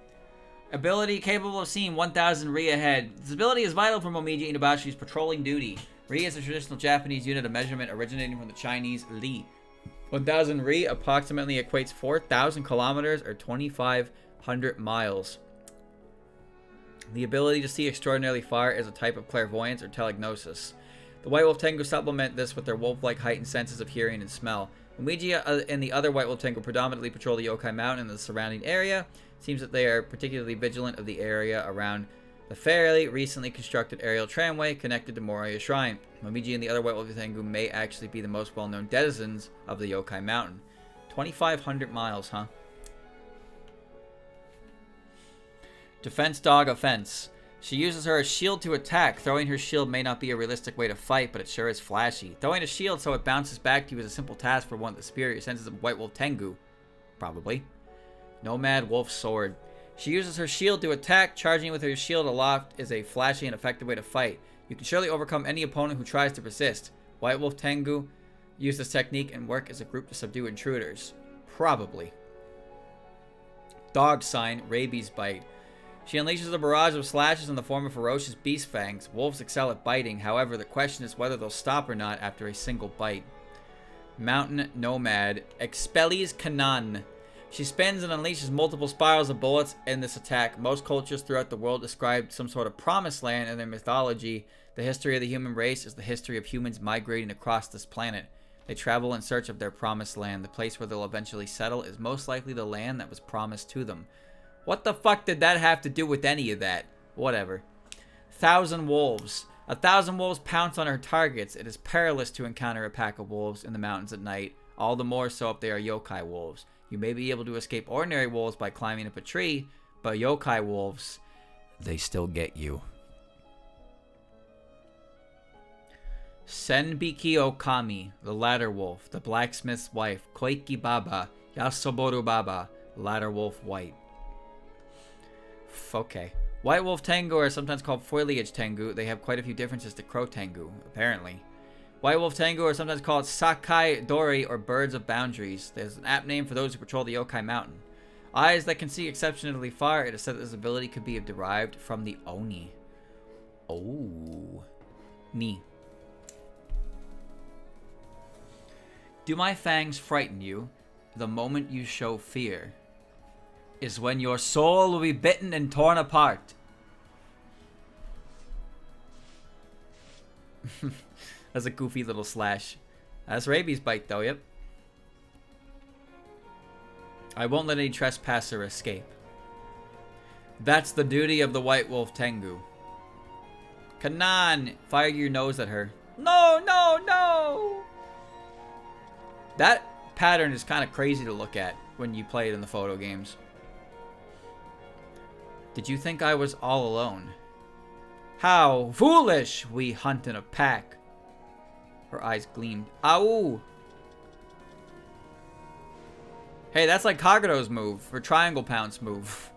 Ability capable of seeing 1,000 Ri ahead. This ability is vital for Momiji Inubashiri's patrolling duty. Ri is a traditional Japanese unit of measurement originating from the Chinese Li. 1,000 Ri approximately equates 4,000 kilometers or 2,500 miles. The ability to see extraordinarily far is a type of clairvoyance or telegnosis. The White Wolf Tengu supplement this with their wolf-like heightened senses of hearing and smell. Momiji and the other White Wolf Tengu predominantly patrol the Yokai Mountain and the surrounding area. It seems that they are particularly vigilant of the area around the fairly recently constructed aerial tramway connected to Moriya Shrine. Momiji and the other White Wolf Tengu may actually be the most well-known denizens of the Yokai Mountain. 2,500 miles, huh? Defense Dog Offense. She uses her shield to attack. Throwing her shield may not be a realistic way to fight, but it sure is flashy. Throwing a shield so it bounces back to you is a simple task for one of the superior senses of White Wolf Tengu. Probably. Nomad Wolf Sword. She uses her shield to attack. Charging with her shield aloft is a flashy and effective way to fight. You can surely overcome any opponent who tries to resist. White Wolf Tengu use this technique and work as a group to subdue intruders. Probably. Dog Sign. Rabies Bite. She unleashes a barrage of slashes in the form of ferocious beast fangs. Wolves excel at biting. However, the question is whether they'll stop or not after a single bite. Mountain Nomad. Expellees Kanan. She spins and unleashes multiple spirals of bullets in this attack. Most cultures throughout the world describe some sort of promised land in their mythology. The history of the human race is the history of humans migrating across this planet. They travel in search of their promised land. The place where they'll eventually settle is most likely the land that was promised to them. What the fuck did that have to do with any of that? Whatever. 1,000 Wolves. 1,000 wolves pounce on her targets. It is perilous to encounter a pack of wolves in the mountains at night. All the more so if they are yokai wolves. You may be able to escape ordinary wolves by climbing up a tree, but yokai wolves, they still get you. Senbiki Okami, the Ladder Wolf, the Blacksmith's Wife, Koiki Baba, Yasoboru Baba, Ladder Wolf White. Okay. White Wolf Tengu are sometimes called Foliage Tengu. They have quite a few differences to Crow Tengu, apparently. White Wolf Tengu are sometimes called Sakai Dori or Birds of Boundaries. There's an apt name for those who patrol the Yokai Mountain. Eyes that can see exceptionally far. It is said that this ability could be derived from the Oni. Oh. Me. Do my fangs frighten you? The moment you show fear is when your soul will be bitten and torn apart. That's a goofy little slash. That's rabies bite though, yep. I won't let any trespasser escape. That's the duty of the White Wolf Tengu. Kanan! Fire your nose at her. No, no, no! That pattern is kind of crazy to look at when you play it in the photo games. Did you think I was all alone? How foolish! We hunt in a pack. Her eyes gleamed. Ow! Hey, that's like Kagura's move. Her triangle pounce move.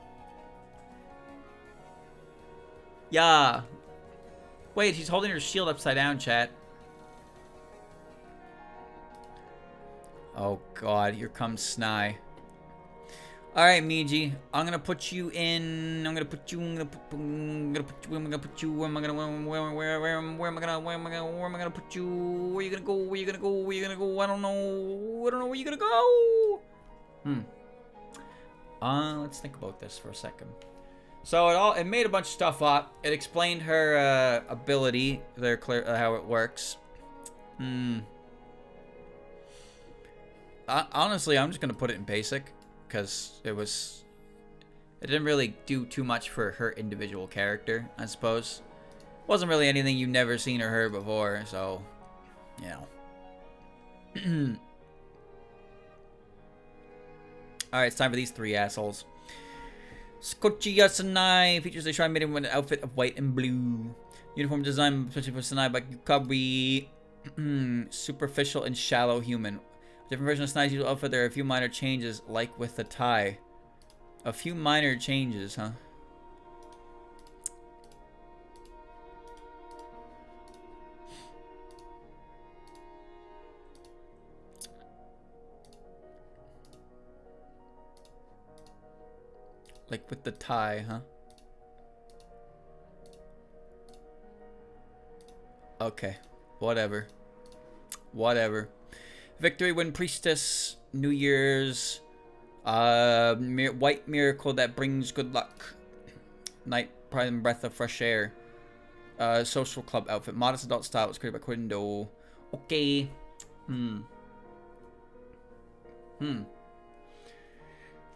Yeah. Wait, she's holding her shield upside down, chat. Oh god, here comes Sanae. Alright, Miji. I'm gonna put you in. Where am I gonna put you? Where am I gonna put you? Where you gonna go? Where you gonna go? Where you gonna go? I don't know. I don't know where you gonna go. Let's think about this for a second. So it made a bunch of stuff up. It explained her ability, how it works. Honestly, I'm just gonna put it in basic because it didn't really do too much for her individual character, I suppose. Wasn't really anything you've never seen or heard before, so you know. Alright, it's time for these three assholes. Kochiya Sanae features a shrine made in an outfit of white and blue. Uniform design, especially for Sanae by Yukari. Superficial and shallow human. Different version of Sanae's usual outfit, there are a few minor changes, like with the tie. A few minor changes, huh? Like with the tie, huh? Okay. Whatever. Whatever. Victory Wind Priestess. New Year's. White Miracle that brings good luck. Night Pride and Breath of Fresh Air. Social Club outfit. Modest adult style was created by Quindo. Okay.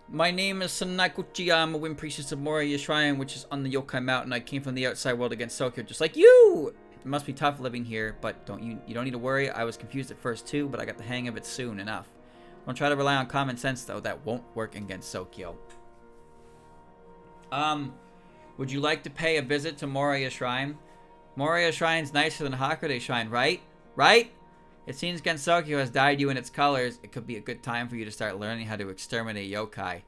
My name is Sanae Kochiya. I'm a Wind Priestess of Moriya Shrine, which is on the Yokai Mountain. I came from the outside world against Sokyo, just like you! It must be tough living here, but you don't need to worry. I was confused at first too, but I got the hang of it soon enough. Don't try to rely on common sense though. That won't work against Sokyo. Would you like to pay a visit to Moriya Shrine? Moriya Shrine's nicer than Hakurei Shrine, right? Right? It seems Gensokyo has dyed you in its colors. It could be a good time for you to start learning how to exterminate yokai.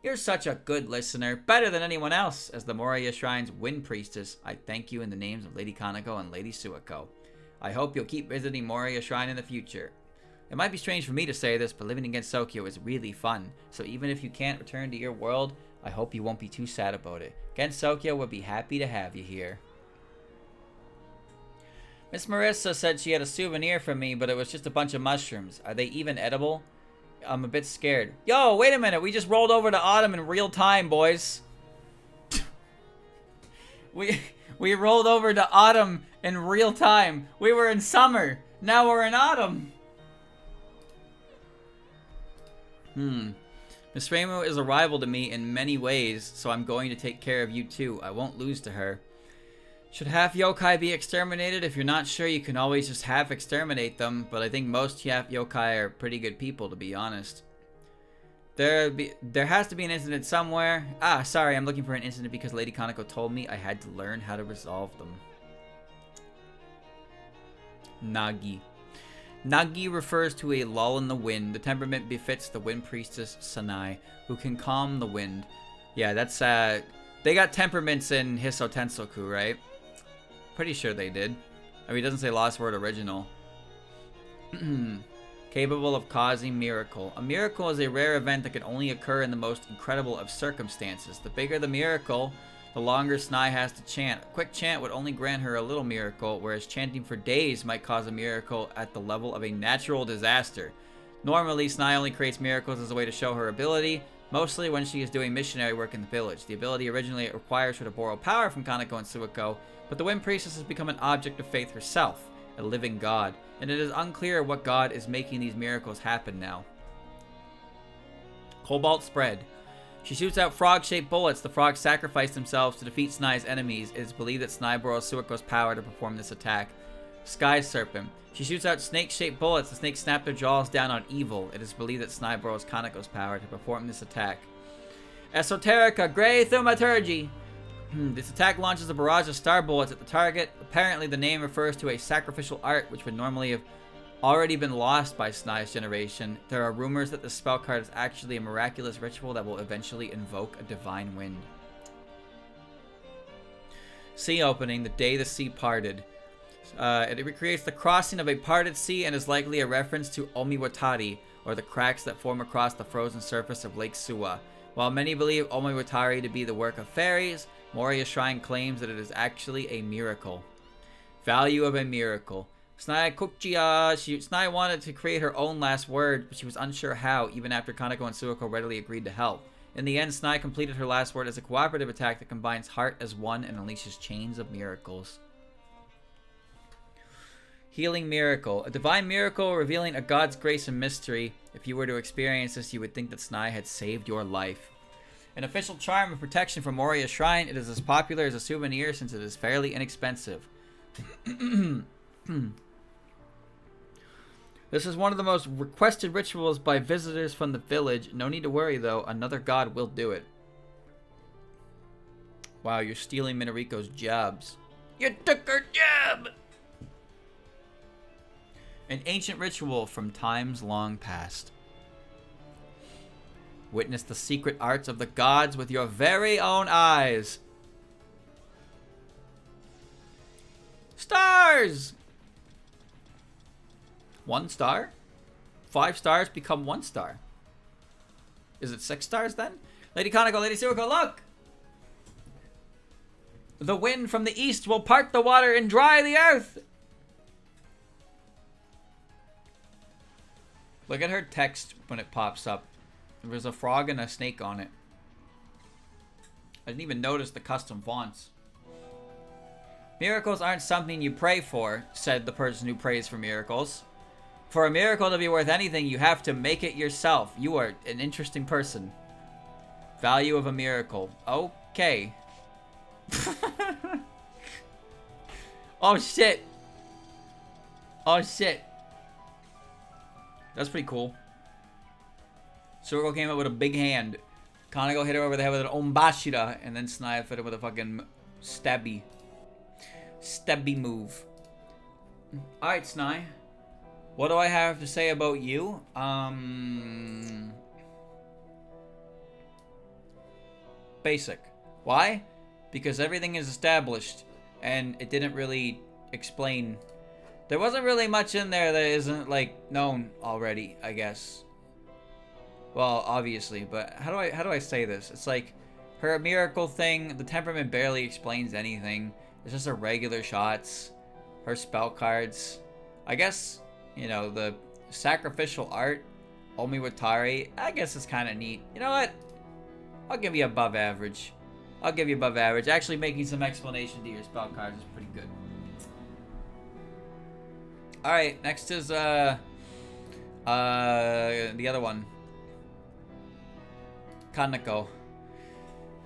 You're such a good listener, better than anyone else. As the Moriya Shrine's Wind Priestess, I thank you in the names of Lady Kanako and Lady Suwako. I hope you'll keep visiting Moriya Shrine in the future. It might be strange for me to say this, but living in Gensokyo is really fun. So even if you can't return to your world, I hope you won't be too sad about it. Gensokyo would be happy to have you here. Miss Marisa said she had a souvenir from me, but it was just a bunch of mushrooms. Are they even edible? I'm a bit scared. Yo, wait a minute. We just rolled over to autumn in real time, boys. we rolled over to autumn in real time. We were in summer. Now we're in autumn. Miss Reimu is a rival to me in many ways, so I'm going to take care of you too. I won't lose to her. Should half yokai be exterminated? If you're not sure, you can always just half exterminate them, but I think most half yokai are pretty good people, to be honest. There has to be an incident somewhere. Ah, sorry, I'm looking for an incident because Lady Kanako told me I had to learn how to resolve them. Nagi. Nagi refers to a lull in the wind. The temperament befits the Wind Priestess Sanae, who can calm the wind. Yeah, that's, they got temperaments in Hiso Tensoku, right? Pretty sure they did. I mean, it doesn't say Lost Word Original. Capable of causing miracle. A miracle is a rare event that can only occur in the most incredible of circumstances. The bigger the miracle, the longer Sanae has to chant. A quick chant would only grant her a little miracle, whereas chanting for days might cause a miracle at the level of a natural disaster. Normally, Sanae only creates miracles as a way to show her ability, mostly when she is doing missionary work in the village. The ability originally requires her to borrow power from Kanako and Suwako, but the Wind Priestess has become an object of faith herself, a living god, and it is unclear what god is making these miracles happen now. Cobalt Spread. She shoots out frog-shaped bullets. The frogs sacrifice themselves to defeat Sanae's enemies. It is believed that Sanae borrows Suwako's power to perform this attack. Sky Serpent. She shoots out snake-shaped bullets. The snakes snap their jaws down on evil. It is believed that Sanae borrows Kanako's power to perform this attack. Esoterica Grey Thaumaturgy. This attack launches a barrage of star bullets at the target. Apparently, the name refers to a sacrificial art which would normally have already been lost by Sanae's generation. There are rumors that the spell card is actually a miraculous ritual that will eventually invoke a divine wind. Sea Opening, the day the sea parted. It recreates the crossing of a parted sea and is likely a reference to Omiwatari, or the cracks that form across the frozen surface of Lake Suwa. While many believe Omiwatari to be the work of fairies, Moriya Shrine claims that it is actually a miracle. Value of a miracle. Sanae Kochiya. Sanae wanted to create her own last word, but she was unsure how, even after Kanako and Suwako readily agreed to help. In the end, Sanae completed her last word as a cooperative attack that combines heart as one and unleashes chains of miracles. Healing Miracle. A divine miracle revealing a god's grace and mystery. If you were to experience this, you would think that Sanae had saved your life. An official charm of protection from Moriya Shrine. It is as popular as a souvenir since it is fairly inexpensive. This is one of the most requested rituals by visitors from the village. No need to worry though, another god will do it. Wow, you're stealing Minoriko's jobs. You took her job! An ancient ritual from times long past. Witness the secret arts of the gods with your very own eyes. Stars! 1 star? 5 stars become 1 star. Is it 6 stars then? Lady Kanako, Lady Suiko, look! The wind from the east will part the water and dry the earth! Look at her text when it pops up. There's a frog and a snake on it. I didn't even notice the custom fonts. Miracles aren't something you pray for, said the person who prays for miracles. For a miracle to be worth anything, you have to make it yourself. You are an interesting person. Value of a miracle. Okay. Oh shit. Oh shit. That's pretty cool. Suiko came up with a big hand. Kanako hit her over the head with an ombashira, and then Sanae hit her with a fucking stabby move. Alright, Sanae. What do I have to say about you? Basic. Why? Because everything is established, and it didn't really explain. There wasn't really much in there that isn't, like, known already, I guess. Well, obviously, but how do I say this? It's like, her miracle thing, the temperament barely explains anything. It's just her regular shots, her spell cards. I guess, you know, the sacrificial art, Omiwatari, I guess it's kind of neat. You know what? I'll give you above average. I'll give you above average. Actually, making some explanation to your spell cards is pretty good. Alright, next is, the other one. Kanako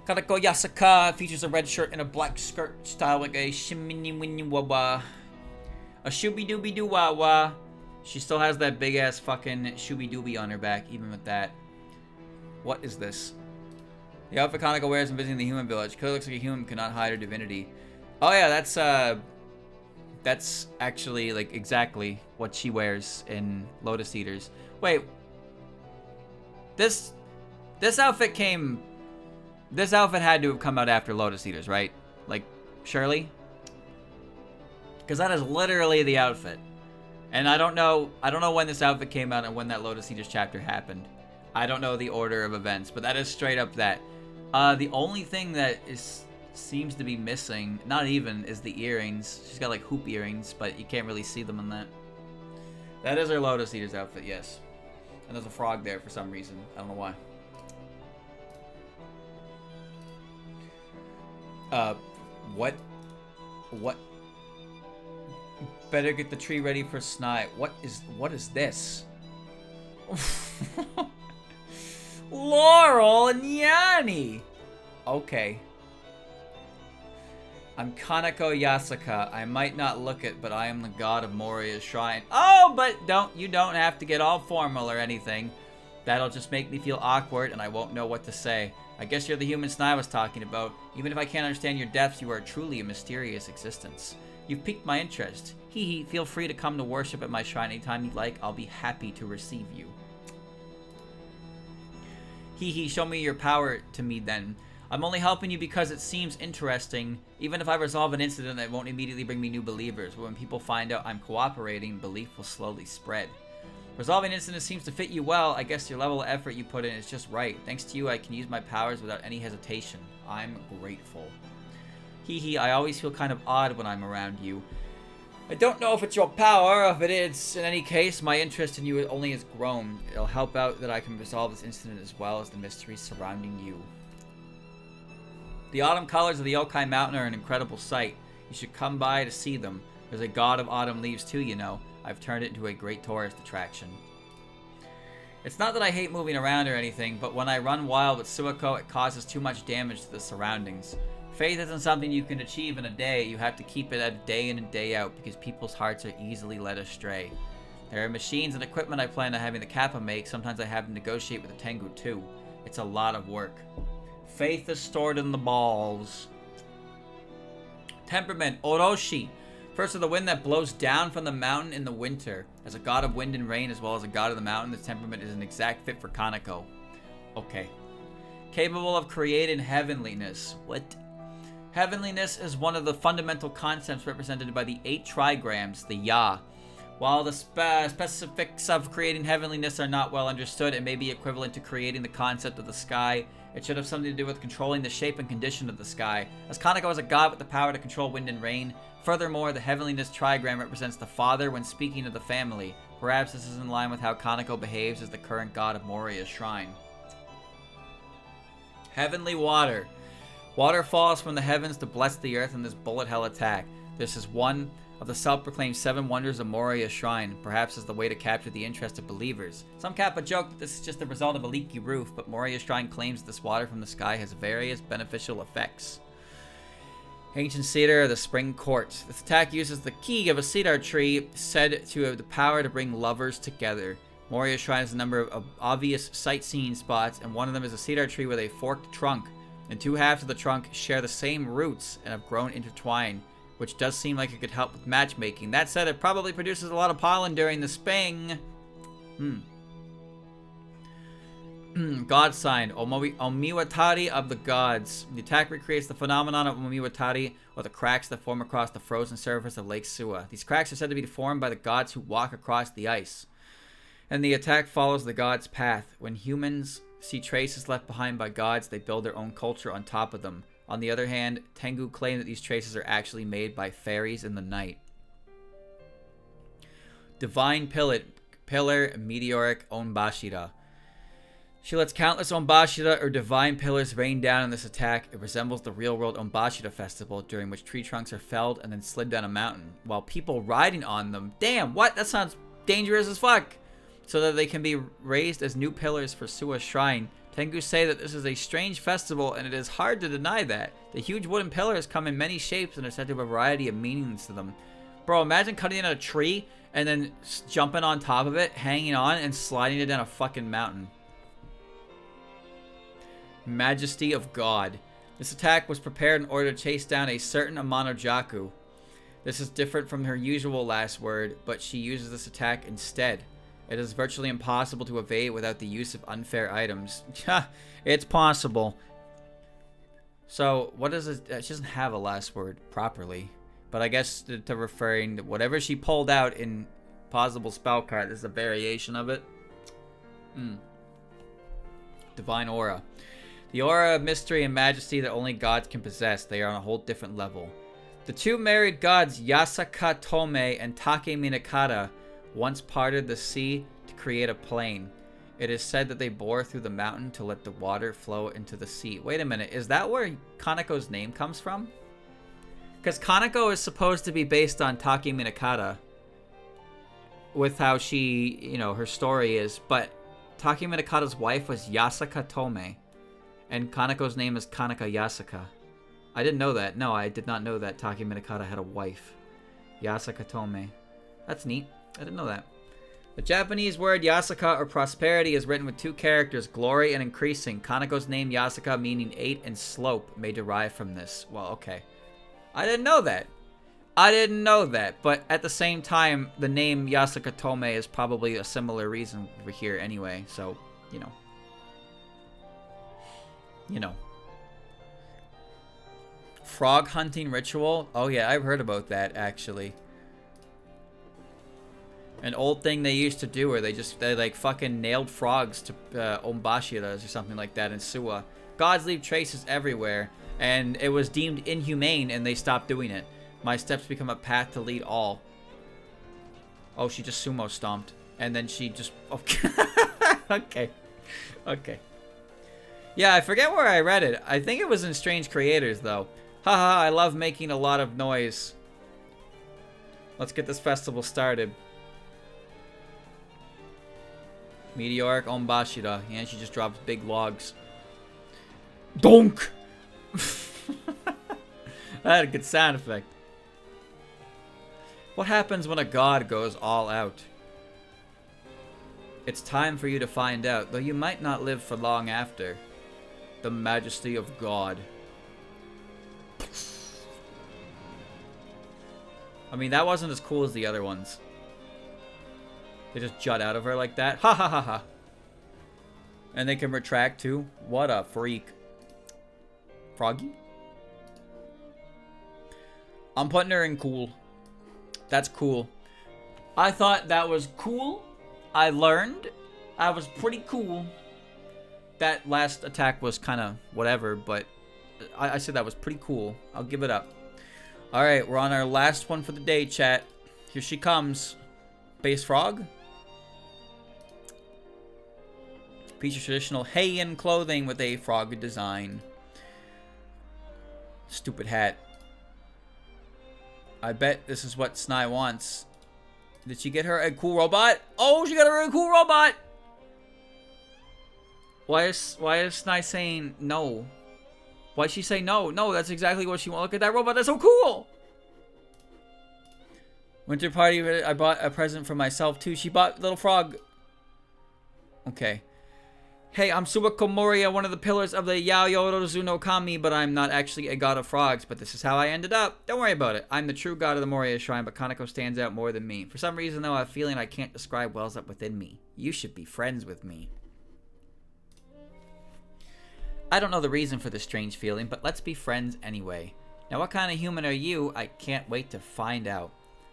Yasaka features a red shirt and a black skirt style like a shimini winny wawa. A shooby dooby doo wawa. She still has that big ass fucking shooby dooby on her back, even with that. What is this? The outfit Kanako wears in visiting the human village. Clearly looks like a human cannot hide her divinity. Oh yeah, that's actually like exactly what she wears in Lotus Eaters. Wait. This outfit had to have come out after Lotus Eaters, right? Like, surely? Because that is literally the outfit. And I don't know when this outfit came out and when that Lotus Eaters chapter happened. I don't know the order of events, but that is straight up that. The only thing that seems to be missing, not even, is the earrings. She's got like hoop earrings, but you can't really see them in that. That is her Lotus Eaters outfit, yes. And there's a frog there for some reason. I don't know why. What? Better get the tree ready for Sanae. What is this? Laurel and Yanni! Okay. I'm Kanako Yasaka. I might not look it, but I am the god of Moriya's shrine. Oh, but you don't have to get all formal or anything. That'll just make me feel awkward and I won't know what to say. I guess you're the human Sanae was talking about. Even if I can't understand your depths, you are truly a mysterious existence. You've piqued my interest. Hee, feel free to come to worship at my shrine anytime you'd like. I'll be happy to receive you. Hee, show me your power to me then. I'm only helping you because it seems interesting. Even if I resolve an incident, that won't immediately bring me new believers. But when people find out I'm cooperating, belief will slowly spread. Resolving incidents seems to fit you well. I guess your level of effort you put in is just right. Thanks to you, I can use my powers without any hesitation. I'm grateful. Hee, I always feel kind of odd when I'm around you. I don't know if it's your power or if it is. In any case, my interest in you only has grown. It'll help out that I can resolve this incident as well as the mysteries surrounding you. The autumn colors of the Yokai Mountain are an incredible sight. You should come by to see them. There's a god of autumn leaves too, you know. I've turned it into a great tourist attraction. It's not that I hate moving around or anything, but when I run wild with Suwako, it causes too much damage to the surroundings. Faith isn't something you can achieve in a day. You have to keep it at day in and day out because people's hearts are easily led astray. There are machines and equipment I plan on having the Kappa make. Sometimes I have to negotiate with the Tengu too. It's a lot of work. Faith is stored in the balls. Temperament, Oroshi. First of the wind that blows down from the mountain in the winter. As a god of wind and rain as well as a god of the mountain, this temperament is an exact fit for Kanako. Okay. Capable of creating heavenliness. What? Heavenliness is one of the fundamental concepts represented by the 8 trigrams, the Ya. While the specifics of creating heavenliness are not well understood, it may be equivalent to creating the concept of the sky. It should have something to do with controlling the shape and condition of the sky, as Kanako is a god with the power to control wind and rain. Furthermore, the heavenliness trigram represents the father when speaking of the family. Perhaps this is in line with how Kanako behaves as the current god of Moriya's shrine. Heavenly water. Water falls from the heavens to bless the earth in this bullet hell attack. This is one of the self-proclaimed 7 wonders of Moriya's shrine, perhaps as the way to capture the interest of believers. Some kappa joke that this is just the result of a leaky roof, but Moriya's shrine claims this water from the sky has various beneficial effects. Ancient cedar of the spring court. This attack uses the key of a cedar tree said to have the power to bring lovers together. Moriya's shrine has a number of obvious sightseeing spots, and one of them is a cedar tree with a forked trunk. And 2 halves of the trunk share the same roots and have grown intertwined, which does seem like it could help with matchmaking. That said, it probably produces a lot of pollen during the spring. God sign, Omiwatari of the gods. The attack recreates the phenomenon of Omiwatari, or the cracks that form across the frozen surface of Lake Suwa. These cracks are said to be formed by the gods who walk across the ice. And the attack follows the gods' path. When humans see traces left behind by gods, they build their own culture on top of them. On the other hand, Tengu claim that these traces are actually made by fairies in the night. Divine Pillar Meteoric Onbashira. She lets countless Onbashira or divine pillars rain down in this attack. It resembles the real-world Onbashira festival, during which tree trunks are felled and then slid down a mountain, while people riding on them, damn, what? That sounds dangerous as fuck! So that they can be raised as new pillars for Suwa's shrine. Tengu say that this is a strange festival, and it is hard to deny that. The huge wooden pillars come in many shapes and are said to have a variety of meanings to them. Bro, imagine cutting down a tree and then jumping on top of it, hanging on, and sliding it down a fucking mountain. Majesty of God. This attack was prepared in order to chase down a certain Amanojaku. This is different from her usual last word, but she uses this attack instead. It is virtually impossible to evade without the use of unfair items. It's possible. So, what is it? She doesn't have a last word properly. But I guess to referring to whatever she pulled out in possible spell card, this is a variation of it. Divine Aura. The aura of mystery and majesty that only gods can possess. They are on a whole different level. The 2 married gods, Yasaka Tome and Take Minakata, once parted the sea to create a plain. It is said that they bore through the mountain to let the water flow into the sea. Wait a minute, is that where Kanako's name comes from? Because Kanako is supposed to be based on Take Minakata, with how she, you know, her story is, but Take Minakata's wife was Yasaka Tome, and Kanako's name is Kanako Yasaka. I didn't know that. No, I did not know that Take Minakata had a wife. Yasaka Tome. That's neat. I didn't know that. The Japanese word Yasaka, or prosperity, is written with 2 characters, glory and increasing. Kanako's name Yasaka, meaning 8 and slope, may derive from this. Well, okay. I didn't know that. I didn't know that. But at the same time, the name Yasaka Tome is probably a similar reason over here anyway. So, you know. You know. Frog hunting ritual? Oh yeah, I've heard about that, actually. An old thing they used to do where they like fucking nailed frogs to Onbashiras or something like that in Suwa. Gods leave traces everywhere, and it was deemed inhumane and they stopped doing it. My steps become a path to lead all. Oh, she just sumo stomped. And then she just... Okay. Okay. Okay. Yeah, I forget where I read it. I think it was in Strange Creators, though. Haha, I love making a lot of noise. Let's get this festival started. Meteoric Onbashira. Yeah, she just drops big logs. Donk! That had a good sound effect. What happens when a god goes all out? It's time for you to find out, though you might not live for long after. The majesty of God. I mean, that wasn't as cool as the other ones. They just jut out of her like that. Ha ha ha ha. And they can retract too. What a freak. Froggy? I'm putting her in cool. That's cool. I thought that was cool. I learned. I was pretty cool. That last attack was kind of whatever, but I said that was pretty cool. I'll give it up. Alright, we're on our last one for the day, chat. Here she comes. Base frog. Features traditional Heian clothing with a frog design. Stupid hat. I bet this is what Sanae wants. Did she get her a cool robot? Oh, she got her a cool robot! Why is Sanae saying no? Why'd she say no? No, that's exactly what she wants. Look at that robot. That's so cool! Winter party, I bought a present for myself too. She bought Little Frog. Okay. Hey, I'm Suwako Moriya, one of the pillars of the Yaoyorozu no Kami, but I'm not actually a god of frogs, but this is how I ended up. Don't worry about it. I'm the true god of the Moriya Shrine, but Kanako stands out more than me. For some reason, though, I have a feeling I can't describe wells up within me. You should be friends with me. I don't know the reason for this strange feeling, but let's be friends anyway. Now, what kind of human are you? I can't wait to find out.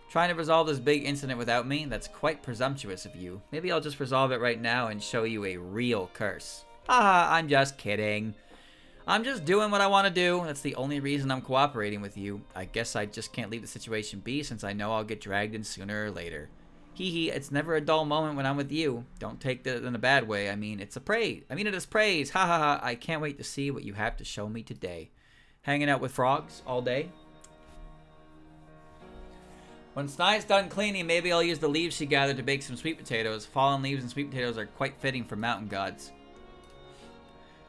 Trying to resolve this big incident without me? That's quite presumptuous of you. Maybe I'll just resolve it right now and show you a real curse. Haha, I'm just kidding. I'm just doing what I want to do. That's the only reason I'm cooperating with you. I guess I just can't leave the situation be since I know I'll get dragged in sooner or later. Hee hee, it's never a dull moment when I'm with you. Don't take that in a bad way. I mean, it's a praise. I mean it as praise. Ha ha ha. I can't wait to see what you have to show me today. Hanging out with frogs all day? When Sanae's done cleaning, maybe I'll use the leaves she gathered to bake some sweet potatoes. Fallen leaves and sweet potatoes are quite fitting for mountain gods.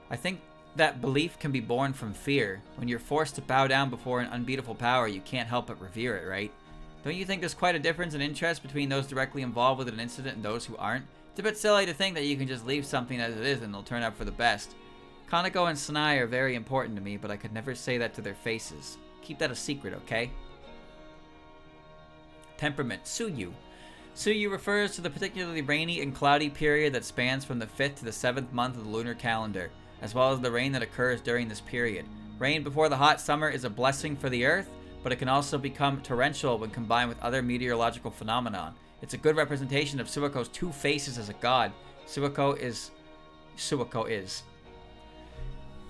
I think that belief can be born from fear. When you're forced to bow down before an unbeatable power, you can't help but revere it, right? Don't you think there's quite a difference in interest between those directly involved with an incident and those who aren't? It's a bit silly to think that you can just leave something as it is and it'll turn out for the best. Kanako and Sanae are very important to me, but I could never say that to their faces. Keep that a secret, okay? Temperament, Suyu. Suyu refers to the particularly rainy and cloudy period that spans from the 5th to the 7th month of the lunar calendar, as well as the rain that occurs during this period. Rain before the hot summer is a blessing for the earth, but it can also become torrential when combined with other meteorological phenomenon. It's a good representation of Suwako's two faces as a god. Suwako is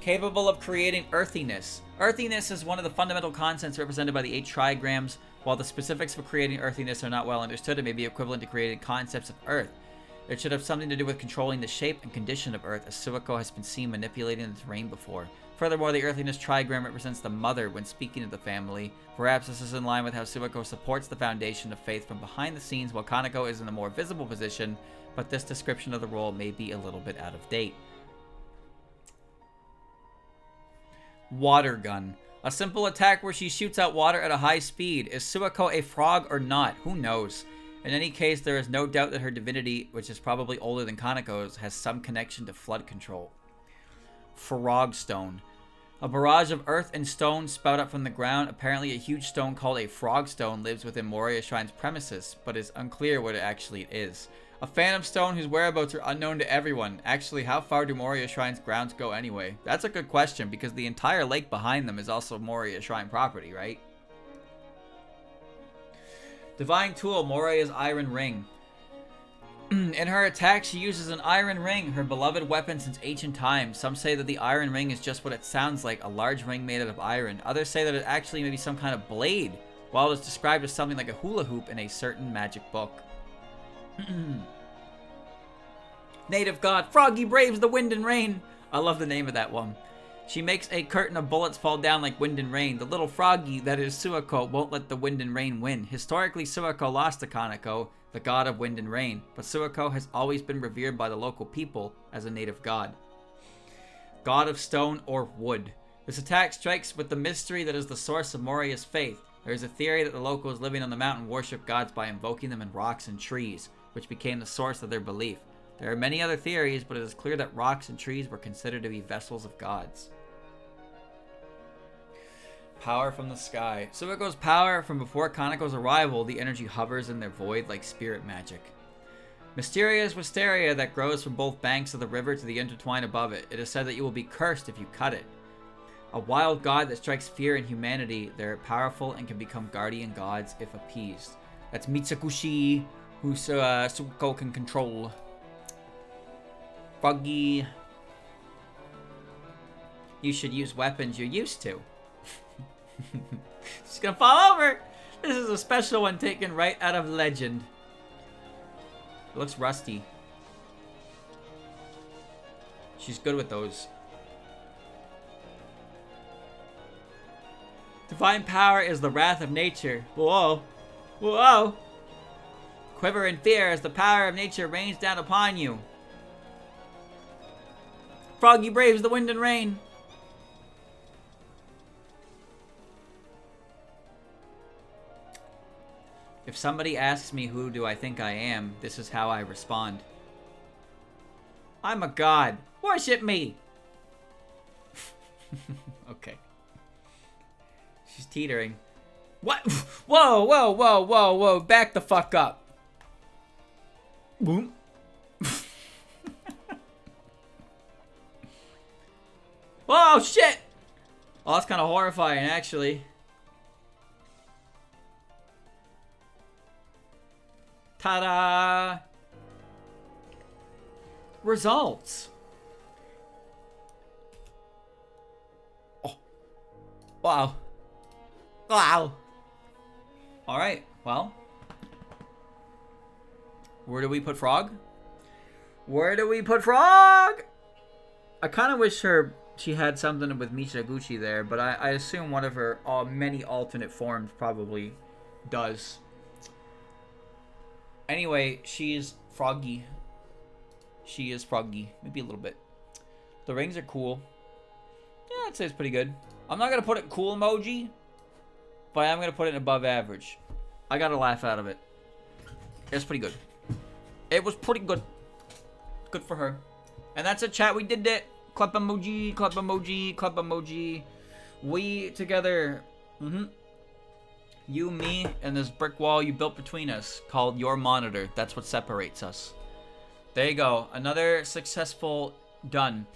capable of creating earthiness. Earthiness is one of the fundamental concepts represented by the 8 trigrams. While the specifics for creating earthiness are not well understood, it may be equivalent to creating concepts of earth. It should have something to do with controlling the shape and condition of earth, as Suwako has been seen manipulating the terrain before. Furthermore, the earthiness trigram represents the mother when speaking of the family. Perhaps this is in line with how Suwako supports the foundation of faith from behind the scenes, while Kanako is in a more visible position, but this description of the role may be a little bit out of date. Water gun. A simple attack where she shoots out water at a high speed. Is Suwako a frog or not? Who knows? In any case, there is no doubt that her divinity, which is probably older than Kanako's, has some connection to flood control. Frog stone. A barrage of earth and stone spout up from the ground. Apparently a huge stone called a frog stone lives within Moriya Shrine's premises, but it's unclear what it actually is. A phantom stone whose whereabouts are unknown to everyone. Actually, how far do Moriya Shrine's grounds go anyway? That's a good question, because the entire lake behind them is also Moriya Shrine property, right? Divine Tool, Moriya's Iron Ring. In her attack, she uses an iron ring, her beloved weapon since ancient times. Some say that the iron ring is just what it sounds like, a large ring made out of iron. Others say that it actually may be some kind of blade, while it is described as something like a hula hoop in a certain magic book. Native God, Froggy braves the wind and rain. I love the name of that one. She makes a curtain of bullets fall down like wind and rain. The little froggy, that is Suwako, won't let the wind and rain win. Historically, Suwako lost to Kanako, the god of wind and rain, but Suwako has always been revered by the local people as a native god. God of stone or wood. This attack strikes with the mystery that is the source of Moriya's faith. There is a theory that the locals living on the mountain worship gods by invoking them in rocks and trees, which became the source of their belief. There are many other theories, but it is clear that rocks and trees were considered to be vessels of gods. Power from the sky. Suwako's power from before Kanako's arrival, the energy hovers in their void like spirit magic. Mysterious wisteria that grows from both banks of the river to the intertwine above it. It is said that you will be cursed if you cut it. A wild god that strikes fear in humanity, they are powerful and can become guardian gods if appeased. That's Mitsukushi, who Suko can control. Froggy. You should use weapons you're used to. She's gonna fall over! This is a special one taken right out of Legend. It looks rusty. She's good with those. Divine power is the wrath of nature. Whoa. Whoa. Quiver in fear as the power of nature rains down upon you. Froggy braves the wind and rain. If somebody asks me who do I think I am, this is how I respond. I'm a god. Worship me! Okay. She's teetering. What? Whoa, whoa, whoa, whoa, whoa. Back the fuck up. Boom. Whoa, shit! Oh, that's kind of horrifying, actually. Ta-da! Results. Oh. Wow. Wow. Alright, well. Where do we put Frog? Where do we put Frog? I kind of wish she had something with Michiguchi there, but I assume one of her many alternate forms probably does. Anyway, she's Froggy. She is Froggy. Maybe a little bit. The rings are cool. Yeah, I'd say it's pretty good. I'm not going to put it cool emoji, but I'm going to put it above average. I got a laugh out of it. It's pretty good. It was pretty good. Good for her. And that's it, chat. We did it. Clap emoji, clap emoji, clap emoji. We together. You, me, and this brick wall you built between us called your monitor. That's what separates us. There you go. Another successful done.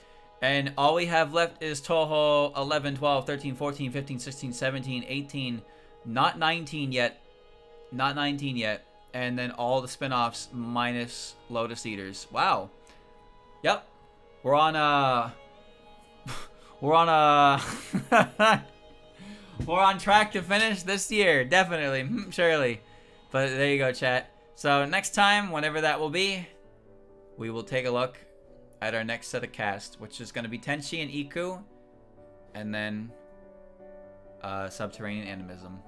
And all we have left is Toho 11, 12, 13, 14, 15, 16, 17, 18. Not 19 yet. Not 19 yet. And then all the spin-offs minus Lotus Eaters. Wow. Yep. We're on we're on track to finish this year. Definitely. Surely. But there you go, chat. So next time, whenever that will be, we will take a look at our next set of cast, which is going to be Tenshi and Iku, and then Subterranean Animism.